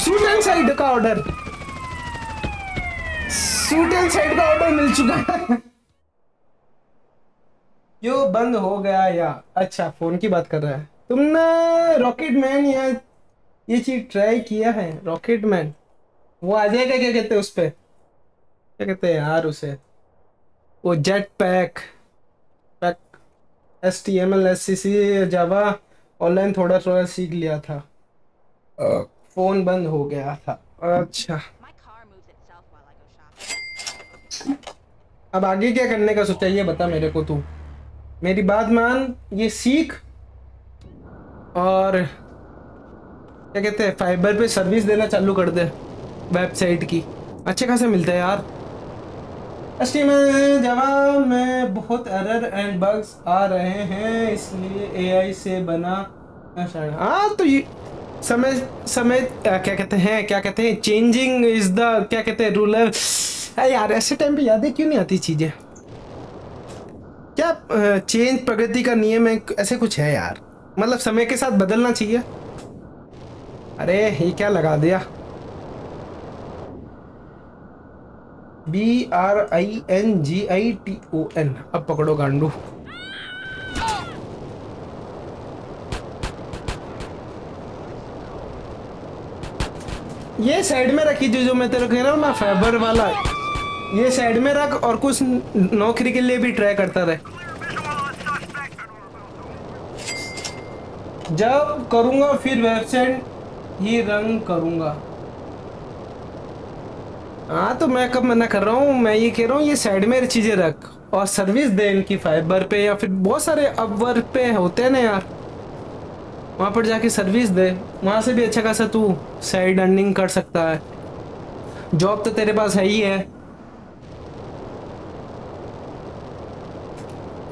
shoot and sight का ऑर्डर, शूट एंड साइड का ऑर्डर मिल चुका है। यो बंद हो गया या? अच्छा फोन की बात कर रहा है। तुमने रॉकेट मैन या ये चीज ट्राई किया है? रॉकेट मैन वो आ जाएगा, क्या कहते हैं उस पे, क्या कहते हैं यार उसे, वो जेट पैक HTML SCC जावा ऑनलाइन थोड़ा थोड़ा सीख लिया था। फोन बंद हो गया था। अच्छा अब आगे क्या करने का सोचा, ये बता मेरे को। तू मेरी बात मान, ये सीख और क्या कहते हैं फाइबर पे सर्विस देना चालू कर दे वेबसाइट की। अच्छे खासे मिलते हैं यार। HTML जावा में बहुत एरर एंड बग्स आ रहे हैं, इसलिए AI से बना। हाँ तो ये समय समय क्या कहते हैं चेंजिंग इज द क्या कहते हैं रूलर। यार ऐसे टाइम पे यादें क्यों नहीं आती चीजें? क्या चेंज प्रगति का नियम है, ऐसे कुछ है यार, मतलब समय के साथ बदलना चाहिए। अरे ये क्या लगा दिया? BRINGITON। अब पकड़ो गांडू। ये साइड में रखी जो मैं तेरे को कह रहा हूँ ना फाइबर वाला, ये साइड में रख और कुछ नौकरी के लिए भी ट्राई करता रहे। जब करूंगा फिर वेबसाइट ही रन करूंगा। हाँ तो मैं कब मना कर रहा हूँ, मैं ये कह रहा हूँ ये साइड में चीजें रख और सर्विस दे इनकी फाइबर पे, या फिर बहुत सारे अपवर्क पे होते हैं ना यार, वहाँ पर जाके सर्विस दे। वहाँ से भी अच्छा खासा तू साइड अर्निंग कर सकता है। जॉब तो तेरे पास है ही है,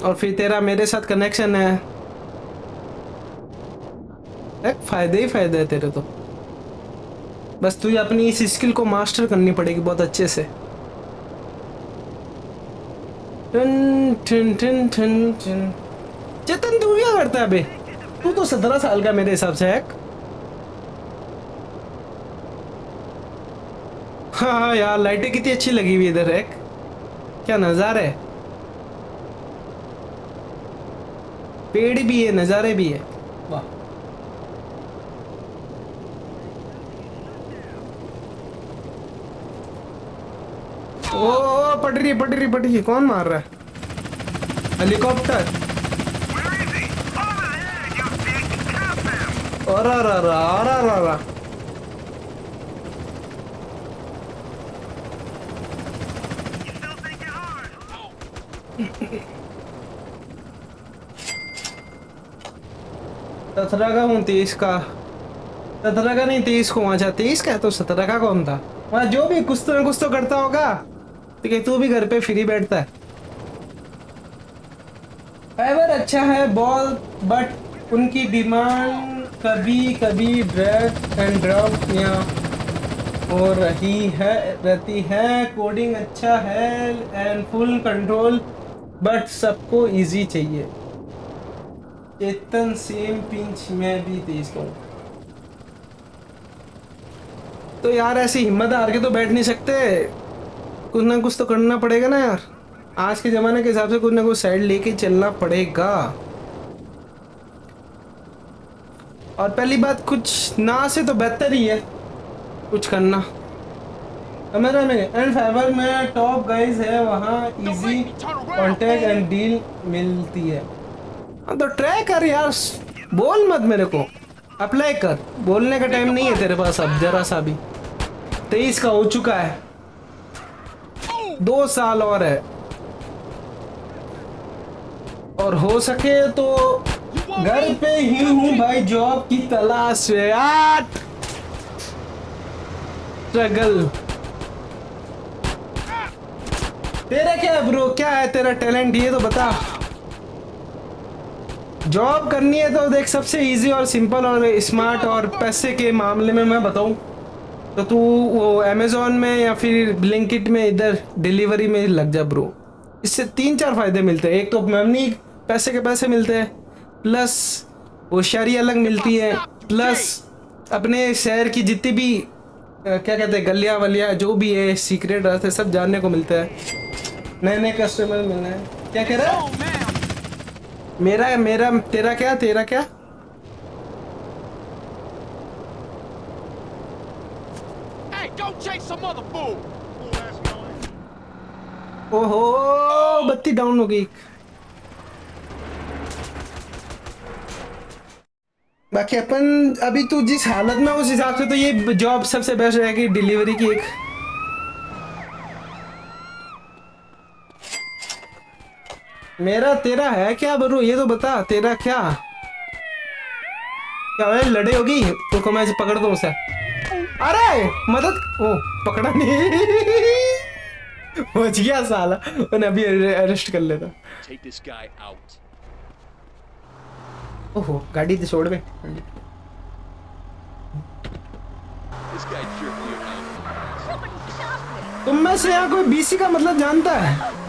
और फिर तेरा मेरे साथ कनेक्शन है, एक फायदे ही फायदे है तेरे तो। बस तुझे अपनी इस स्किल को मास्टर करनी पड़ेगी बहुत अच्छे से। टन टन टन टन टन। चेतन तू क्या करता है बे? तू तो 17 साल का मेरे हिसाब से है। हाँ यार लाइटें कितनी अच्छी लगी हुई इधर है, क्या नज़ारा है। पेड़ भी है, नज़ारे भी है, वाह। ओ पटरी कौन मार रहा है? हेलीकॉप्टर। और सत्रह का हूँ 30 का, 17 का नहीं 30 को। अच्छा 30 का है तो 17 का कौन था? वहाँ जो भी कुछ तो ना कुछ तो करता होगा, तो क्या तू भी घर पे फ्री बैठता है? फाइबर अच्छा है बॉल, बट उनकी डिमांड कभी कभी ड्रैग एंड ड्रॉप या हो रहती है। कोडिंग अच्छा है एंड फुल कंट्रोल, बट सबको इजी चाहिए। चेतन सेम पिंच में भी 30 का। तो यार ऐसी हिम्मत हार के तो बैठ नहीं सकते, कुछ ना कुछ तो करना पड़ेगा ना यार। आज के ज़माने के हिसाब से कुछ ना कुछ साइड लेके चलना पड़ेगा। और पहली बात, कुछ ना से तो बेहतर ही है कुछ करना। हमारा में एंड फेवर में टॉप गाइस है, वहाँ इजी कांटेक्ट एंड डील मिलती है। हाँ तो ट्राई कर यार, बोल मत मेरे को, अप्लाई कर। बोलने का टाइम नहीं है तेरे पास अब जरा सा भी। 23 का हो चुका है, 2 साल और है। और हो सके तो घर पे ही हूँ भाई, जॉब की तलाश है यार। स्ट्रगल। तेरा क्या है ब्रो, क्या है तेरा टैलेंट, ये तो बता। जॉब करनी है तो देख, सबसे इजी और सिंपल और स्मार्ट और पैसे के मामले में मैं बताऊं तो तू वो अमेज़ॉन में या फिर ब्लिंकिट में इधर डिलीवरी में लग जा ब्रो। इससे 3-4 फायदे मिलते हैं। एक तो मनी पैसे के पैसे मिलते हैं, प्लस होशियारी अलग मिलती है, प्लस अपने शहर की जितनी भी क्या कहते हैं गलियां वलियां जो भी है सीक्रेट रहते सब जानने को मिलता है, नए नए कस्टमर मिलने हैं। क्या कह रहा है? मेरा मेरा तेरा क्या, तेरा क्या? Hey, go chase some other fool. ओहो, बत्ती डाउन हो गई। बाकी अपन अभी तू जिस हालत में उस हिसाब से तो ये जॉब सबसे बेस्ट रहेगी, डिलीवरी की। एक मेरा तेरा है क्या ब्रो, ये तो बता तेरा क्या क्या है? लड़े होगी तो मैं पकड़ दूं उसे। अरे मदद, ओ पकड़ा नहीं। बच गया साला, उन्हें अभी अरेस्ट कर लेता। Take this guy out. ओहो गाड़ी तो छोड़ बे। This guy jerked me around. तुम में से यहाँ कोई बीसी का मतलब जानता है?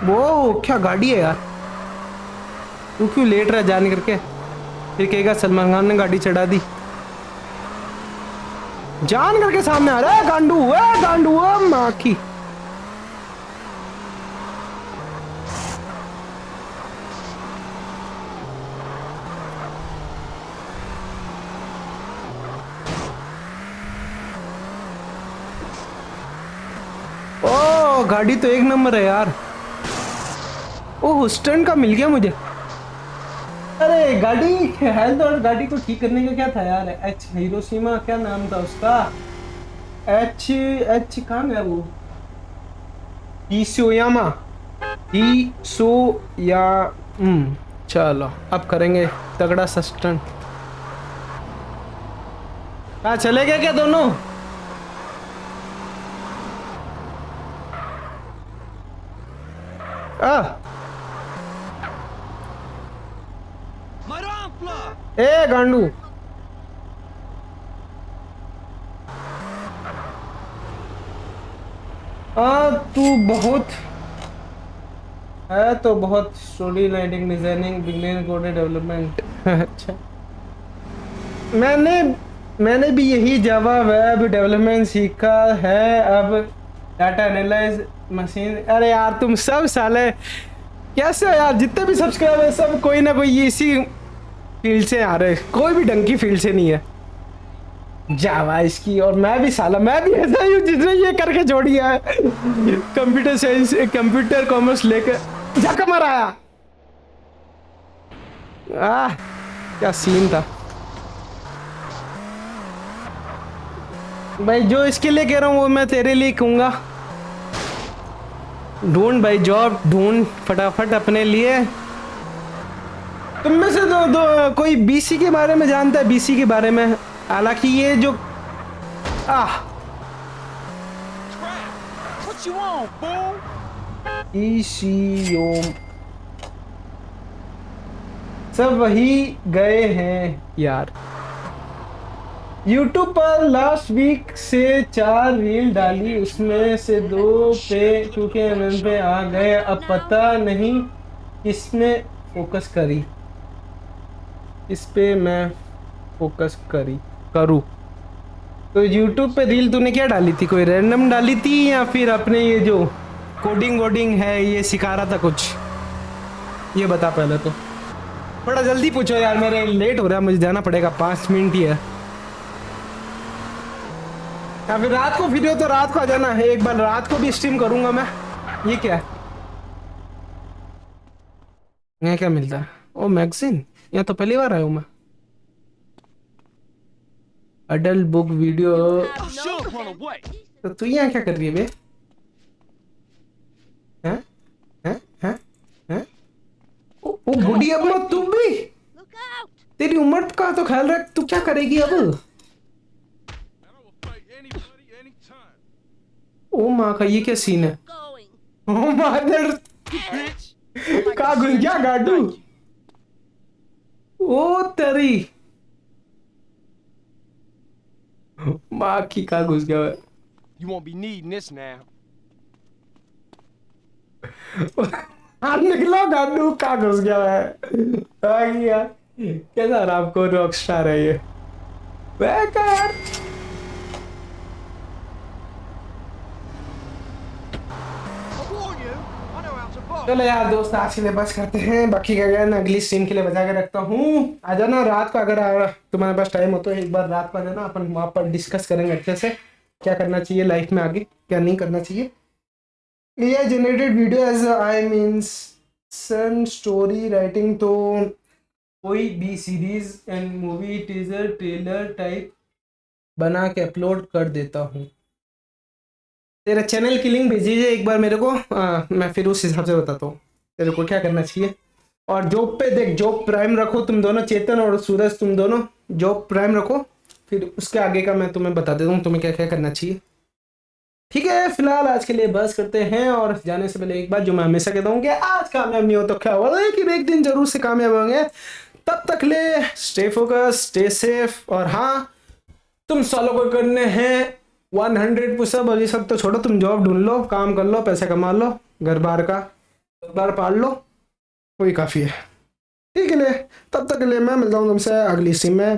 वो क्या गाड़ी है यार, तू क्यों लेट रहा जाने करके? फिर कहेगा सलमान खान ने गाड़ी चढ़ा दी, जान करके सामने आ रहा है। गांडू है, गांडू है माँ की। ओ गाड़ी तो एक नंबर है यार। ओह स्टंट का मिल गया मुझे। अरे गाड़ी हेल्थ और गाड़ी को ठीक करने का क्या था यार? एच हिरोशिमा क्या नाम था उसका? एच कहाँ है वो? ईसोयामा, ईसोया। चलो अब करेंगे तगड़ा सस्टन। हाँ चले गए क्या दोनों? ए गांडू, तू बहुत है तो बहुत story writing, designing, beginning code development. अच्छा, मैंने भी यही जावा वेब डेवलपमेंट सीखा है, अब डाटा एनालाइज मशीन। अरे यार तुम सब साले कैसे हो यार? जितने भी सब्सक्राइबर सब कोई ना कोई इसी फील्ड से आ रहे, कोई भी ढंग की फील्ड से नहीं है जावा इसकी। और मैं भी साला, मैं भी ऐसा ही हूँ जिसने ये करके जोड़ी है। कंप्यूटर साइंस, कंप्यूटर कॉमर्स लेकर जाकर मराया। क्या सीन था भाई। जो इसके लिए कह रहा हूँ वो मैं तेरे लिए कहूँगा। ढूंढ भाई जॉब, ढूंढ फटाफट अपने लिए। तुम में से दो कोई बीसी के बारे में जानता है? बीसी के बारे में, हालांकि ये जो सब वही गए हैं यार। YouTube पर लास्ट वीक से 4 रील डाली, उसमें से 2 पे 2K पे आ गए। अब पता नहीं इसमें फोकस करी, इस पे मैं फोकस करूँ। तो यूट्यूब पे रील तूने क्या डाली थी, कोई रैंडम डाली थी या फिर अपने ये जो कोडिंग वोडिंग है ये सिखा रहा था कुछ, ये बता पहले तो। थोड़ा जल्दी पूछो यार, मेरे लेट हो रहा है, मुझे जाना पड़ेगा, 5 मिनट ही है। या फिर रात को वीडियो, तो रात को आ जाना है, एक बार रात को भी स्ट्रीम करूंगा मैं। ये क्या है, यहाँ क्या मिलता है? ओ मैगजीन, यहाँ तो पहली बार आया हूँ मैं। Adult book video. तो तू यहाँ क्या कर रही है बे? हैं हैं हैं हैं? ओ बुढ़ी अम्मा, तू भी? तेरी उम्र का तो ख्याल रख, तू क्या करेगी अब? ओ माँ का, ये क्या सीन है? ओ मदर, का घुस गया गाडू। ओ तेरी माँ की, का घुस गया है? You won't be needing this now. हाथ निकलो गाडू, का घुस गया है? आ गया, कैसा आराम को रॉकस्टार है ये। बेकार। चलो यार दोस्त, आज के लिए बस करते हैं, बाकी का ना अगली स्ट्रीम के लिए बचा के रखता हूँ। आ जाना रात को, अगर तुम्हारे पास टाइम हो तो एक बार रात को आ जाना, अपन वहाँ पर डिस्कस करेंगे अच्छे से क्या करना चाहिए लाइफ में आगे, क्या नहीं करना चाहिए। AI generated video as I means son story writing, तो कोई भी series and movie teaser trailer type बना के अपलोड कर देता हूँ। तेरा चैनल की लिंक भेजिए एक बार मेरे को, मैं फिर उस हिसाब से बताता हूँ तेरे को क्या करना चाहिए। और जॉब पे देख, जॉब प्राइम रखो तुम दोनों, चेतन और सूरज तुम दोनों जॉब प्राइम रखो, फिर उसके आगे का मैं तुम्हें बता देता हूँ तुम्हें क्या क्या करना चाहिए। ठीक है, फिलहाल आज के लिए बस करते हैं। और जाने से पहले एक बात जो मैं हमेशा कहता हूँ कि आज कामयाब नहीं हो तो क्या हुआ, लेकिन एक दिन जरूर से कामयाब होंगे। तब तक ले स्टे फोकस, स्टे सेफ। और हाँ, तुम सालों को करने हैं 100 पुशअप, और ये सब तो छोड़ो, तुम जॉब ढूंढ लो, काम कर लो, पैसा कमा लो, घर बार का बार पाल लो, वही काफ़ी है। ठीक है ले, तब तक के लिए मैं मिलता हूँ तुमसे अगली स्ट्रीम में।